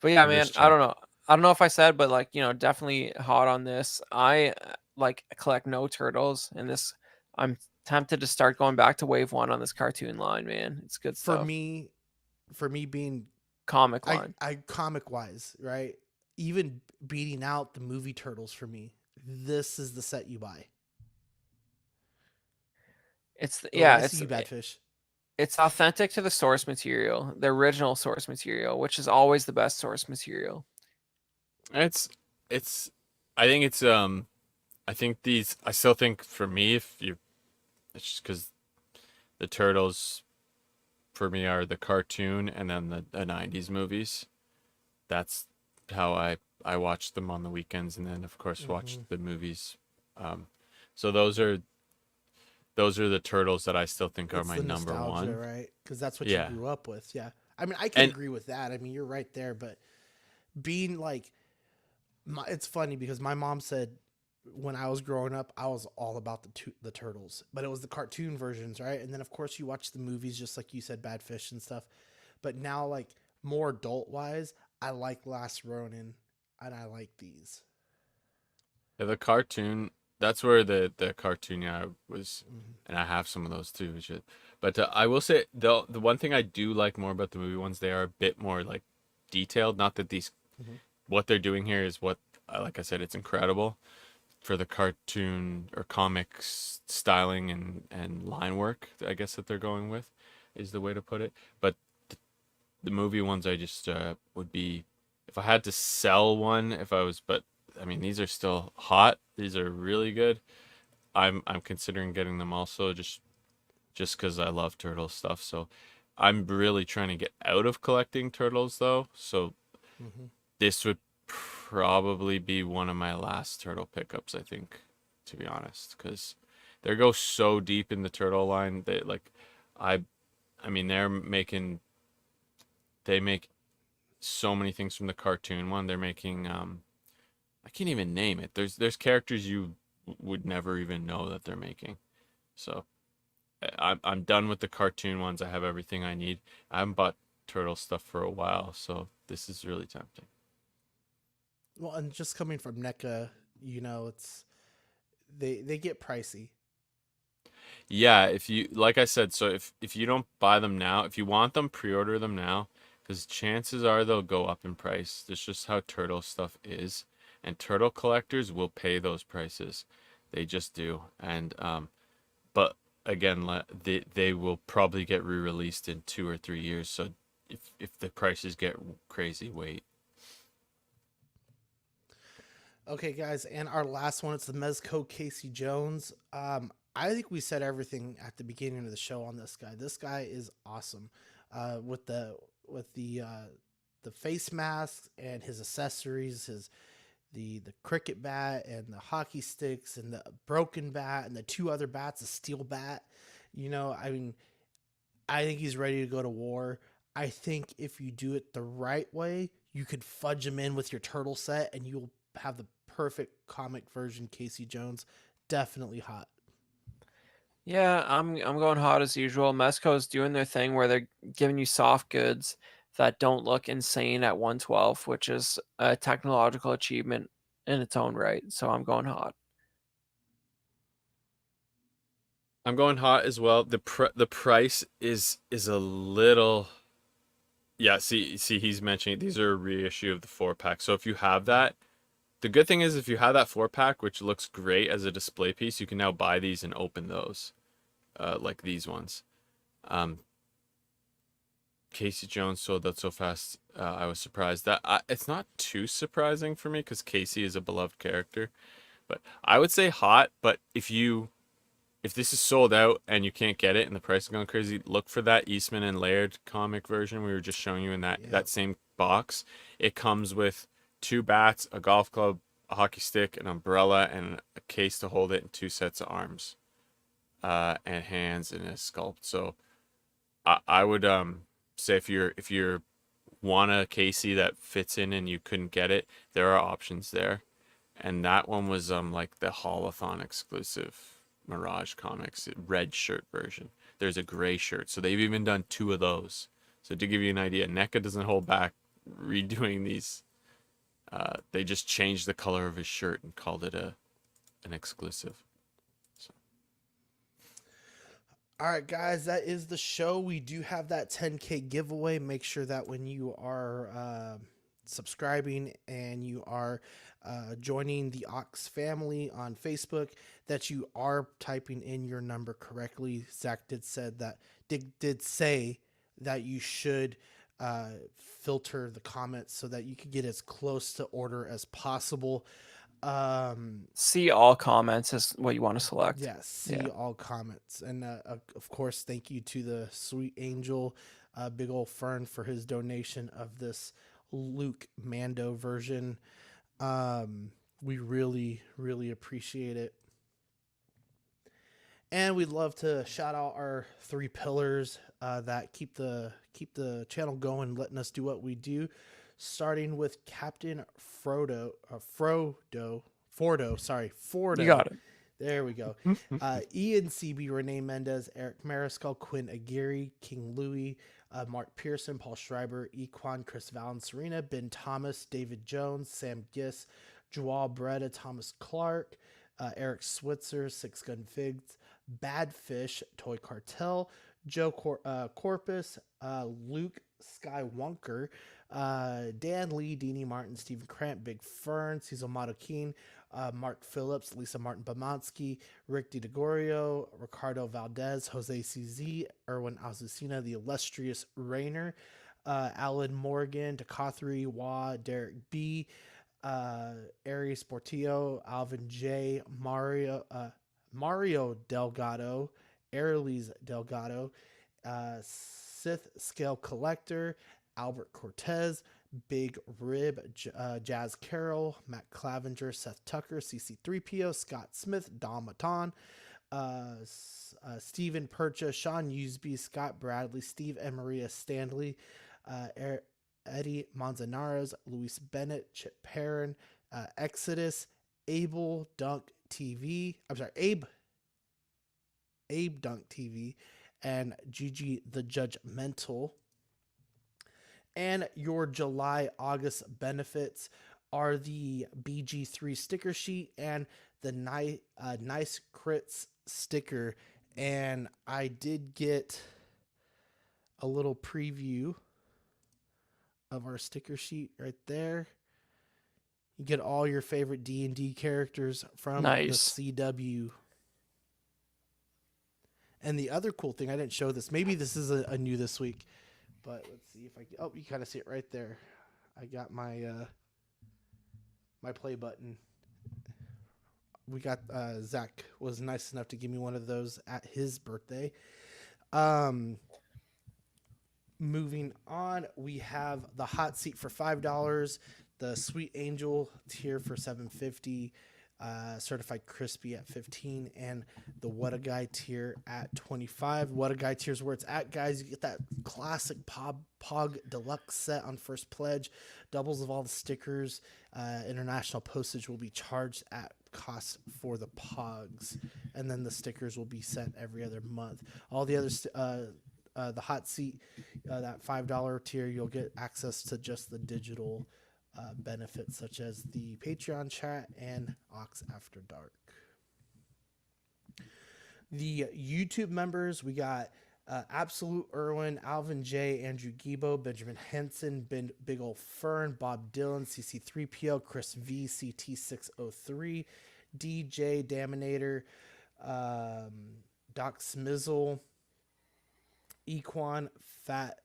But yeah, I'm man, just I don't know. I don't know if I said, but like, definitely hot on this. I like collect no turtles, and this I'm tempted to start going back to wave 1 on this cartoon line, man. It's good For stuff. me being Comic line. I comic wise, right? Even beating out the movie Turtles, for me, this is the set you buy. It's I see you, Badfish. it's authentic to the source material, the original source material, which is always the best source material. I think I still think for me, it's just because the Turtles for me are the cartoon and then the 90s movies. That's how I watch them on the weekends, and then of course watch the movies. So those those are the turtles that I still think are It's my the number nostalgia, one. right? Because that's what you Yeah. grew up with. Yeah. I mean, I can And agree with that. I mean, you're right there. But being like, it's funny because my mom said when I was growing up, I was all about the turtles, but it was the cartoon versions, right? And then of course you watch the movies, just like you said, Bad Fish and stuff. But now, like more adult wise, I like Last Ronin, and I like these. the cartoon, that's where the cartoon, yeah, was, Mm-hmm. and I have some of those too. Shit. But I will say the one thing I do like more about the movie ones, they are a bit more like detailed. Not that these Mm-hmm. what they're doing here is what, like I said, it's incredible for the cartoon or comics styling and line work, I guess, that they're going with is the way to put it. But the movie ones, I just would be, if I had to sell one, if I was, but I mean, these are still hot. These are really good. I'm considering getting them also, just because I love turtle stuff. So I'm really trying to get out of collecting turtles though. So Mm-hmm. this would probably be one of my last turtle pickups, I think, to be honest, because they go so deep in the turtle line. They like, I, I mean, they make so many things from the cartoon one. They're making I can't even name it. There's characters you would never even know that they're making. So I'm done with the cartoon ones. I have everything I need. I haven't bought turtle stuff for a while, so this is really tempting. Well, and just coming from NECA, it's they get pricey. Yeah, if you, like I said, so if you don't buy them now, if you want them, pre-order them now, because chances are they'll go up in price. That's just how turtle stuff is, and turtle collectors will pay those prices. They just do. And but again, they will probably get re-released in 2 or 3 years. So if the prices get crazy, wait. Okay, guys, and our last one, it's the Mezco Casey Jones. I think we said everything at the beginning of the show on this guy. This guy is awesome. With the face mask and his accessories, the cricket bat and the hockey sticks and the broken bat and the two other bats, a steel bat. I mean, I think he's ready to go to war. I think if you do it the right way, you could fudge him in with your turtle set and you'll have the perfect comic version Casey Jones. Definitely hot. Yeah, I'm going hot as usual. Mesco's doing their thing where they're giving you soft goods that don't look insane at 112, which is a technological achievement in its own right. So I'm going hot. I'm going hot as well. The price is a little, yeah. See, he's mentioning these are a reissue of the 4-pack. So if you have that, the good thing is if you have that 4-pack, which looks great as a display piece, you can now buy these and open those, like these ones. Um, Casey Jones sold that so fast. I was surprised that it's not too surprising for me because Casey is a beloved character. But I would say hot. But if this is sold out and you can't get it and the price is going crazy, look for that Eastman and Laird comic version we were just showing you in that same box. It comes with 2 bats, a golf club, a hockey stick, an umbrella, and a case to hold it, and 2 sets of arms, and hands, and a sculpt. So I would say if you're want a Casey that fits in and you couldn't get it, there are options there. And that one was like the Holothon exclusive Mirage Comics red shirt version. There's a gray shirt, so they've even done 2 of those. So to give you an idea, NECA doesn't hold back redoing these. They just changed the color of his shirt and called it an exclusive. So. All right, guys, that is the show. We do have that 10K giveaway. Make sure that when you are subscribing and you are joining the Ox family on Facebook, that you are typing in your number correctly. Zach did say that you should filter the comments so that you can get as close to order as possible. See all comments is what you want to select. Yes, see all comments. And of course, thank you to the Sweet Angel, Big Ol' Fern, for his donation of this Luke Mando version. We really, really appreciate it. And we'd love to shout out our three pillars that keep the channel going, letting us do what we do. Starting with Captain You Fordo. got it. There we go. Ian CB, Renee Mendez, Eric Mariscal, Quinn Aguirre, King Louie, Mark Pearson, Paul Schreiber, Equan, Chris Valen, Serena, Ben Thomas, David Jones, Sam Giss, Joao Breda, Thomas Clark, Eric Switzer, Six Gun Figs, Bad Fish, Toy Cartel, Joe Corpus, Luke Skywonker, Dan Lee, Deanie Martin, Stephen Krant, Big Fern, Cecil Mato-Keen, Mark Phillips, Lisa Martin Bamansky, Rick DiGregorio, Ricardo Valdez, Jose CZ, Erwin Azucena, the illustrious Rainer, Alan Morgan, Takathri Wah, Derek B, Aries Portillo, Alvin J, Mario Delgado, Airleys Delgado, Sith Scale Collector, Albert Cortez, Big Rib, Jazz Carroll, Matt Clavenger, Seth Tucker, CC3PO, Scott Smith, Dom Matan, Stephen Percha, Sean Usby, Scott Bradley, Steve and Maria Stanley, Eddie Manzanares, Luis Bennett, Chip Perrin, Exodus, Abel Dunk TV. I'm sorry, Abe Dunk TV, and Gigi the Judgmental. And your July-August benefits are the BG3 sticker sheet and the Nice Crits sticker. And I did get a little preview of our sticker sheet right there. You get all your favorite D&D characters from the CW. And the other cool thing, I didn't show this. Maybe this is a new this week. But let's see if I can. Oh, you kind of see it right there. I got my my play button. We got Zach was nice enough to give me one of those at his birthday. Moving on, we have the hot seat for $5, the Sweet Angel tier for $7.50, Certified Crispy at $15, and the What a Guy tier at $25. What a Guy tier is where it's at, guys. You get that classic Pog Deluxe set on first pledge, doubles of all the stickers. International postage will be charged at cost for the Pogs, and then the stickers will be sent every other month. All the other the hot seat, that $5 tier, you'll get access to just the digital benefits such as the Patreon chat and Ox After Dark. The YouTube members, we got Absolute Irwin, Alvin J, Andrew Gibo, Benjamin Henson, Big Ol' Fern, Bob Dylan, CC3PO, Chris V, CT603, DJ Daminator, Doc Smizzle, Equan, Fat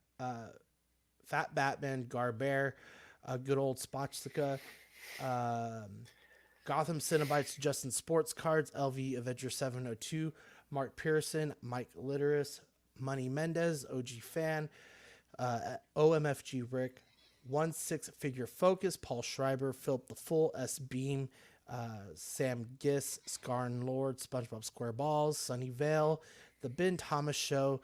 Batman, Garbear, good old Spotchika, Gotham Cinnabites, Justin Sports Cards, LV Avenger 702, Mark Pearson, Mike Litteris, Money Mendez, OG Fan, OMFG Rick, 1-6 Focus, Paul Schreiber, Philip the Full, S Beam, Sam Giss, Scarn Lord, SpongeBob SquareBalls, Sunny Vale, The Ben Thomas Show,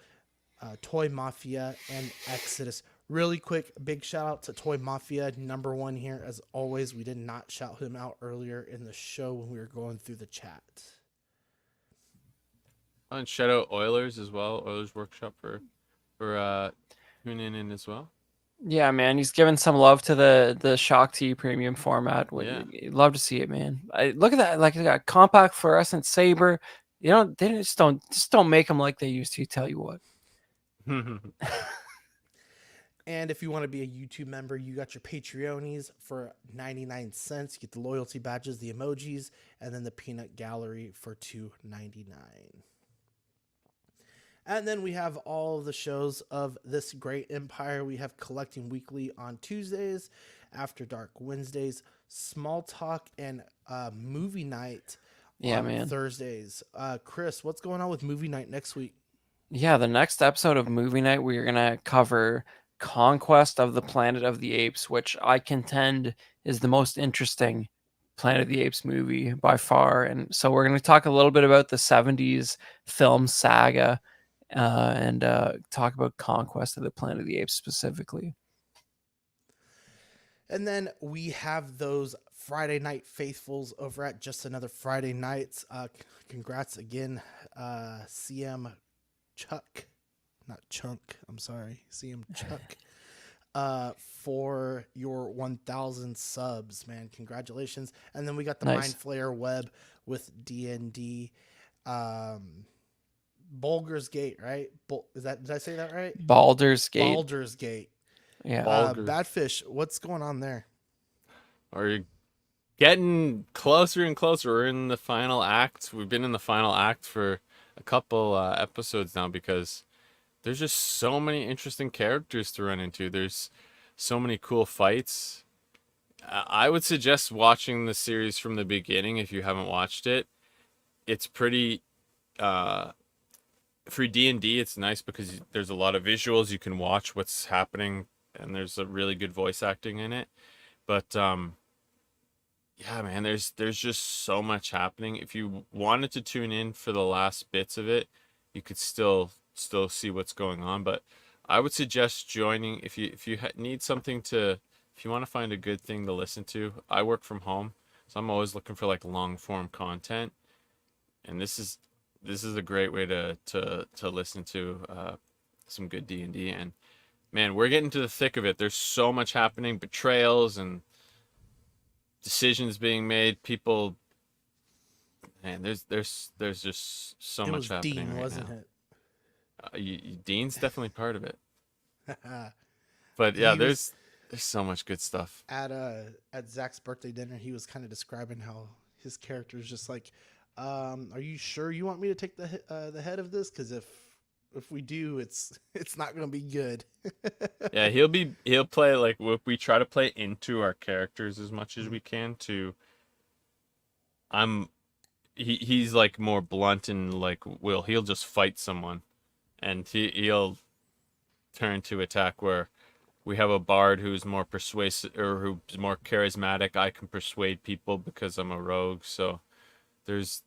Toy Mafia, and Exodus. Really quick, big shout out to Toy Mafia, number one here as always. We did not shout him out earlier in the show when we were going through the chat. And shout out Oilers as well. Oilers Workshop for tuning in as well. Yeah, man, he's giving some love to the Shock T premium format. Yeah. Love to see it, man. Look at that, like a compact fluorescent saber. You know, they just don't make them like they used to. Tell you what. And if you want to be a YouTube member, you got your Patreonies for 99 cents. You get the loyalty badges, the emojis, and then the peanut gallery for $2.99. And then we have all of the shows of this great empire. We have Collecting Weekly on Tuesdays, After Dark Wednesdays, Small Talk, and Movie Night on Thursdays. Chris, what's going on with Movie Night next week? Yeah, the next episode of Movie Night, we're going to cover Conquest of the Planet of the Apes, which I contend is the most interesting Planet of the Apes movie by far. And so we're going to talk a little bit about the 70s film saga and talk about Conquest of the Planet of the Apes specifically. And then we have those Friday Night Faithfuls over at Just Another Friday Nights. Congrats again, CM Chuck. Not Chunk, I'm sorry. CM Chuck. For your 1,000 subs, man. Congratulations. And then we got the Mind Flayer Web with D&D. Baldur's Gate, right? Did I say that right? Baldur's Gate. Baldur's Gate. Yeah. Badfish, what's going on there? Are you getting closer and closer? We're in the final act. We've been in the final act for a couple episodes now because there's just so many interesting characters to run into. There's so many cool fights. I would suggest watching the series from the beginning if you haven't watched it. It's pretty... for D&D, it's nice because there's a lot of visuals. You can watch what's happening, and there's a really good voice acting in it. But yeah, man, there's just so much happening. If you wanted to tune in for the last bits of it, you could still see what's going on. But I would suggest joining if you need something to, if you want to find a good thing to listen to. I work from home, so I'm always looking for like long form content, and this is a great way to listen to some good D&D. And man, we're getting to the thick of it. There's so much happening, betrayals and decisions being made. People, man, there's just so much happening. Dean, right wasn't now. it? Dean's definitely part of it. But yeah, there's so much good stuff. At Zach's birthday dinner, he was kind of describing how his character is just like, are you sure you want me to take the head of this? Because if we do, it's not going to be good. Yeah, he'll play like we try to play into our characters as much as we can. He's like more blunt and like he'll just fight someone, and he'll turn to attack. Where we have a bard who's more persuasive or who's more charismatic. I can persuade people because I'm a rogue. So there's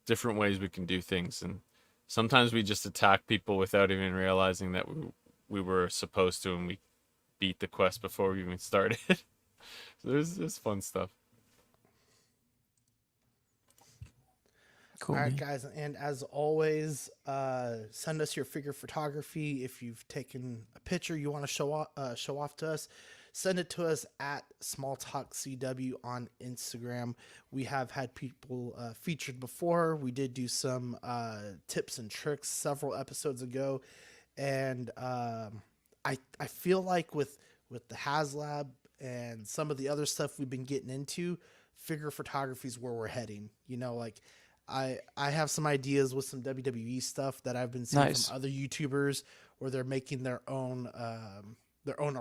different ways we can do things, and sometimes we just attack people without even realizing that we were supposed to, and we beat the quest before we even started. So there's fun stuff. Cool. All right, guys, and as always, send us your figure photography. If you've taken a picture you want to show off to us, send it to us at SmallTalkCW on Instagram. We have had people featured before. We did do some tips and tricks several episodes ago, and I feel like with the HasLab and some of the other stuff we've been getting into, figure photography is where we're heading. You know, like I have some ideas with some WWE stuff that I've been seeing from other YouTubers where they're making their own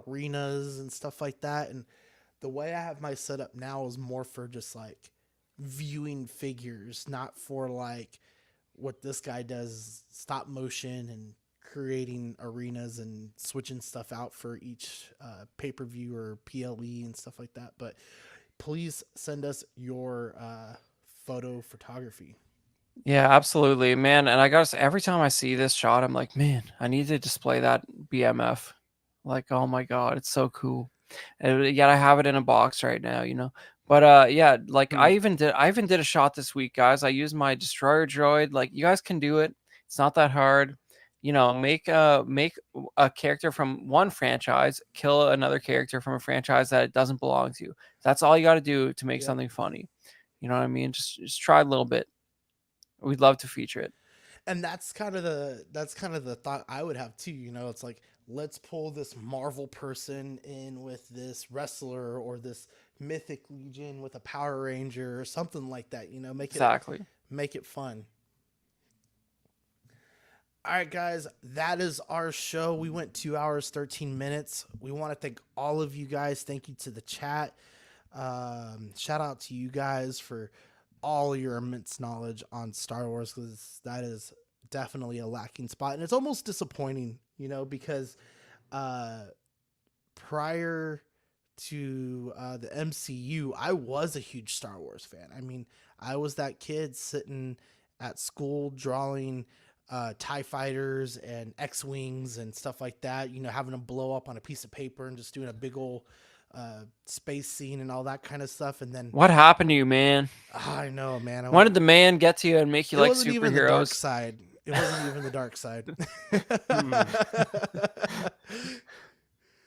arenas and stuff like that. And the way I have my setup now is more for just like viewing figures, not for like what this guy does, stop motion and creating arenas and switching stuff out for each pay-per-view or PLE and stuff like that. But please send us your photo photography. Yeah, absolutely, man. And I gotta say, every time I see this shot, I'm like, man, I need to display that BMF. Like, oh my god, it's so cool. And yet I have it in a box right now, you know. But yeah, like I even did a shot this week, guys. I used my destroyer droid. Like, you guys can do it. It's not that hard. You know, make a character from one franchise, kill another character from a franchise that it doesn't belong to. That's all you got to do to make something funny. You know what I mean? Just try a little bit. We'd love to feature it. And that's kind of the thought I would have too. You know, it's like, let's pull this Marvel person in with this wrestler or this Mythic Legion with a Power Ranger or something like that. You know, make it fun. All right, guys, that is our show. We went 2 hours, 13 minutes. We want to thank all of you guys. Thank you to the chat. Shout out to you guys for all your immense knowledge on Star Wars, because that is definitely a lacking spot. And it's almost disappointing, you know, because prior to the MCU, I was a huge Star Wars fan. I mean, I was that kid sitting at school drawing TIE fighters and X-Wings and stuff like that, you know, having them blow up on a piece of paper and just doing a big old space scene and all that kind of stuff. And then What happened to you, man? I know, man. When did the man get to you and make you it like wasn't even the dark superheroes? side. It wasn't even the dark side.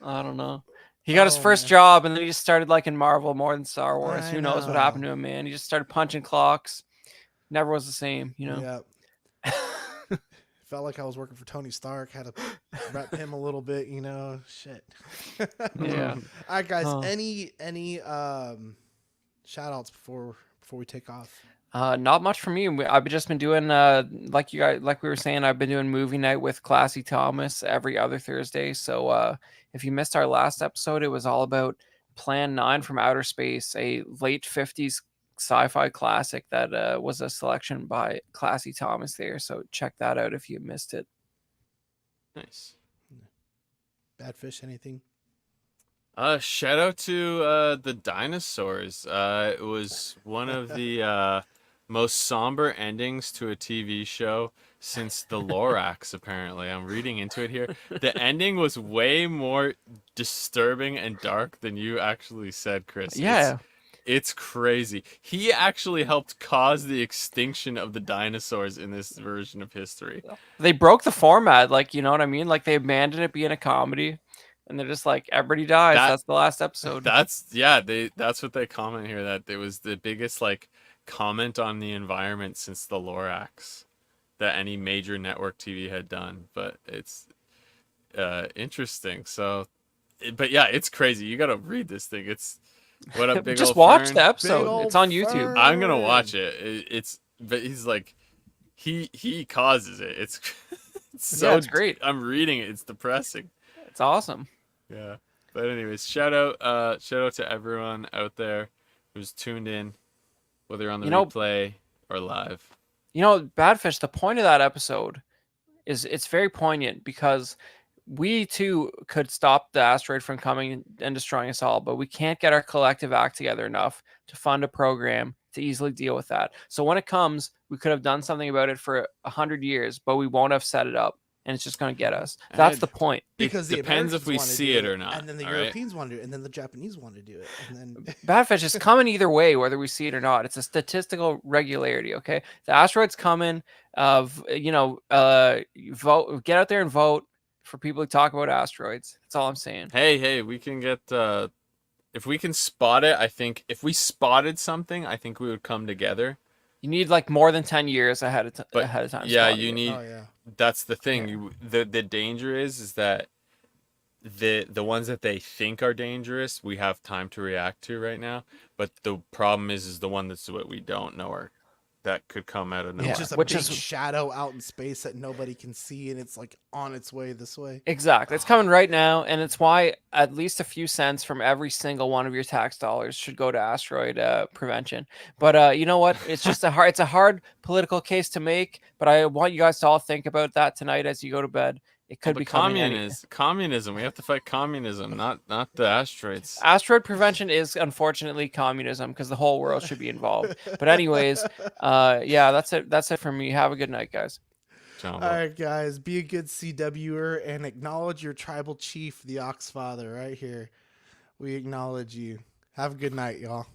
I don't know. He got his first man. job and then he just started liking Marvel more than Star Wars. I Who knows what happened to him, man? He just started punching clocks. Never was the same, you know? Yeah. Felt like I was working for Tony Stark. Had to rep him a little bit, you know. Shit. Yeah. All right, guys. Any shout outs before we take off? Not much for me. I've just been doing like we were saying, I've been doing movie night with Classy Thomas every other Thursday. So if you missed our last episode, it was all about Plan 9 from Outer Space, a late 50s sci-fi classic that was a selection by Classy Thomas there. So check that out if you missed it. Nice. Bad Fish, anything? Shout out to the dinosaurs. It was one of the most somber endings to a TV show since the Lorax, apparently. I'm reading into it here. The ending was way more disturbing and dark than you actually said, Chris. Yeah. It's crazy. He actually helped cause the extinction of the dinosaurs in this version of history. They broke the format, like, you know what I mean? Like, they abandoned it being a comedy. And they're just like, everybody dies. That's the last episode. That's what they comment here, that it was the biggest like comment on the environment since the Lorax that any major network TV had done. But it's interesting. So, but yeah, it's crazy. You got to read this thing. It's what a big just old watch fern. the episode. It's on YouTube. I'm gonna watch it. But he's like, he causes it. It's so it's great. I'm reading it. It's depressing. It's awesome. Yeah. But anyways, shout out to everyone out there who's tuned in, whether on the replay or live. You know, Badfish, the point of that episode is it's very poignant because we too could stop the asteroid from coming and destroying us all, but we can't get our collective act together enough to fund a program to easily deal with that. So when it comes, we could have done something about it for 100 years, but we won't have set it up. And it's just going to get us. That's the point. Because it depends if we see it or not. And then the Europeans want to do it. And then the Japanese want to do it. And then Badfish is coming either way, whether we see it or not. It's a statistical regularity, okay? The asteroid's coming. Vote. Get out there and vote for people who talk about asteroids. That's all I'm saying. Hey, we can get... if we can spot it, I think... If we spotted something, I think we would come together. You need like more than 10 years ahead of time. Yeah, you need... Oh, yeah. That's the thing. Yeah. The danger is that the ones that they think are dangerous, we have time to react to right now. But the problem is the one that's what we don't know or that could come out of nowhere. It's just a big shadow out in space that nobody can see, and it's like on its way this way. Exactly. It's coming right now, and it's why at least a few cents from every single one of your tax dollars should go to asteroid prevention. But you know what? It's just it's a hard political case to make, but I want you guys to all think about that tonight as you go to bed. It could be communism. We have to fight communism, not the asteroids. Asteroid prevention is unfortunately communism because the whole world should be involved. But anyways, yeah, that's it. That's it for me. Have a good night, guys. All right, guys, be a good CWer and acknowledge your tribal chief, the Oxfather, right here. We acknowledge you. Have a good night, y'all.